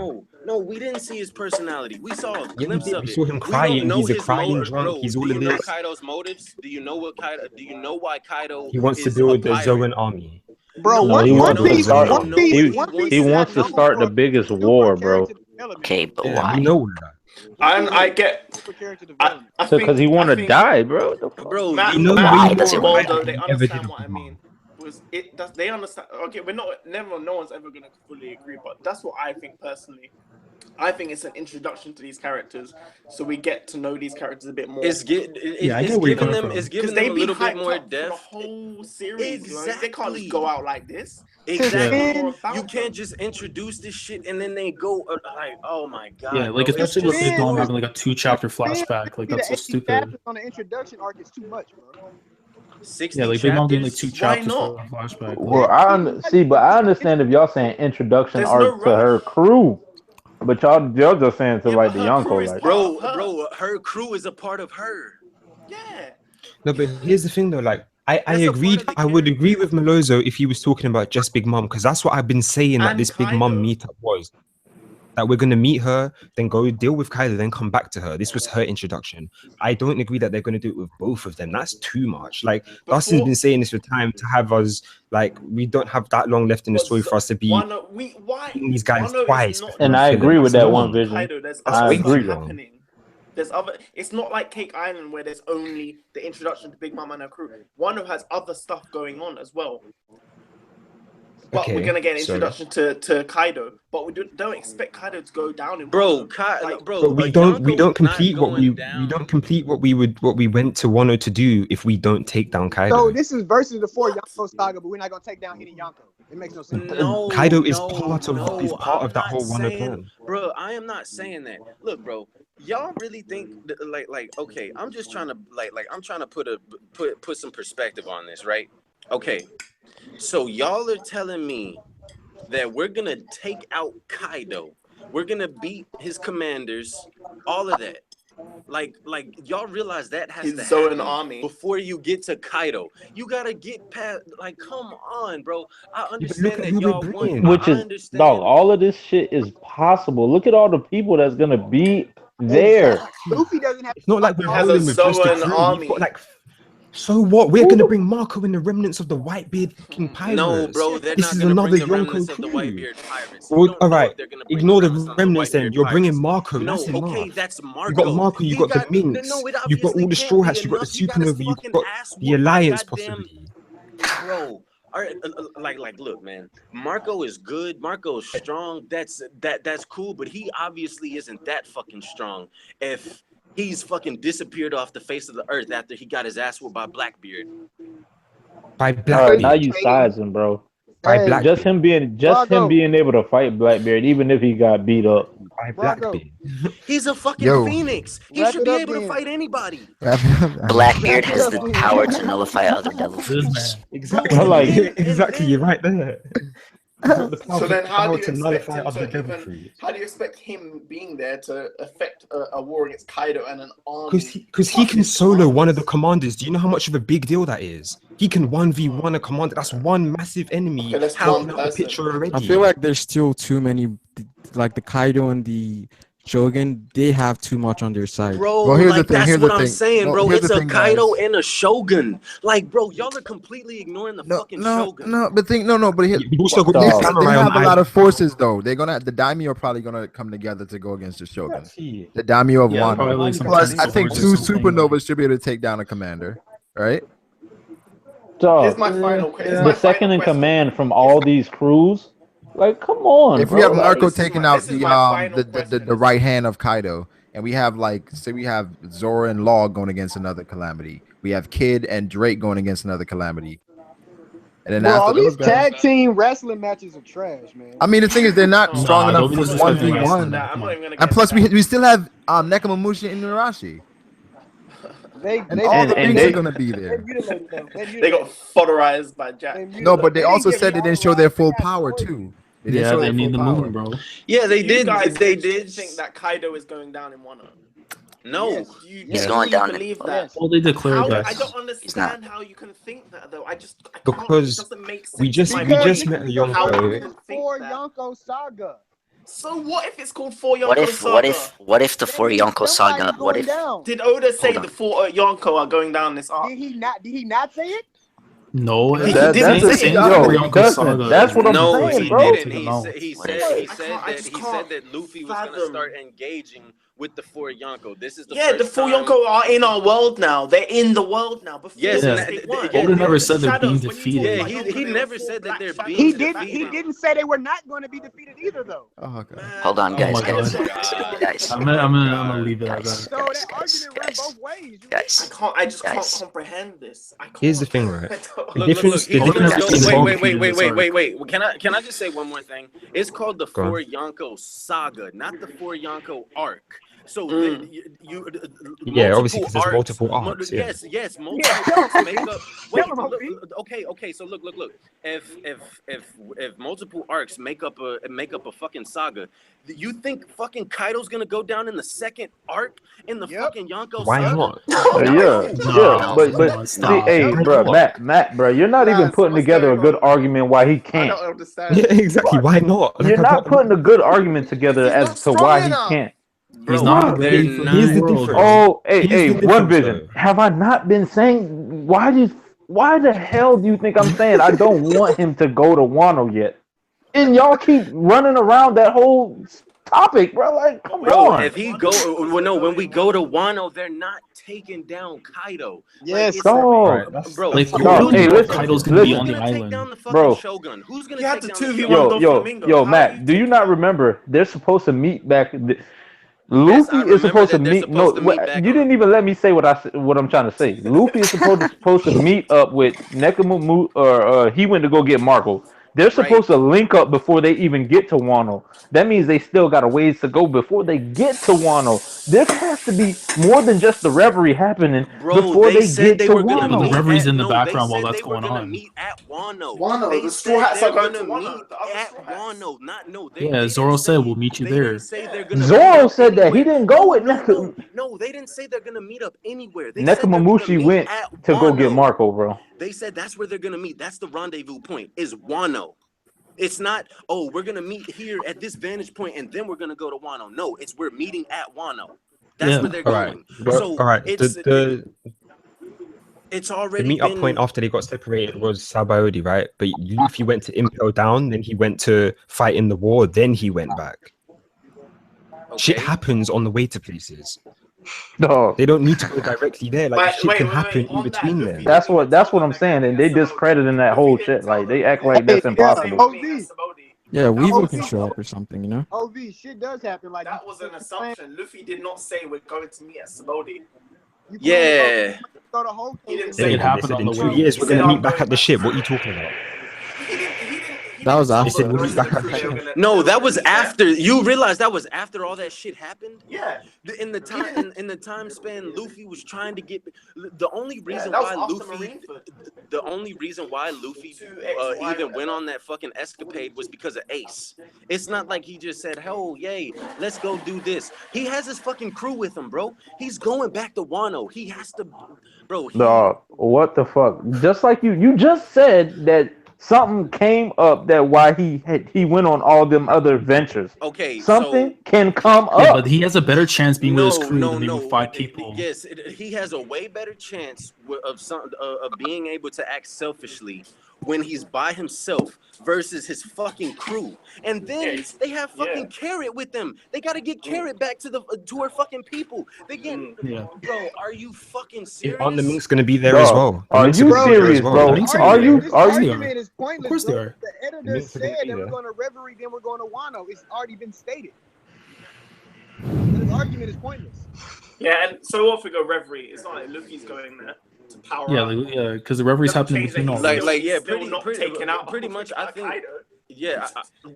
No. We didn't see his personality. We saw a Yeah, we glimpse did. of We it. saw him We crying. don't know He's a his crying motive, drunk. bro. He's Do all you of know this. Kaido's motives? Do you know what Kaido? Do you know why Kaido? He wants to is build a the pirate? Zoan army. Bro, No, he one wants to piece, start. one piece, He one piece he is wants not to known start for the biggest super war, bro. character development. Okay, but Yeah, why? we know all of that. And I get Super character I development. think Because he want to die, bro. What the fuck? Bro, Matt, you know Matt way and more Baldo, than they he ever did understand with what I Big Mom. mean. They understand. Okay, no one's ever gonna fully agree, but that's what I think personally. I think it's an introduction to these characters, so we get to know these characters a bit more. It's I get giving where you're them coming from. it's Because giving they them a be little bit hyped more up for the depth. whole series. You know? They can't Exactly. just go out like this. Exactly. More about You them. can't just introduce this shit and then they go like, oh my god. Yeah, like bro, especially it's with just Big Mom so- having like a 2-chapter flashback, like that's so 80 stupid. chapters on the introduction arc is too much, bro. 60 Yeah, like Big Mom getting like chapters? 2 Why chapters not? for a flashback. Well, see, but I understand if y'all saying introduction There's no arc to her rush. crew, but y'all just saying to Yeah, like but the her crew Yonko, is like. part of her. Bro, her crew is a part of her. Yeah. No, but here's the thing though, like I That's a part agreed. of the I would agree with Melozo if he was talking about just Big Mom, because that's what I've been saying that And this Big Mom Kaido. meetup was. That we're gonna meet her, then go deal with Kaido, then come back to her. This was her introduction. I don't agree that they're gonna do it with both of them. That's too much. Like Dustin's been saying this for time to have us like we don't have that long left in the story for us to be Why meeting these guys Wano is twice. not before And we I fill agree it. with That's that long. one vision. Kaido, there's That's other way stuff too long. happening. There's other. It's not like Cake Island where there's only the introduction to Big Mom and her crew. Wano has other stuff going on as well. But Okay, we're gonna get an so- introduction to Kaido, but we don't expect Kaido to go down in Bro, Wano. But we don't complete what we don't complete what we went to Wano to do if we don't take down Kaido. So this is versus the 4 Yonko saga, but we're not gonna take down any Yonko. It makes no sense. Kaido is part of that whole Wano plan. Bro, I am not saying that. Look, bro, y'all really think that, like okay, I'm just trying to I'm trying to put some perspective on this, right? Okay. So y'all are telling me that we're gonna take out Kaido. We're gonna beat his commanders, all of that. Like y'all realize that has His to Zoan happen army. before you get to Kaido. You gotta get past. Like, come on, bro. I look understand at that who we're y'all bringing. want. Which I is understand. dog. All of this shit is possible. Look at all the people that's gonna be there. Luffy doesn't have. It's not like we're Has a rolling with just the Zoan crew. army. We've got like. So what? We're gonna bring Marco and the remnants of the Whitebeard fucking pirates. No, bro, they're this not is gonna another bring the Yonko remnants of the crew. Whitebeard pirates. You Well, don't all know right, if they're gonna bring ignore the remnants of remnants then. Whitebeard You're bringing pirates. Marco. No, That's enough. okay, that's Marco. You got Marco. You He got the Minx. No, it You got all obviously the can't Straw be Hats. You got the enough. You got his Supernova. You fucking got ass the whooped by Alliance goddamn- possibly. Bro, all right, like, look, man. Marco is good. Marco is strong. That's cool. But he obviously isn't that fucking strong. If he's fucking disappeared off the face of the earth after he got his ass whooped by Blackbeard. By All right, Blackbeard. now you sizing, bro. By Hey, Blackbeard. Just him being able to fight Blackbeard, even if he got beat up. By Brago. Blackbeard. He's a fucking Yo. phoenix. He Wrap should it be up able to then. fight anybody. Blackbeard has Wrap it the up, power then. to nullify other devil This fruits. man. Exactly. Like- exactly. You're right there. The So then, how do you to expect nullify him other to devil even? fruits? How do you expect him being there to affect a war against Kaido and an army? Because he can solo one of the commanders. Do you know how much of a big deal that is? He can 1v1 a commander. That's one massive enemy. Okay, that's Taking one out the person. picture already. I feel like there's still too many, like the Kaido and the Shogun. They have too much on their side. Bro, Well, here's the like thing, that's here's what the I'm thing. saying, No, bro. here's It's the a thing, Kaido guys. and a Shogun. Like, bro, y'all are completely ignoring the fucking Shogun. But You also got they, the they samurai on have a the lot island. of forces though. The daimyo are probably gonna come together to go against the Shogun. The daimyo of Yeah, probably Wano. like some Plus, I tentacle think forces two or something. supernovas should be able to take down a commander, right? Here's my final question. The second in command from all these crews. Like, come on, If bro. we have like, Marco taking out the right hand of Kaido, and we have we have Zora and Law going against another calamity. We have Kid and Drake going against another calamity. And then Bro, all after those these guys, tag team wrestling matches are trash, man. I mean, the thing is, they're not strong enough for 1v1. And plus, we still have Nekomamushi and Narashi. And all the bigs are gonna be there. They got fodderized by Jack. No, but they also said they didn't show their full power too. They didn't show they their need full the power. moon, bro. Yeah, they You did. guys They legit did. think that Kaido is going down in Wano. No, He's going down in Believe both. that. Well, they declared How, that. I don't He's not. understand how you can think that though. I can't. Because It doesn't make sense. we just in we my just brain. met How you Yonko. can think For that. Yonko Saga. So what if it's called For Yonko What if Saga? what if the four Yonko saga? What if Did Oda say Hold on. the four Yonko are going down this arc? Did he not say it? No, He that's didn't the say same it. for Yo, Yonko Dustin, Saga. that's what I'm No, saying, he bro. didn't. He said that Luffy was gonna start engaging with the four Yonko. This is the Yeah, the first four time. Yonko are in our world now. They're in the world now. Before Yes, Yeah. and they weren't. Oda never said they're being Shadows, when you defeated. talk Yeah, about he Yonko, they never were said that black they're shadows. being He defeated. didn't say they were not going to be defeated either, though. Oh god. Hold on, guys, my guys, God. guys, I'm gonna leave it at guys, that. So guys, that argument runs both ways. guys. I just can't Guys. comprehend this. I can't. Here's the thing, right? I don't- The Look, difference. he's The Look, gonna difference look, go. look, Wait. Can I just say one more thing? It's called the Go on. Four Yonko Saga, not the Four Yonko Arc. So you Yeah, obviously, multiple because there's multiple arcs. Yeah. Yes, multiple arcs make up. Wait, Tell him, look, Opie. okay. So look. If multiple arcs make up a fucking saga, you think fucking Kaido's gonna go down in the second arc in the fucking Yonko Why saga? not? Yeah, but see, hey, bro, Matt, bro, you're not even putting together a good argument why he I can't. don't understand. Yeah, exactly. Why not? You're not putting a good argument together He's as not to strong why he enough. can't. He's not they're ready for not- the Here's the world. difference. Oh, Here's hey, the One difference, Vision. though. Have I not been saying why the hell do you think I'm saying I don't want him to go to Wano yet? And y'all keep running around that whole topic, bro. Like, come Bro, on. if he when we go to Wano, they're not taking down Kaido. Yes, it's dog. bro. Like, Dog, who hey, knows listen, Kaido's gonna be listen. on the Who's gonna take island? down the fucking Bro. Shogun? Who's gonna You have take to down the 2v1 Shogun? Yo, Matt, do you not remember they're supposed to meet back? Luffy I is supposed to remember that they're meet. supposed to meet back You didn't even let me say what I'm trying to say. Luffy is supposed to meet up with Nekomamu, or he went to go get Marco. They're supposed to link up before they even get to Wano. That means they still got a ways to go before they get to Wano. There has to be more than just the reverie happening before they get to Wano. The reverie's in the background while that's going on. Meet at Wano. Wano, the Straw Hats are going to meet Wano. The other at Straw Hats. Wano. Not no. Yeah, Zoro said we'll meet you there. Zoro said that he didn't go with No, they didn't say they're gonna meet up anywhere. They Nekomamushi went to go get Marco, bro. They said that's where they're gonna meet. That's the rendezvous point. Is Wano. It's not, oh, we're gonna meet here at this vantage point and then we're gonna go to Wano. No, it's we're meeting at Wano. That's where they're going. So all right. it's The already meet up been... point after they got separated was Sabaody, right? But Luffy went to Impel Down, then he went to fight in the war, then he went back. Shit happens on the way to places. No, they don't need to go directly there. Like shit can happen in between them. That's what I'm saying, and they discrediting that whole shit. Like they act like that's impossible. Yeah, Weevil can show up or something, you know. OV, shit does happen. Like that was an assumption. Luffy did not say we're going to meet at Sabaody. Yeah. Go to Whole He didn't They say said in 2 years we're gonna meet back at the ship. What are you talking about? He That was some after. of the back crew up. they were gonna- No, that was after. You realize that was after all that shit happened. Yeah. In the time in the time span, Luffy was trying to get. The only reason that was why after Luffy, Marineford. the only reason why Luffy even went on that fucking escapade was because of Ace. It's not like he just said, "Oh, yay, let's go do this." He has his fucking crew with him, bro. He's going back to Wano. He has to, bro. Dog, what the fuck? Just like you just said that something came up that why he went on all them other adventures. Okay, Something can come up. Yeah, but he has a better chance being with his crew than maybe 5 people. Yes, he has a way better chance of being able to act selfishly when he's by himself versus his fucking crew. And then they have fucking Carrot with them. They got to get Carrot back to her fucking people. They get, bro. Are you fucking serious? Aren't the Minks gonna be there as well? The Are Minks you gonna be there serious, as well. bro? The Minks Are you? This Are you? argument is pointless. Of course they are. The editor Minks are gonna said be that we're there. going to Reverie, then we're going to Wano. It's already been stated. This argument is pointless. Yeah, and so off we go Reverie. It's not like Luffy's going there to power Yeah, up. like, because the referee's happening between all. Taken out pretty much. I think. Kaido. Yeah,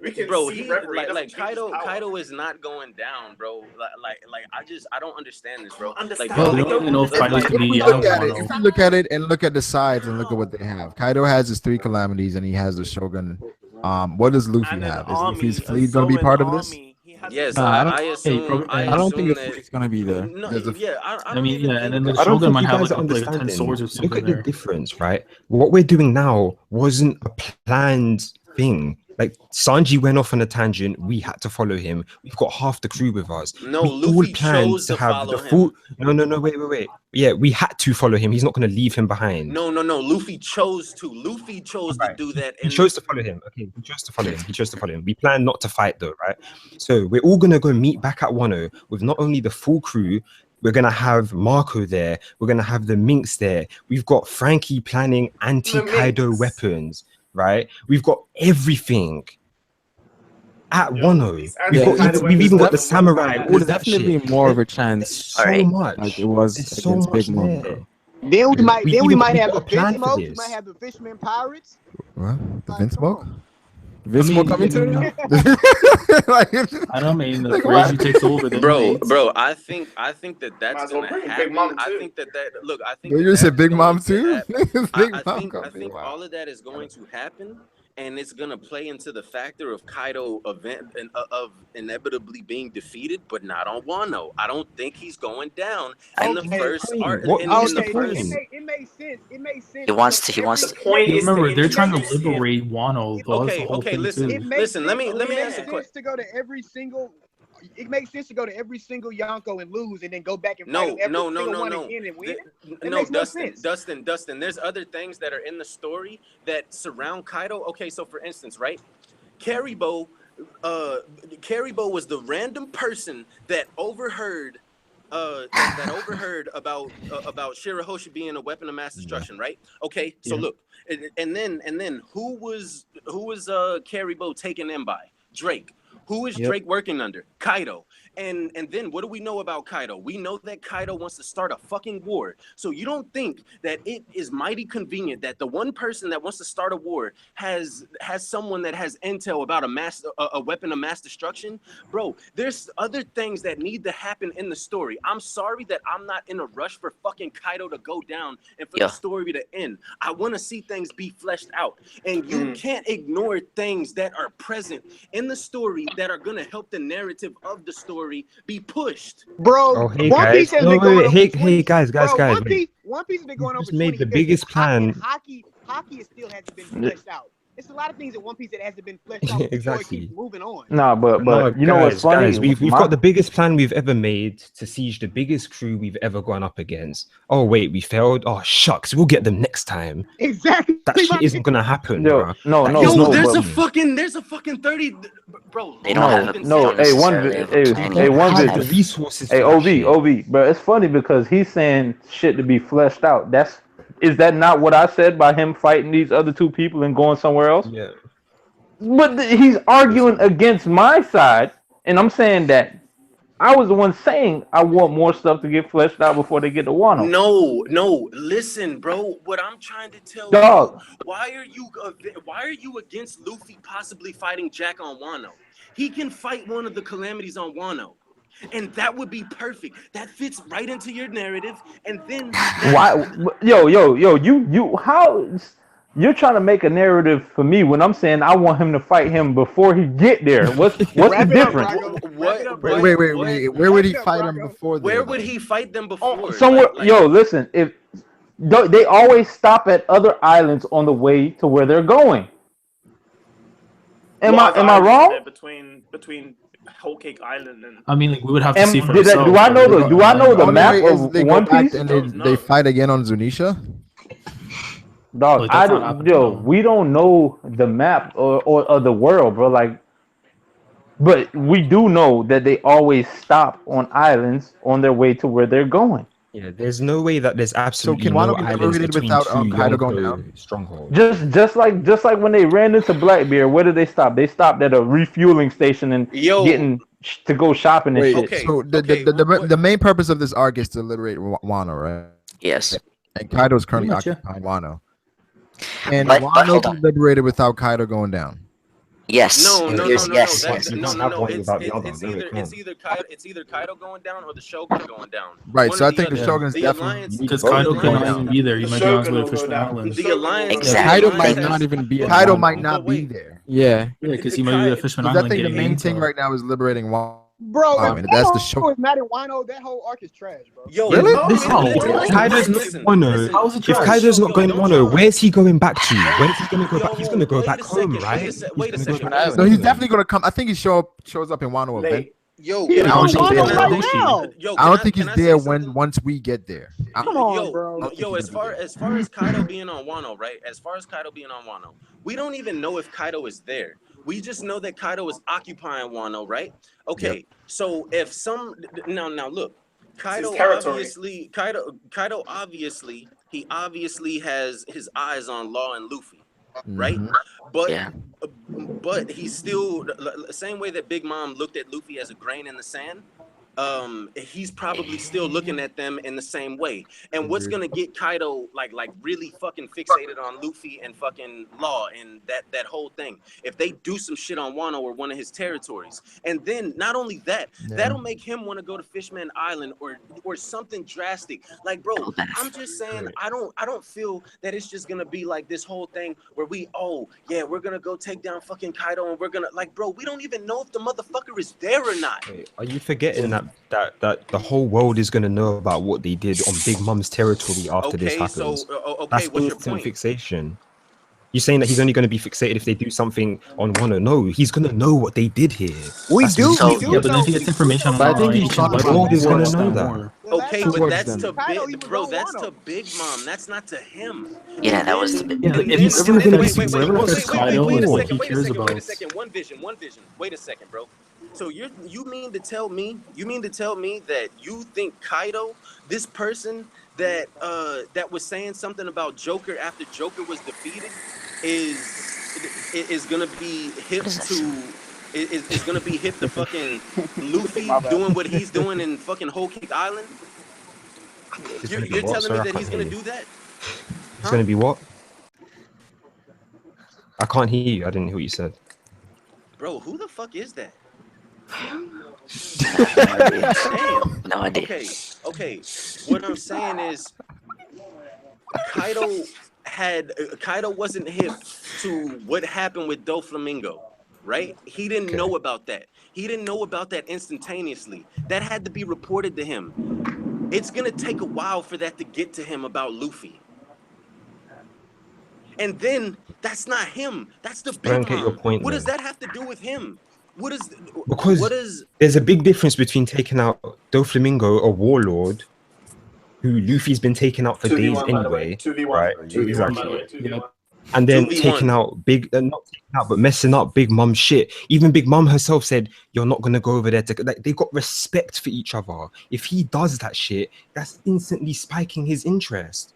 We can bro. see He Reverie, it like doesn't change his Kaido. power. Kaido is not going down, bro. I don't understand this, bro. Understand. Like, Well, we don't even know if Kaido's If gonna we be look out at it, Wano. if you look at it and look at the sides and look at what they have, Kaido has his 3 calamities and he has the Shogun. What does Luffy have? Is Luffy's fleet going to be part of this? Yes, I assume. don't think that, it's gonna be there. No, There's a- yeah, I mean, yeah, and then the I don't Shogun think might you have guys like are up to like 10 understanding. swords or Look something at the there. difference, right? What we're doing now wasn't a planned thing. Like Sanji went off on a tangent, we had to follow him. We've got half the crew with us. No, we Luffy all planned chose to to have follow the him. full. No, wait. Yeah, we had to follow him. He's not going to leave him behind. No. Luffy chose to. Luffy chose to do that. He chose to follow him. Okay, he chose to follow him. We planned not to fight though, right? So we're all gonna go meet back at Wano with not only the full crew. We're gonna have Marco there. We're gonna have the Minks there. We've got Frankie planning anti-Kaido weapons, right? We've got everything at Wano. We've even got the samurai. All There's of that definitely shit. more of a chance. So much. Like it was There's so against Big much Mom, there. bro. Then we even might got have the a plan Vince for Smoke. We this. might have the Fisherman Pirates. What? The Vince Smoke? Vince Smoke coming to it? I don't mean the crazy takes over. Then Bro, I think that Might that's as well gonna bring Big happen. Mom, I too. think that look. I think You that just said that's Big going Mom to too? happen. Big I Mom think coming. Wow. all of that is going to happen, and it's gonna play into the factor of Kaido of inevitably being defeated, but not on Wano. I don't think he's going down in the first arc. What In was the the first. point? It makes sense. It makes sense. He wants to. Point is remember, they're trying to introduce him. liberate Wano. Though. That's the whole thing, Listen. too. Listen, let me ask a sense question. to go to every single. It makes sense to go to every single Yonko and lose, and then go back and No, fight every no, single one no. again and win. It No, makes no sense. Dustin. There's other things that are in the story that surround Kaido. Okay, so for instance, right, Karibo was the random person that overheard about Shirahoshi being a weapon of mass destruction, right? Okay, so look, and then who was Karibo taken in by? Drake. Who is Drake working under? Kaido. And then what do we know about Kaido? We know that Kaido wants to start a fucking war. So you don't think that it is mighty convenient that the one person that wants to start a war has someone that has intel about a weapon of mass destruction? Bro, there's other things that need to happen in the story. I'm sorry that I'm not in a rush for fucking Kaido to go down and for the story to end. I want to see things be fleshed out. And you can't ignore things that are present in the story that are going to help the narrative of the story be pushed. Bro, Oh, hey One Piece guys. has been going on for 20 Hey guys. Bro, One Wait. Piece has been going on Just for made 20 the years. biggest plan. Hockey still hasn't been fleshed out. It's a lot of things in One Piece that hasn't been fleshed out. Exactly. Keep moving on. Nah, but you know what's funny? Guys, we've got the biggest plan we've ever made to siege the biggest crew we've ever gone up against. Oh wait, we failed. Oh shucks, we'll get them next time. Exactly. That shit isn't gonna happen, Yo, bro. no, there's a fucking 30, bro. They don't have the resources. Hey, OV, bro. It's funny because he's saying shit to be fleshed out. Is that not what I said by him fighting these other two people and going somewhere else? Yeah. But he's arguing against my side, and I'm saying that I was the one saying I want more stuff to get fleshed out before they get to Wano. No, listen, bro. What I'm trying to tell Dog. you, why are you against Luffy possibly fighting Jack on Wano? He can fight one of the calamities on Wano. And that would be perfect. That fits right into your narrative. And then Why? Yo, you how? You're trying to make a narrative for me when I'm saying I want him to fight him before he get there. What's the difference? Wait. Where would he fight him before? Where would he fight them before? Somewhere. Yo, listen. If they always stop at other islands on the way to where they're going. Am I wrong? Between Whole Cake Island and I mean, like, we would have to see for ourselves. Do I know the map of they One go back Piece? and they fight again on Zunisha? Dog, we don't know the map or the world, bro. Like, but we do know that they always stop on islands on their way to where they're going. Yeah, there's no way that there's absolutely can no Wano be islands liberated between without, two Kaido going Yonko down? strongholds. Just like when they ran into Blackbeard, where did they stop? They stopped at a refueling station and getting to go shopping and shit. So the main purpose of this arc is to liberate Wano, right? Yes. And Kaido's currently Pretty much, occupying Wano. And But Wano hold can on. be liberated without Kaido going down. Yes. No. Yes. It's either Kaido going down or the Shogun going down. Right, One so or I the think the other. Shogun's The definitely alliance, Because Kaido going cannot down. even be there. You might be on his way to Fishman Island. The alliance. Kaido the might alliance not has- even be. but Kaido wait, might not but be wait. there. Yeah. Yeah, because he might be at Fishman I Island. think the getting main intel. thing right now is liberating Wano. Bro, if and that's the that show. whole is not in Wano, that whole arc is trash, bro. Yo, Really? If Kaido's not Wano, if Kaido's not going Wano, where's he going back to? Where's he going to go back? He's going to go back home, right? Wait a second. No, he's definitely gonna come. I think he shows up in Wano event. Yo, He's can on I- Wano right can I- now. Yo, I don't think can he's I say there something? once we get there. Come on, bro. Yo, as far as Kaido being on Wano, right? As far as Kaido being on Wano, we don't even know if Kaido is there. We just know that Kaido is occupying Wano, right? Okay, so if now look, Kaido obviously he obviously has his eyes on Law and Luffy, right? But he's still same way that Big Mom looked at Luffy as a grain in the sand. He's probably still looking at them in the same way. And what's gonna get Kaido like really fucking fixated on Luffy and fucking Law and that whole thing? If they do some shit on Wano or one of his territories, and then not only that, that'll make him want to go to Fishman Island or something drastic. Like, bro, I'm just saying, I don't feel that it's just gonna be like this whole thing where we're gonna go take down fucking Kaido and we're gonna bro, we don't even know if the motherfucker is there or not. Are you forgetting that the whole world is going to know about what they did on Big Mom's territory after this happens? That's what's your instant point? fixation. You're saying that he's only going to be fixated if they do something on Wano. No, he's going to know what they did here. Yeah, but then if he gets information on But I think he's the world is going to know that. Okay, but that's to Big Mom. That's not to him. Yeah, that was the big. Yeah, like, if he's still going to be whatever affects Kaido and what he cares about. Wait a second. One vision. Wait a second, bro. So you mean to tell me that you think Kaido, this person that was saying something about Joker after Joker was defeated, is gonna be hip to is gonna be hip to fucking Luffy doing what he's doing in fucking Whole Cake Island? You're telling me that he's gonna do that? It's going to be what? I can't hear you. I didn't hear what you said. Bro, who the fuck is that? No idea. Okay. What I'm saying is, Kaido wasn't hip to what happened with Doflamingo, right? He didn't know about that. He didn't know about that instantaneously. That had to be reported to him. It's gonna take a while for that to get to him about Luffy. And then that's not him. That's the I don't Big get your Mom. point, What does though. that have to do with him? Because there's a big difference between taking out Doflamingo, a warlord, who Luffy's been taking out for 2v1, days by the way. anyway, 2v1. right? 2v1, by the way. 2v1. And then 2v1. taking out not taking out, but messing up Big Mom shit. Even Big Mom herself said, "You're not gonna go over there to." Like, they got respect for each other. If he does that shit, that's instantly spiking his interest.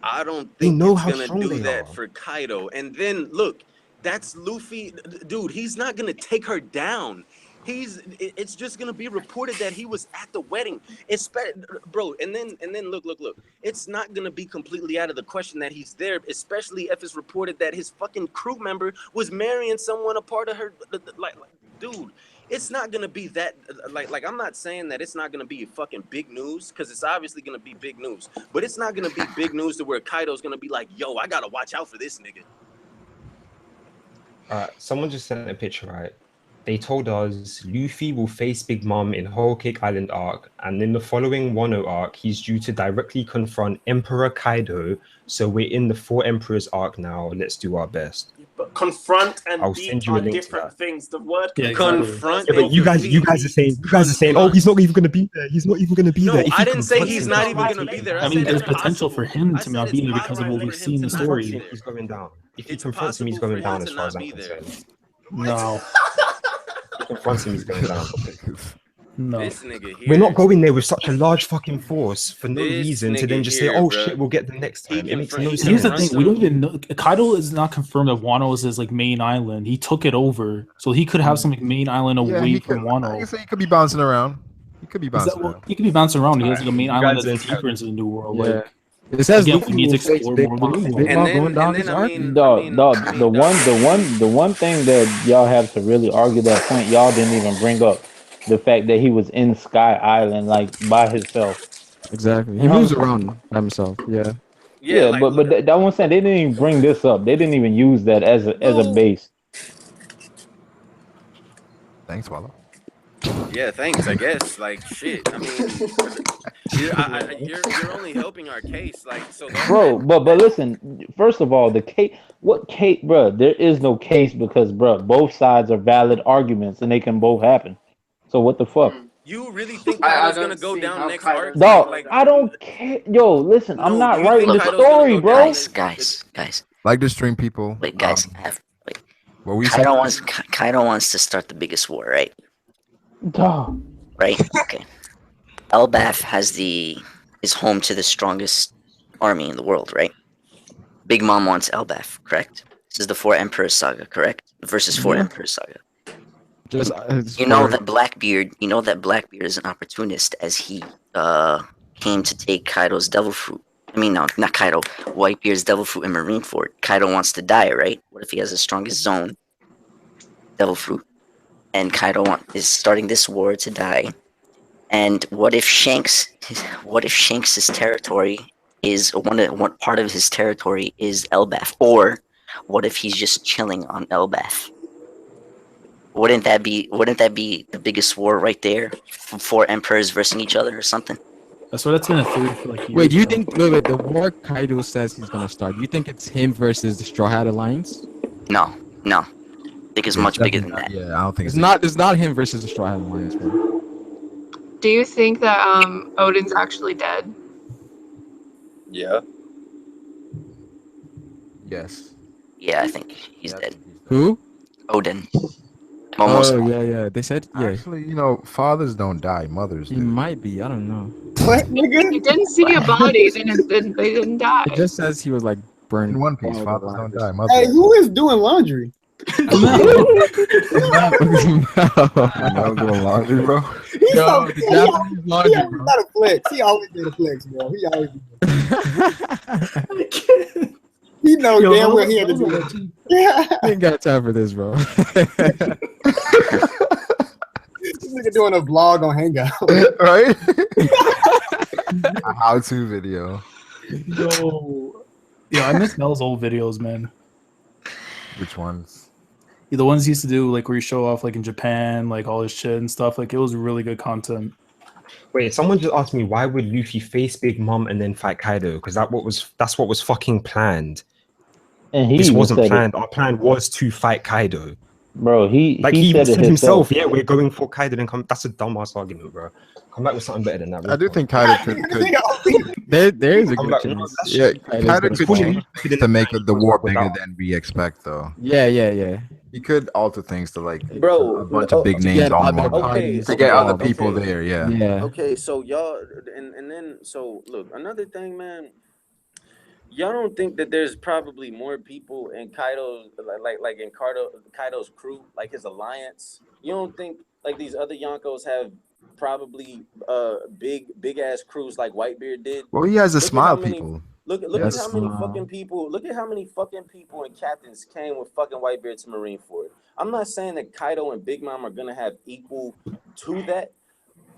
I don't They think know it's how gonna strong do they that are. for Kaido. And then look, that's Luffy, dude. He's not gonna take her down. It's just gonna be reported that he was at the wedding. Bro, and then look. It's not gonna be completely out of the question that he's there, especially if it's reported that his fucking crew member was marrying someone a part of her. Like dude, it's not gonna be that. Like I'm not saying that it's not gonna be fucking big news, because it's obviously gonna be big news. But it's not gonna be big news to where Kaido's gonna be like, yo, I gotta watch out for this nigga. Someone just sent a picture, right? They told us Luffy will face Big Mom in Whole Cake Island arc, and in the following Wano arc, he's due to directly confront Emperor Kaido. So we're in the Four Emperors arc now. Let's do our best. But confront and I'll beat send you a are link to different that. things. The word confront. Yeah, but you guys are saying, oh, he's not even gonna be there. He's not even gonna be there. If I didn't say he's not even gonna be there. I mean, there's potential for him to not be there because of what we've seen in the story. He's going down. If he confronts him, he's going down as far as I'm concerned. No. If he confronts him, he's going down. No. This nigga here. We're not going there with such a large fucking force for no This reason to then nigga just here, say, oh bruh. shit, we'll get the next time. It makes no sense. Here's the thing: we don't even know. Kaido is not confirmed that Wano is his like main island. He took it over, so he could have some like, main island away from Wano. I can say he could be bouncing around. He could be bouncing around. He could be bouncing around. He has like a main You island guys that's are deeper into the new world. Yeah. Like, It says again, Luffy we need to will face explore Big more Mom. of the new Big world. Mom going down this arc. The one thing that y'all have to really argue that point, y'all didn't even bring up the fact that he was in Sky Island like by himself. Exactly. He moves around by himself. Yeah. Yeah, but that one saying they didn't even bring this up. They didn't even use that as a base. Thanks, Wallow. Yeah, thanks. I guess. Like shit. I mean, you're only helping our case. Like so. Bro, but listen. First of all, the case. What case, bro? There is no case because, bro, both sides are valid arguments and they can both happen. So what the fuck? You really think Kaido's gonna go down next arc? Dog, I don't care. Yo, listen, I'm not writing the story, bro. Guys. Like the stream people. Wait, guys. What we Kaido wants to start the biggest war, right? Dog. Right? Okay. Elbaf is home to the strongest army in the world, right? Big Mom wants Elbaf, correct? This is the Four Emperors saga, correct? Versus Four Emperors saga. You know that Blackbeard is an opportunist, as he came to take Kaido's devil fruit. I mean, no, not Kaido. Whitebeard's devil fruit in Marineford. Kaido wants to die, right? What if he has the strongest zone? Devil fruit. And Kaido is starting this war to die. And what if Shanks' territory is one part of his territory is Elbaf? Or what if he's just chilling on Elbaf? Wouldn't that be the biggest war right there? Four emperors versus each other or something? That's what that's been a theory for like years. Wait, do you think wait, the war Kaido says he's gonna start? Do you think it's him versus the Straw Hat Alliance? No. I think it's much bigger than that. Yeah, I don't think it's not. It's not him versus the Straw Hat Alliance, bro. Do you think that Odin's actually dead? Yeah. Yes. Yeah, I think he's dead. Who? Odin. Almost. Oh yeah. They said yeah. Actually, fathers don't die, mothers do. He might be. I don't know. What, nigga? You didn't see a body. They didn't die. It just says he was like burned. In One Piece, fathers don't die, mothers. Hey, who is doing laundry? I'm doing laundry, bro. Yo, the Japanese laundry, He got a flex. He always did a flex, bro. He always did. He know damn well he had to do it. Yeah. I ain't got time for this, bro. This nigga doing a vlog on Hangout. Right? A how-to video. Yo, I miss Mel's old videos, man. Which ones? The ones he used to do, like where he show off, like in Japan, like all his shit and stuff. Like it was really good content. Wait, someone just asked me why would Luffy face Big Mom and then fight Kaido? Because that's what was fucking planned. And this wasn't planned. Our plan was to fight Kaido. Bro, he said it himself. Yeah, we're going for Kaido. Then that's a dumbass argument, bro. Come back with something better than that. I do think Kaido could. There is a good chance. Yeah, Kaido could change to make the war bigger than we expect, though. Yeah. He could alter things to like Bro, a bunch of big names on one. To get other people there. Yeah. Okay, so y'all, and then so look, another thing, man. Y'all don't think that there's probably more people in Kaido's like in Kaido's crew, like his alliance? You don't think like these other Yonkos have probably big ass crews like Whitebeard did. Well, he has a Look at smile how many people. look He at has a how many smile. fucking people look at how many fucking people and captains came with fucking Whitebeard to Marineford. I'm not saying that Kaido and Big Mom are gonna have equal to that,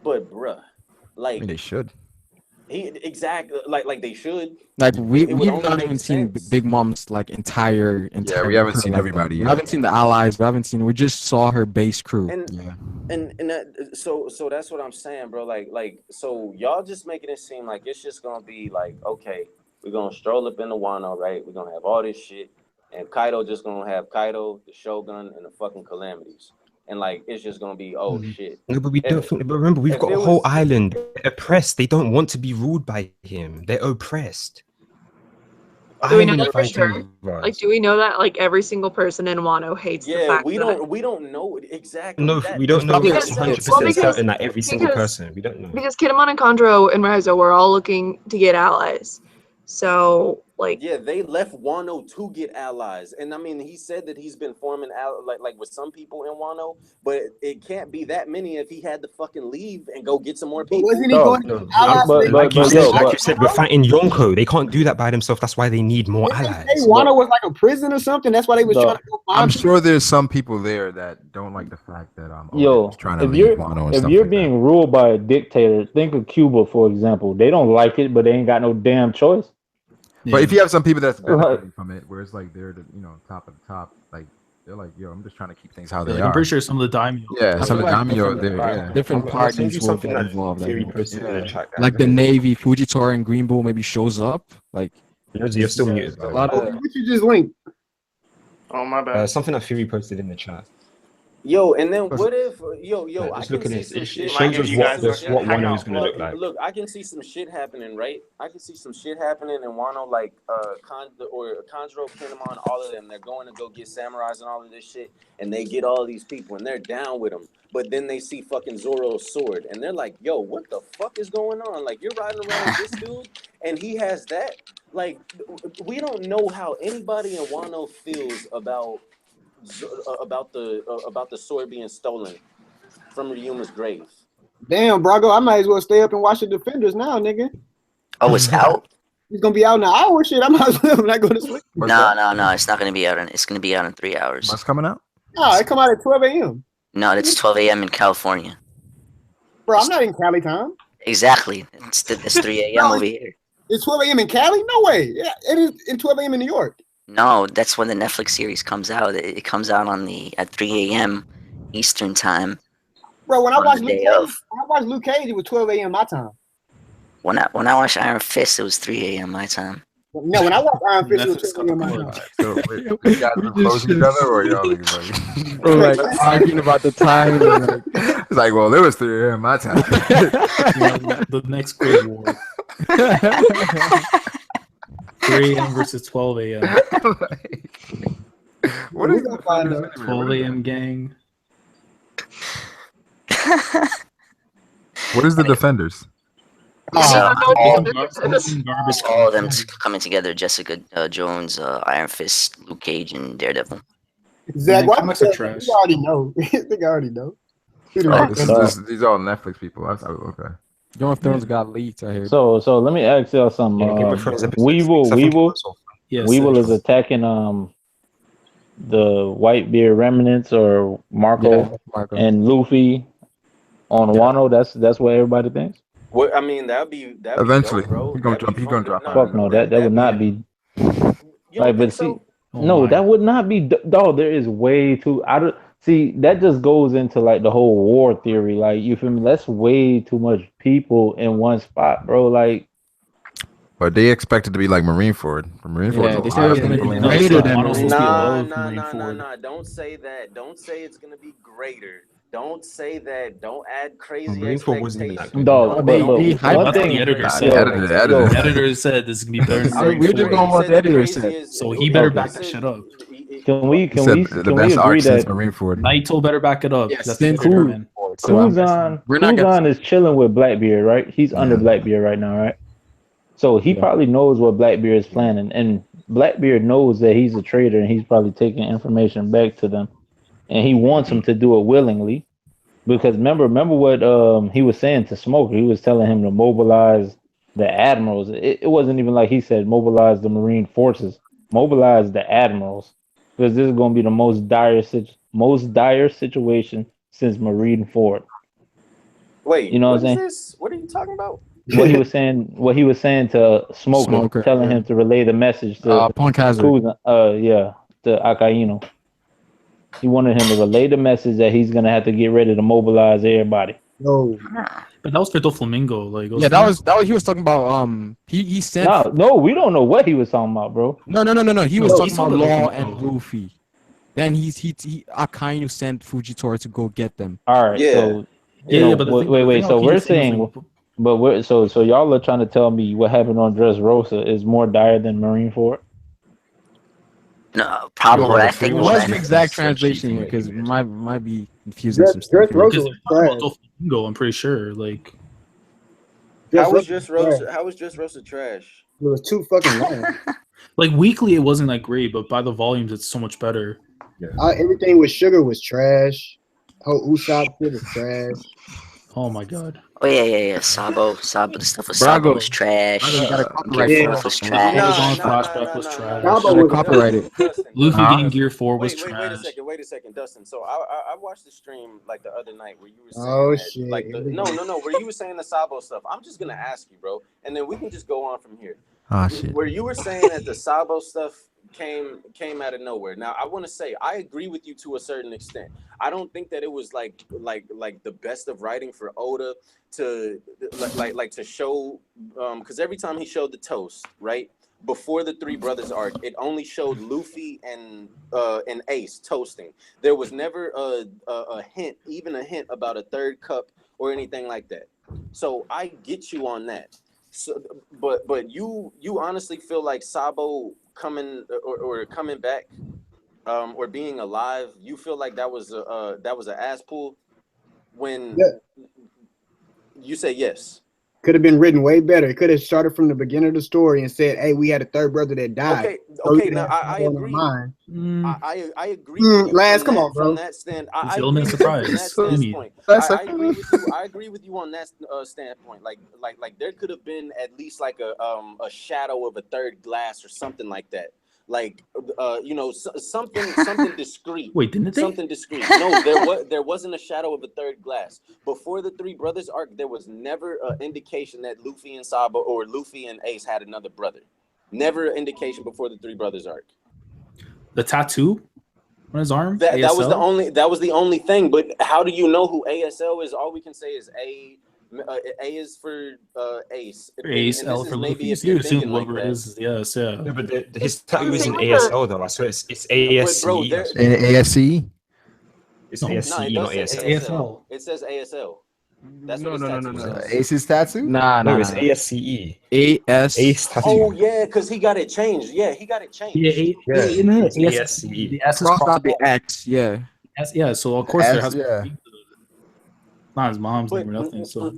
but bruh, I like mean, they should. exactly like they should. Like It would we've only not make even seen sense. Big Mom's like entire. Yeah, we haven't crew seen like that. everybody We yet. haven't seen the allies. We haven't seen. We just saw her base crew. And that, so that's what I'm saying, bro. Like so y'all just making it seem like it's just gonna be like, okay, we're gonna stroll up in the Wano, right? We're gonna have all this shit, and Kaido just gonna have Kaido, the Shogun, and the fucking Calamities, and like it's just gonna be shit. No, but we don't think. But remember, we've got a whole island oppressed. They don't want to be ruled by him. They're oppressed. Do we know Island that for sure? fighting rise. Like, do we know that like every single person in Wano hates the Yeah, fact we that don't know exactly. No, that. we don't know Because- 100% well, because- certain that every single because- person. We don't know. because Kinemon and Kondro and Raizo were all looking to get allies. So like Yeah, they left Wano to get allies, and I mean, he said that he's been forming like with some people in Wano, but it can't be that many if he had to fucking leave and go get some more people. Wasn't he going No, allies? like you said, we're fighting Yonko. They can't do that by themselves. That's why they need more allies. Hey, Wano was like a prison or something. That's why they was trying to go find I'm people. sure there's some people there that don't like the fact that Yo, Oda's trying to if leave you're Wano and if stuff you're like being ruled by a dictator, think of Cuba for example. They don't like it, but they ain't got no damn choice. But if you have some people that's Right. benefiting from it, where it's like they're the top of the top, like they're like, yo, I'm just trying to keep things how they Like, are. I'm pretty sure some of the daimyo. Yeah, some of the daimyo, different, they're different I'll parties send you will something get that involved. Fury Like, posted in the chat. like the Navy, Fujitora, and Green Bull maybe shows up. Like You're still muted. a lot of What you just linked? Oh my bad. Something that Fury posted in the chat. Yo, and then what if yo, Yeah, I just can look at see this. some It shit. shows us what Wano is gonna look like. Look, I can see some shit happening, right? I can see some shit happening in Wano, like Kanjuro, Kinemon, all of them. They're going to go get samurais and all of this shit, and they get all these people, and they're down with them. But then they see fucking Zoro's sword, and they're like, "Yo, what the fuck is going on? Like, you're riding around with this dude, and he has that. Like, we don't know how anybody in Wano feels about the sword being stolen from Ryuma's grave." Damn, Brago, I might as well stay up and watch the Defenders now, nigga. Oh, it's out? He's gonna be out in an hour. Shit, I might as well not go to sleep. No, it's not gonna be out. It's gonna be out in 3 hours. What's coming out? No, it come out at 12 a.m. No, it's 12 a.m. in California. Bro, I'm not in Cali time. Exactly. It's 3 a.m. over here. It's 12 a.m. in Cali? No way. Yeah, it is in 12 a.m. in New York. No, that's when the Netflix series comes out. It comes out at 3 a.m. Eastern time. Bro, when I On watched the Luke day Cage, of. it was 12 a.m. my time. When I watched Iron Fist, it was 3 a.m. my time. No, when I watched Iron Fist, it was 12 a.m. my time. So wait, you guys been closing each other, or y'all like, bro, like arguing about the time. And, like, it's like, well, it was 3 a.m. my time. The next Great War. 3 a.m. versus 12 a.m. What is the 12 a.m. gang? What is the Defenders? So, Garbage all of them coming together: Jessica Jones, Iron Fist, Luke Cage, and Daredevil. Zach, why comics are trash. You already know. I think I already know. Oh, these are all Netflix people. Okay. Game of Thrones got leaked. I hear. So let me ask y'all something. Yeah, Game of Thrones episode Weevil 6, I think it was so fun. Yes, Weevil is attacking the Whitebeard remnants or Marco, and Luffy on Wano. That's what everybody thinks. Well, I mean, that'd be Eventually, dope, bro. he's gonna drop. Fuck no, that would not be. Like, but see, no, that would not be. Dog, there is way too. See, that just goes into like the whole war theory. Like, you feel me? That's way too much people in one spot, bro. Like, but they expected to be like Marineford. Marineford. they said it was gonna be greater than Marineford. Nah. Don't say that. Don't say it's gonna be greater. Don't say that. Don't add crazy Marineford wasn't even that expectations. good. dog, but one That's thing. what the editor said. editor. The editor said this is gonna be better than We're just Marineford. going what the editor said. So he better back that shit up. Can we The best agree arc since that Marineford. Naito better back it up. Yes, That's since the man. Kuzan is chilling with Blackbeard, right? He's under Blackbeard right now, right? So he probably knows what Blackbeard is planning, and Blackbeard knows that he's a traitor, and he's probably taking information back to them, and he wants him to do it willingly. Because remember what he was saying to Smoker. He was telling him to mobilize the admirals. It wasn't even like he said mobilize the Marine forces. Mobilize the admirals, because this is going to be the most dire situation since Marine Ford. Wait, You know what what I'm is saying? this? What are you talking about? What he was saying to Smoker, telling him to relay the message to Point Hazard. Kuzan, to Akainu. He wanted him to relay the message that he's gonna have to get ready to mobilize everybody. No. But that was for Doflamingo. Like, Yeah, that was he was talking about. He sent. No, we don't know what he was talking about, bro. No. He was No, talking he said about that Law Doflamingo. and Luffy. Then he Akainu sent Fujitora to go get them. All right, Yeah. so Yeah, but the thing, wait. So he we're was saying saying, was, like, but we're so y'all are trying to tell me what happened on Dressrosa is more dire than Marineford? No, probably. I think. What's the exact translation here? Because it might be confusing some stuff. Dressrosa because was they're talking trash. about Doflamingo, I'm pretty sure. Like, How was Dressrosa Dress Rosa trash? It was too fucking long. like weekly, it wasn't that great, but by the volumes, it's so much better. Everything with Sugar was trash. Whole Usopp shit was trash. Oh my god. Oh yeah. Sabo. The stuff with Brago. Sabo was trash. Brago got a copyright Gear for Force that. was Luffy trash. on Flashback was trash. Sabo Gotta was copyright it. Luffy Huh? getting Gear 4 was Wait trash. a second, Dustin. So I watched the stream like the other night where you were saying Oh that, shit. like where you were saying the Sabo stuff. I'm just gonna ask you, bro, and then we can just go on from here. Oh shit. Where you were saying that the Sabo stuff came out of nowhere. Now I want to say I agree with you to a certain extent. I don't think that it was like the best of writing for Oda to like to show because every time he showed the toast, right, before the Three Brothers arc, it only showed Luffy and Ace toasting. There was never a hint, even a hint about a third cup or anything like that. So I get you on that. So, but you honestly feel like Sabo coming or coming back, or being alive, you feel like that was an ass pull when you say yes. Could have been written way better. It could have started from the beginning of the story and said, "Hey, we had a third brother that died." Okay. Now I agree. I agree. Laz, come on, bro. From that stand, I agree Element with you surprise. from that standpoint. I agree with you. I agree with you on that standpoint. Like there could have been at least like a shadow of a third glass or something like that. Like something discreet. Wait, didn't they? Something discreet. No, there wasn't a shadow of a third glass. Before the Three Brothers arc, there was never an indication that Luffy and Sabo or Luffy and Ace had another brother. Never an indication before the Three Brothers arc. The tattoo on his arm? That was the only thing. But how do you know who ASL is? All we can say is A is for Ace. Ace, and L for Luffy. maybe if You you're assume thinking like whatever that. it is, yes, yeah. No, but his tattoo isn't ASL though. I swear it's ASC. Bro, ASC? It's No, ASC, it not does say ASL. ASL. It says ASL. That's what his tattoo says. Ace's tattoo? No, it's ASCE. AS. Ace tattoo. Oh yeah, because he got it changed. Yeah, he got it changed. It's ASCE. The S is Cross out the X. Yeah. yeah, so of course there has yeah. not his mom's name or nothing. So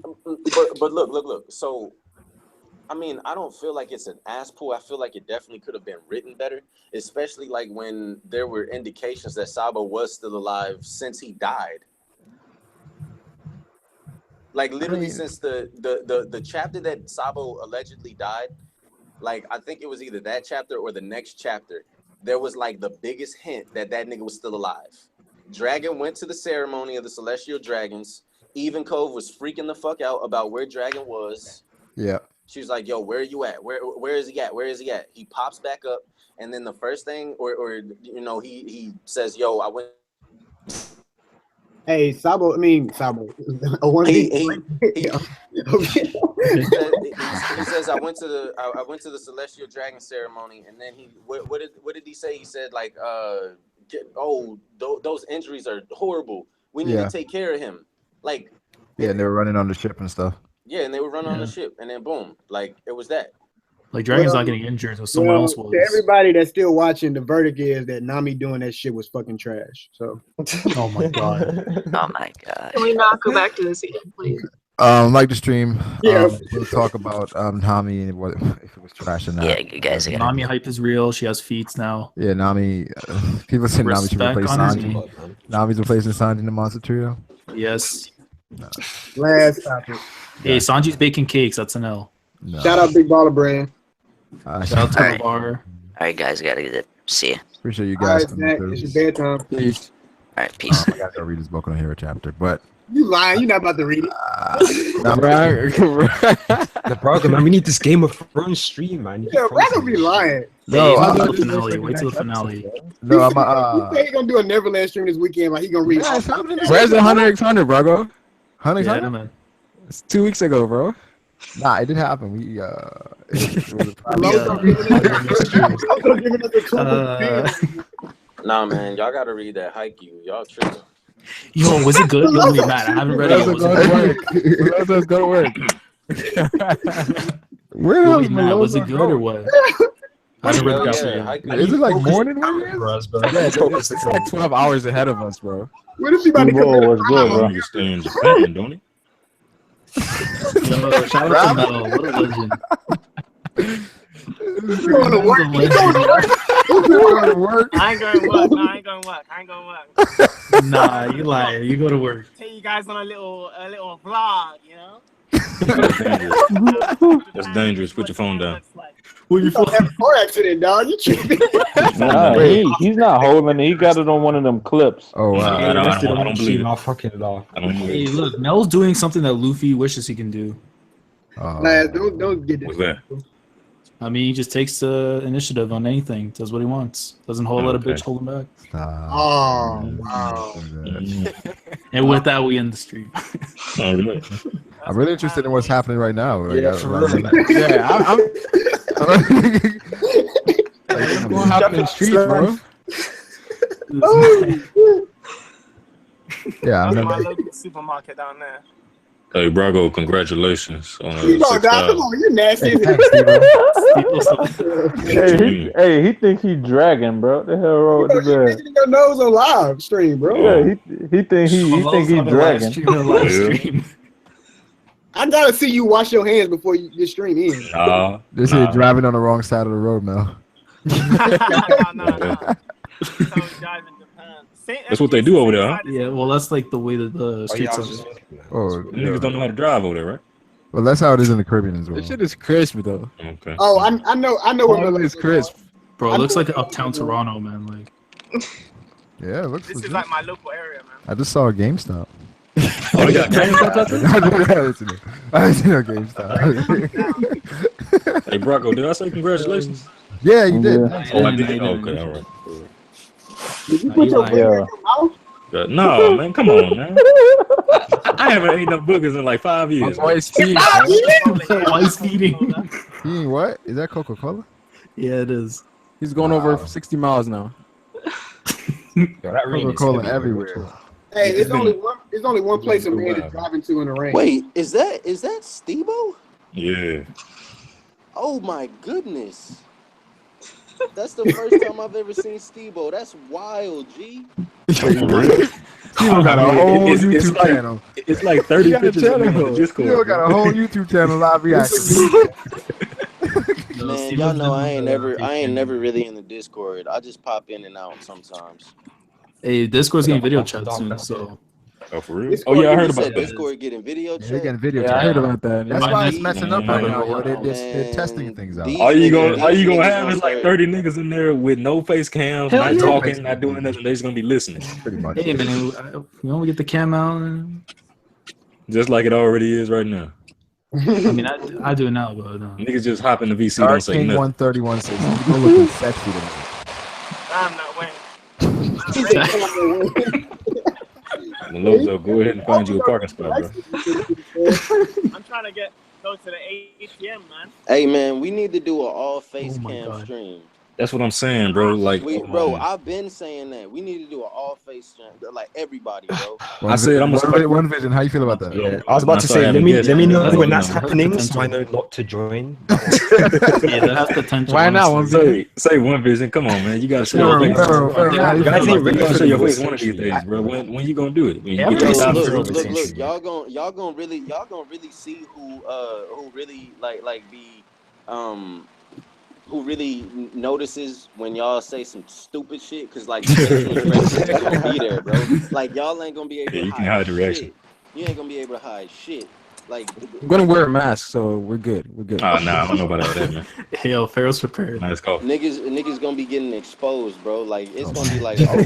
But look. So, I mean, I don't feel like it's an ass pull. I feel like it definitely could have been written better, especially like when there were indications that Sabo was still alive since he died. Like literally since the chapter that Sabo allegedly died, like I think it was either that chapter or the next chapter, there was like the biggest hint that nigga was still alive. Dragon went to the ceremony of the Celestial Dragons. Even Cove was freaking the fuck out about where Dragon was. Yeah. She was like, "Yo, where are you at? Where is he at? Where is he at?" He pops back up, and then the first thing, or he says, "Yo, I went." Hey, Sabo. He says, "I went to the Celestial Dragon ceremony," and then what did he say? He said like, those injuries are horrible. We need to take care of him. Like, yeah, and they were running on the ship and stuff. Yeah, and they were running on the ship, and then boom, like it was that. Like Dragon's not getting injured, so someone else was. To everybody that's still watching, the verdict is that Nami doing that shit was fucking trash. So. Oh my god. Oh my god. Can we not go back to this again, please? Like the stream. Yeah. We'll talk about Nami and what if it was trash or not. Yeah, you guys. Nami hype is real. She has feats now. Yeah, Nami. People say Nami should Respect replace on her Sanji. name. Nami's replacing Sanji in the Monster Trio. Yes. Last topic. Hey, Sanji's baking cakes. That's an L. No. Shout out Big Baller Brand. Shout out to the bar. All right, guys, gotta get it. See ya. Appreciate you All guys. right, Zach, it's your bedtime. Peace. All right, peace. I gotta go read this book on a hero chapter, but You lying? You're not about to read it. nah, The Brago, man, we need this Game of Thrones stream, man. Yeah, Brago be lying. no, Wait till the finale. Wait till the finale. no, I'm He say he gonna do a Neverland stream this weekend, like he gonna read. Yeah, it's happening this Where's the Hunter x Hunter, Brago? Hunter x Yeah, Hunter? man. It's 2 weeks ago, bro. Nah, it did happen. We it was a Nah, man, y'all gotta read that Haikyuu. Y'all tripping. Yo, was it good? Yo, wait, Matt, I haven't read it. Let's Was it go to good? work. Where Yo, else wait, Matt, was it good or what? I haven't read it yet. Is it like morning where it is? For us, bro. Yeah, it's like 12 hours ahead of us, bro. What if he about to come Bro, in? what's good, bro? You stay in Japan, don't he? Yo, shout out to Mel. What a legend. He going to work. He going to work. I ain't going to work. No, I ain't going to work. I ain't going to work. Nah, you lie. You go to work. Take you guys on a little vlog, you know? That's dangerous. Put your phone down. When you have a car accident, dog. You tripping? Nah, he's not holding it. He got it on one of them clips. Oh wow. I don't believe it. Fucking it off. I don't Hey, believe it. look, Mel's doing something that Luffy wishes he can do. Nah, don't get What's this. that? I mean, he just takes the initiative on anything, does what he wants. Doesn't hold let a Okay. bitch hold him back. Oh, wow. And with that, we end the stream. Oh, really? I'm really interested in what's happening right now. Yeah, for real. Yeah, I'm what's going to happen in the streets, bro? Yeah, I That's my remember. local supermarket down there. Hey, Brago, congratulations on Come on, dog. Come on. You nasty. Hey, he think he dragging, bro. What the hell wrong with the man? Your nose on live stream, bro. Yeah, he think he dragging. I gotta see you wash your hands before you stream in. Nah, This is driving on the wrong side of the road, Mel. No. That's what they do over there, huh? Yeah, well, that's like the way that the streets are. Oh, Niggas don't know how to drive over there, right? well, that's how it is in the Caribbean as well. This shit is crisp, though. Okay. Oh, I know what All Mel is crisp. Bro, it looks like uptown Toronto, man. Like, Yeah, it looks This is legit. like my local area, man. I just saw a GameStop. Oh, yeah. I didn't see no GameStop. Hey, Brago, did I say congratulations? Yeah, you did. Yeah. Oh, I did? Okay, all right. Did you put your finger in your mouth? No, man, come on, man. I haven't ate no boogers in like 5 years. White speed. White speeding. You mean what? Is that Coca-Cola? Yeah, it is. He's going over 60 miles now. Coca-Cola everywhere. Hey, it's only one place a man is driving to in the rain. Wait, is that Stebo? Yeah. Oh my goodness. That's the first time I've ever seen Stebo. That's wild, G. Stebo got a whole YouTube channel. It's like 30 pictures of me on the Discord. Stebo got a whole YouTube channel live reaction. Man, y'all know I ain't never really in the Discord. I just pop in and out sometimes. Hey, Discord's getting video chat soon, so. Oh, for real? Discord, Oh, yeah, I heard you about said that. Discord getting video chat. They're getting video Yeah, chat. I heard about that. That's Yeah. why it's messing up right now. Yo. They're Man, testing things out. these All you niggas gonna have is like are- 30 niggas in there with no face cams, Hell not yeah. talking, not doing nothing. They're just gonna be listening. Pretty much. Hey, man, you want to get the cam out? Just like it already is right now. I mean, I do it now, but Niggas just hop in the VC, Dark don't say King nothing. 131 says you go looking sexy tonight. I'm not winning. Malozo, go ahead and find you a parking spot, bro. I'm trying to go to the ATM, man. Hey man, we need to do an all face Oh my cam God. stream. That's what I'm saying, bro. Like, Bro, I've been saying that. We need to do an all face stream. Like everybody, bro. I said I'm gonna One Vision. How you feel about that? Yeah, I was about to say, let me know when that's happening, so I know not to join. yeah, that's potential. Why not? say One Vision. Come on, man. You gotta show your face. How you feel Guys about ain't really that? gonna show your face one of these days, bro. When you gonna do it? When you Yeah, get Bro, your top look, zero? look, y'all gonna really see who really like be who really notices when y'all say some stupid shit, because like the facial expression is gonna be there, bro. Like y'all ain't gonna be able to you can hide hide the reaction. shit. You ain't gonna be able to hide shit. Like I'm gonna wear a mask, so we're good. We're good. Oh, nah, I don't know about all that, man. Yo, Pharaoh's prepared. Let's go. niggas gonna be getting exposed, bro. Like it's gonna be like, oh,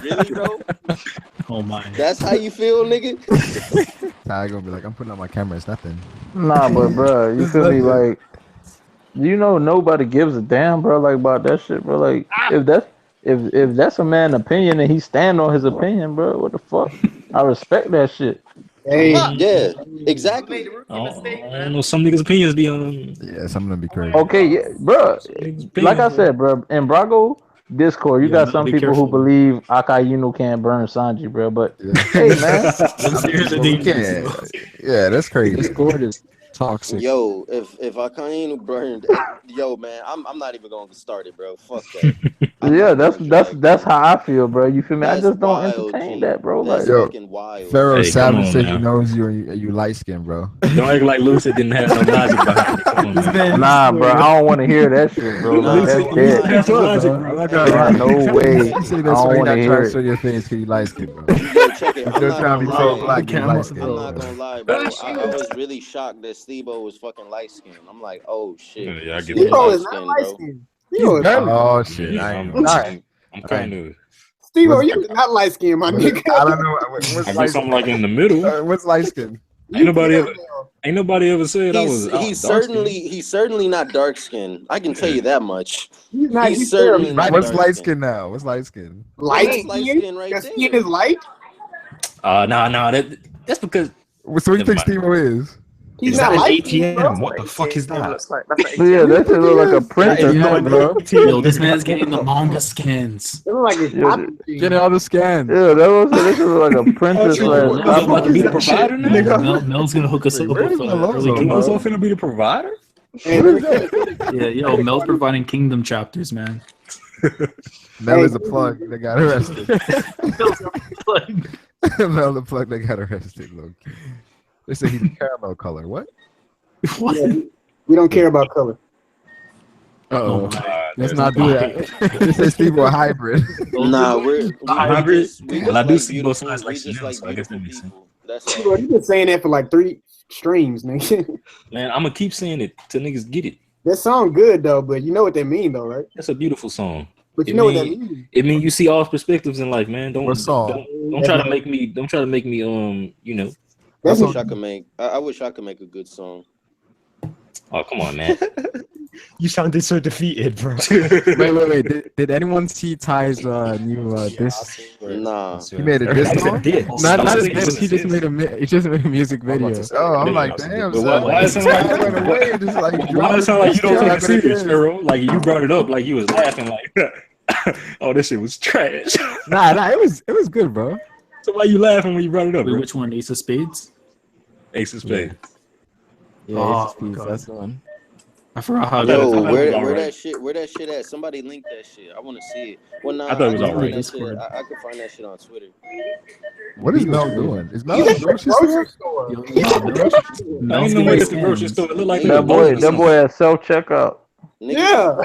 really, bro? Oh my. That's how you feel, nigga? Ty gonna be like, I'm putting on my camera. It's nothing. Nah, but bro, you feel me? Like, you know, nobody gives a damn, bro. Like about that shit, bro. Like, if that's a man's opinion and he stand on his opinion, bro, what the fuck? I respect that shit. Hey, yeah, exactly. I don't know. Some niggas' opinions be on. Yeah, some of them be crazy. Okay, yeah, bro. Like I said, bro, in Brago Discord, you got some be people careful. who believe Akayuno can't burn Sanji, bro. But hey, man, Yeah, that's crazy. Discord is toxic. Yo, if Akainu burned, yo, man, I'm not even gonna get started, bro. Fuck that. yeah, that's how I feel, bro. You feel me? I That's just don't wild, entertain G. that, bro. That's Like, fucking wild. Pharaoh Hey, come Savage on said he now. knows you light skinned, bro. Don't act like Lucid didn't have no logic behind it. Come on, man. nah, bro, I don't want to hear that shit, bro. Like, that's dead. Have some logic, bro. Nah, no way. You say I that's why don't you're want to not hear trying to it. show your face because you light skinned, bro. Yo, check it. If you're trying to be so black, you light I'm skinned. not gonna lie, bro. I was really shocked that Steve-O was fucking light skinned. I'm like, oh shit. Yeah, I get Steve-O that. Steve-O is not light bro. skinned. Oh shit! Yeah, I I'm, ain't I'm, I'm kind of. Steve-O, you is not light skinned, my nigga. I don't know. What's I light guess I'm like in the middle. What's light skin? Ain't nobody ever said I was. He's certainly not dark skinned. I can tell you that much. He's not. He's certainly not What's dark light skinned. skin now? What's light skin? Light Light skin? skin right Your there. skin is light? Nah. That's because. So what do you think Steve-O is? He's Is not that an light ATM? skinned, What the fuck is that? Yeah, that shit look like a printer. Yeah, bro. Yo, this man's getting the manga skins. It look like it's Yeah, shopping machine. Getting all the scans. Yeah, that was this shit look like a printer Yo, slash. Mel's about to be the That shit, provider now. Mel's gonna hook us up with Where's the logo, early bro? You was Kingdom. finna be the provider? Yeah, yo, Mel's providing Kingdom chapters, man. Mel is a plug. They got arrested. Mel the plug. They got arrested. Low key. They say he's caramel color. What? What? Yeah, we don't care about color. Uh-oh. Oh, Let's not do that. They say Steve-O a hybrid. Nah, we hybrid. just Well, I do like see beautiful. both sides like We just Chanel, like so I guess that beautiful makes sense. people. That's Steve-O, all. you been saying that for like 3 streams, nigga. Man, I'm gonna keep saying it till niggas get it. That sound good though, but you know what that mean though, right? That's a beautiful song. But you It know what that mean- means. It mean you see all perspectives in life, man. Don't What song? don't try to make me. Don't try to make me. You know. I That's wish I could make. I wish I could make a good song. Oh come on, man. You sounded so defeated, bro. Wait. Did anyone see Ty's new disc? Nah. He made a diss song? Not a disc. He just made a music video. Oh, I'm like, damn. But why it sound like went away and just like why it sound like you don't take it dropped it serious, in. Pharaoh? Like you brought it up, like you was laughing, like, oh, this shit was trash. Nah, it was good, bro. So why you laughing when you brought it up, Wait, bro? which one? Ace of Spades? Ace of Spades. Yeah, Oh, it's just, God. that's the one. I forgot how Yo, good where that shit at? Somebody link that shit. I want to see it. Well, nah, I thought it was can alright. find that shit. I could find that shit on Twitter. What is Mel doing? Is Mel He's at at the the grocery grocery store? store. I ain't no way at the grocery store. It look like That boy at self checkout. Yeah.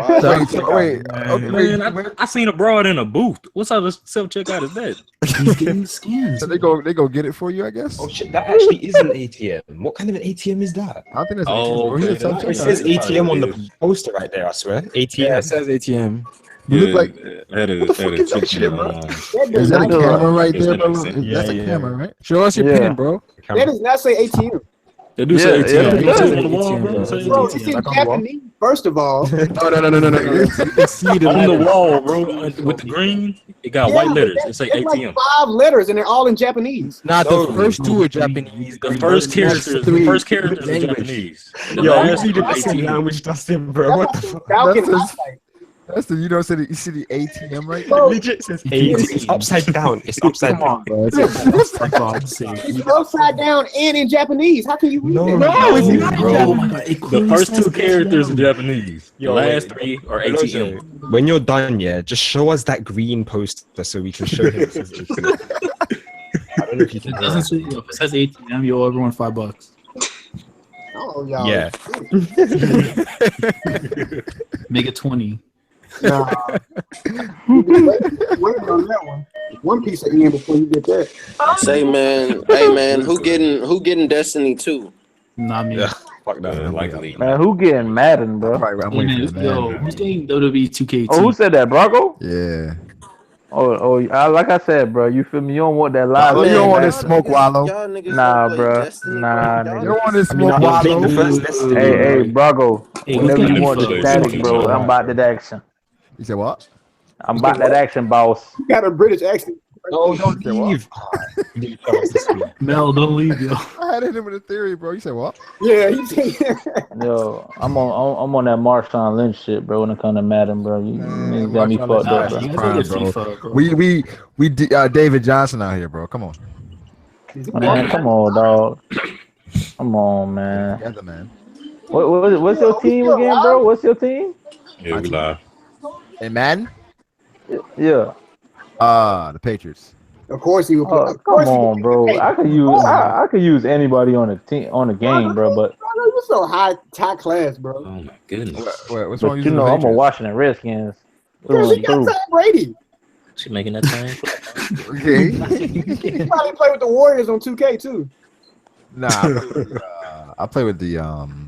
Man, I seen a broad in a booth. What type of self checkout is that? He's getting the skins. So they go get it for you, I guess. Oh shit, that actually is an ATM. What kind of an ATM is that? I don't think that's an Oh, ATM. He's a okay. self-checkout. It says ATM on the poster right there, I swear. ATM. Yeah, it says ATM. You look like that is that shit, bro? online. Is that a camera right Yes, there, that bro? makes sense. That's a Yeah. camera, right? Show us your Yeah. pin, bro. That does not say ATM. They do say Yeah, ATM. yeah, You it don't see does. it on the wall, bro? It say Bro, ATM. it's in Like on the wall? Japanese, first of all. No. You can see the On the letters. wall, bro, with the green, it got white but letters. It say it's like ATM. 5 letters and they're all in Japanese. Nah, No. the first two are Japanese. The first characters are language. Japanese. The Yo, you last see the are ATM. language, Dustin, bro. What the fuck? Falcon That's highlight. That's the you don't see the you see the ATM right there. Bro, Legit says ATM. It's upside down. It's upside Come on, down. bro. For God's sake. it's upside down and in Japanese. How can you read that? No, it's not Bro, oh my God. It The clearly first says two characters are ATM. Japanese. The Yo, last wait. three are Alonso, ATM. when you're done, yeah, just show us that green poster so we can show him. It says ATM. I don't know if you It can. doesn't say, if it says ATM, you owe everyone $5. Oh, y'all. Yeah. Make it 20. Nah. Wait on that one. One piece of Ian before you get that. Say, man, hey, man, who getting Destiny 2? Not me. Yeah, fuck that. Likely. Man, who getting Madden, bro? I'm Hey, waiting man, for the yo, man. who's getting WWE 2K18? Oh, who said that, Brago? Yeah. Like I said, bro, you feel me? You don't want that live. Wallow, you don't want man. this smoke, Wallow. Y'all niggas Nah, don't play bro. Destiny, Nah, bro. You nigga. don't want this I mean, smoke, I played the Wallow. first Destiny. Hey, Brago. Hey, Whenever who's you getting want the FIFA? static, bro, I'm about that action. You said what? I'm about that action, boss. You got a British accent. No, don't leave. Mel, don't leave, yo. I had him with a theory, bro. You said what? Yeah, he said. Yo, I'm on that Marshawn Lynch shit, bro. When it comes to Madden, bro, you niggas got me fucked up, bro. You guys Prime, gotta get bro. FIFA, bro. We David Johnson out here, bro. Come on. Man, come on, dog. Come on, man. Together, man. What's your team again, bro? What's your team? Yeah, we live. And Madden? Yeah. The Patriots. Of course he will play. Oh, come on, bro. I could use anybody on the team on the game, bro. But You're so high class, bro. Oh my goodness. What's but wrong with you know, I'm a Patriots? Washington Redskins. Because he got Tom Brady. She making that time. Okay. He probably play with the Warriors on 2K too. Nah, I play with the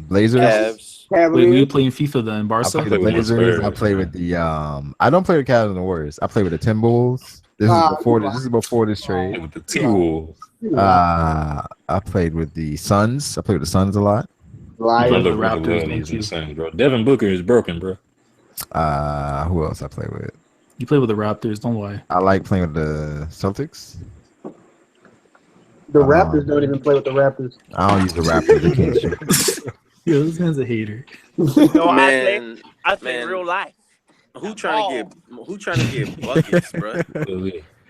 Blazers. Wait, we playing FIFA then, I Barca? play with the Blazers. I play with the I don't play with Cavs and the Warriors. I play with the Timberwolves. This is before this trade. With the T-Wolves. I played with the Suns. I played with the Suns a lot. I the love Raptors, Raptors. don't you? Insane, bro. Devin Booker is broken, bro. Who else I play with? You play with the Raptors, don't lie. I like playing with the Celtics. The Raptors don't even play with the Raptors. I don't use the Raptors. They can't shoot. Yo, this man's a hater. No, Man, I play real life. Who trying to get buckets, bro?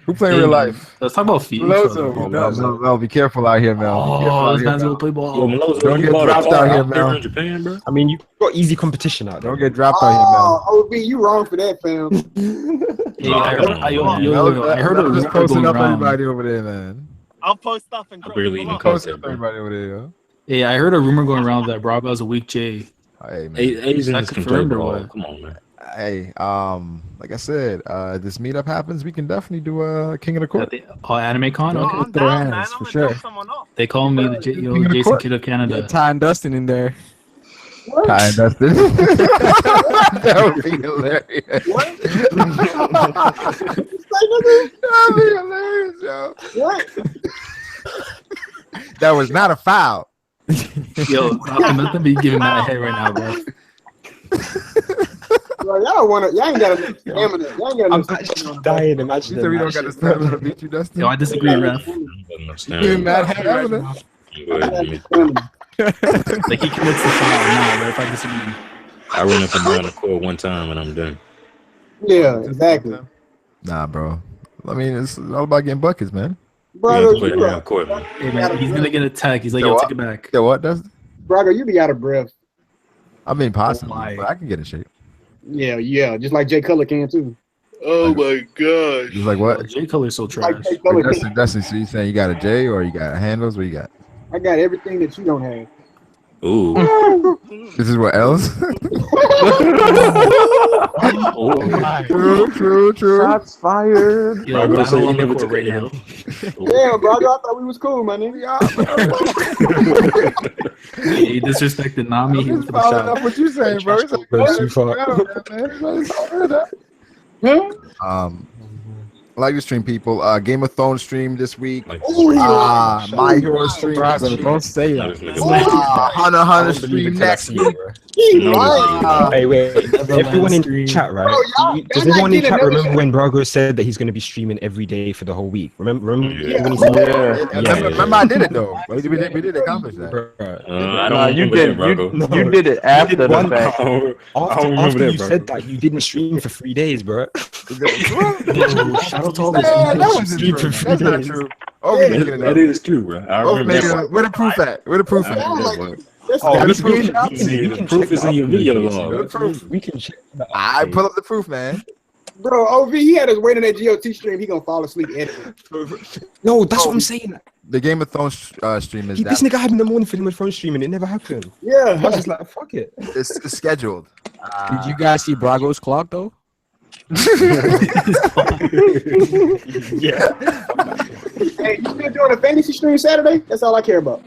Who play in real life? Let's talk about FIFA. Mel, be careful out here, Mel. Oh, this man's gonna play ball. Don't get dropped out here, Mel. In Japan, bro. I mean, you got easy competition out there. Don't get dropped out here, Mel. OB, you wrong for that, fam. Hey, I heard a Mel just rumor posting going up around. everybody over there, man. I'll post stuff and I barely even Posting concept, up bro. everybody over there, yo. Hey, I heard a rumor going around that Brago has a weak J. Hey, man. Asians that can play confirmed or ball. what? Come on, man. Hey, like I said, this meetup happens, we can definitely do a King of the Court. Anime Con? Okay. Put their hands for sure. They call me the Jason Kidd of Canada. Get Ty and Dustin in there. Ty and Dustin. That would be hilarious. What? That would be hilarious, yo. What? That was not a foul. Yo, nothing be giving that a head right now, bro. Bro, y'all ain't got enough stamina. Y'all ain't got enough I'm dying. Imagine You said we don't got the stamina to beat you, Dustin. Yo, I disagree, ref. You're mad at stamina. Like he commits the foul now, ref. I disagree. I run up and down the court one time and I'm done. Yeah, exactly. Nah, bro. I mean, it's all about getting buckets, man. Brago, You play around court, man. Hey, man, he's gonna get attacked. He's like, yo, take it back. Yeah, what, Dustin? Brago, you be out of breath. I mean, possibly, my. but I can get in shape. Yeah, just like Jay Cutler can too. Oh my gosh. Just like what? J Color's so trash. Like Jay Cutler Wait, can. Dustin, so you saying you got a J or you got handles? What you got? I got everything that you don't have. Ooh. This is what else? Oh my. True. Shots fired. Yo, Brago said battle you on the never court took right a now. Yeah, Brago, I thought we was cool, my nigga. He disrespected Nami. He went for the Following up shot. what you saying, bro. It's I like to stream people. Game of Thrones stream this week. My Hero stream. Don't say that. Hunter stream next week. Hey, wait. Everyone in chat, right? Does everyone in chat remember when Brago said that he's going to be streaming every day for the whole week? Remember when he said that? Remember I did it though. We did accomplish that. I don't you remember that, Brago. you did it after the fact. After you said that, you didn't stream for 3 days, bro. Shout out to all this. That wasn't true. That's not true. That is true, bro. I remember that. Where the proof at? Where the proof at? The proof is in your video log. We can check that. I pull up the proof, man. Bro, OV, he had us waiting at GOT stream. He gonna fall asleep editing. No, that's what I'm saying. the Game of Thrones stream is This nigga had in the morning for Game of Thrones streaming. It never happened. Yeah. I was just like, fuck it. It's scheduled. Did you guys see Brago's clock though? Yeah. Hey, you still doing a fantasy stream Saturday? That's all I care about.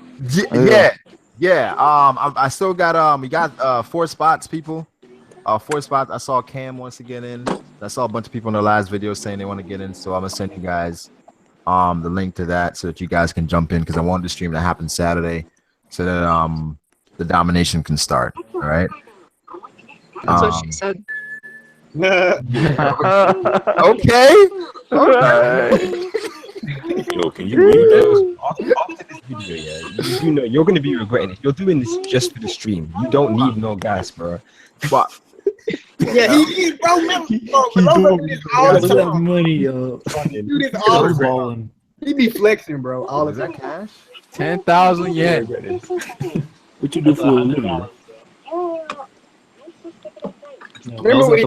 Yeah. I still got we got 4 spots, people. 4 spots. I saw Cam wants to get in. I saw a bunch of people in the last video saying they want to get in, so I'm gonna send you guys the link to that so that you guys can jump in because I wanted the stream to happen Saturday so that the domination can start. All right. That's what she said. Okay. Yo, can you read those after this video? Yeah, you know you're gonna be regretting it. You're doing this just for the stream. You don't need no gas, bro. But Yeah, he bro, man, bro, do this all the time. Money, yo. Do this all the time. He be flexing, bro. All of that cash. 10,000 yen. What you do for a living? Remember what he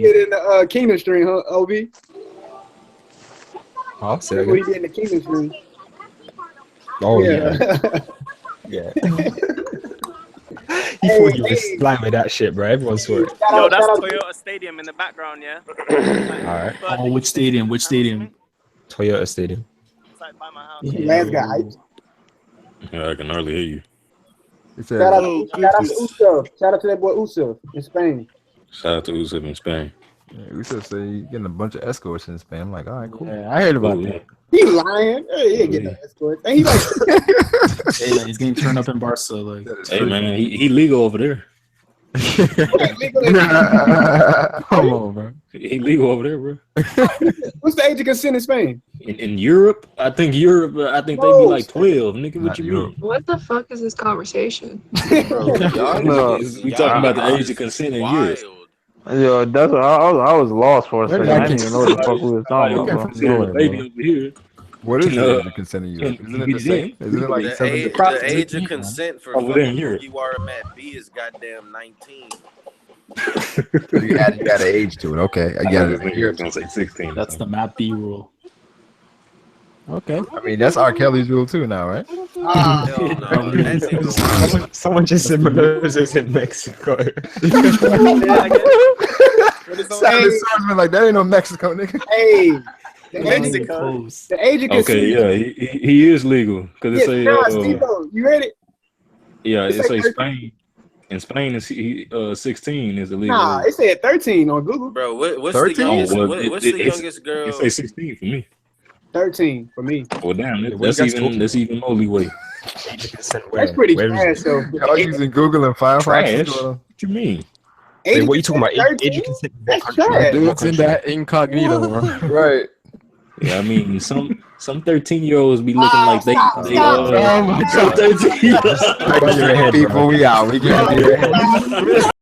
did in the Kingdom stream, huh, OB? Oh, say that What he again. did in the Kingdom stream. Oh yeah. Yeah. He thought you was slime with that shit, bro. Everyone saw it. Yo, that's Toyota Stadium in the background, yeah? Alright. Oh, which stadium? Which stadium? Toyota Stadium. Last guy. Yeah, I can hardly hear you. Shout out to Uso. Shout out to that boy Uso in Spain. Shout out to Usip in Spain. Yeah, we should say you getting a bunch of escorts in Spain. I'm like, all right, cool. Yeah, I heard about that. He lying. He ain't getting no escorts. And he like, Hey, man, he's getting turned up in Barca. Like, Hey man, he legal over there. Come on, bro. He legal over there, bro. what's the age of consent in Spain? In Europe, I think they be like 12. Nigga, what you mean? What the fuck is this conversation? We talking about the age of consent in Europe. Yo, that's what I was lost for a second. I didn't even know what the fuck we was talking about. Baby over here. What is the age of consent in Europe? Isn't it the same? Isn't it like the age of consent for over there in fucking Europe. you are at B is goddamn 19. you got an age to it. Okay, I get it. Europe's gonna say 16. That's the Matt B rule. Okay. I mean, that's R. Kelly's rule too now, right? Someone just said Mendoza's in Mexico. Sounded swordsman like that ain't no Mexico, nigga. Hey, Mexico. The age of consent. Okay, yeah, he is legal because it say you read it? yeah, it say Spain. In Spain, it's 16 is illegal. Nah, it said 13 on Google. Bro, what's 13? the youngest? Well, What's the youngest girl? It say 16 for me. 13 for me. Well, damn, that's even more leeway. That's pretty trash, though. Y'all using Google and Firefox? Trash? What you mean? Wait, what are you talking about? Age of consent? That's trash. Dude's in that incognito, bro. Right. Yeah, I mean, some 13-year-olds be looking like they Oh my God. 13-year-olds. People, we out. We get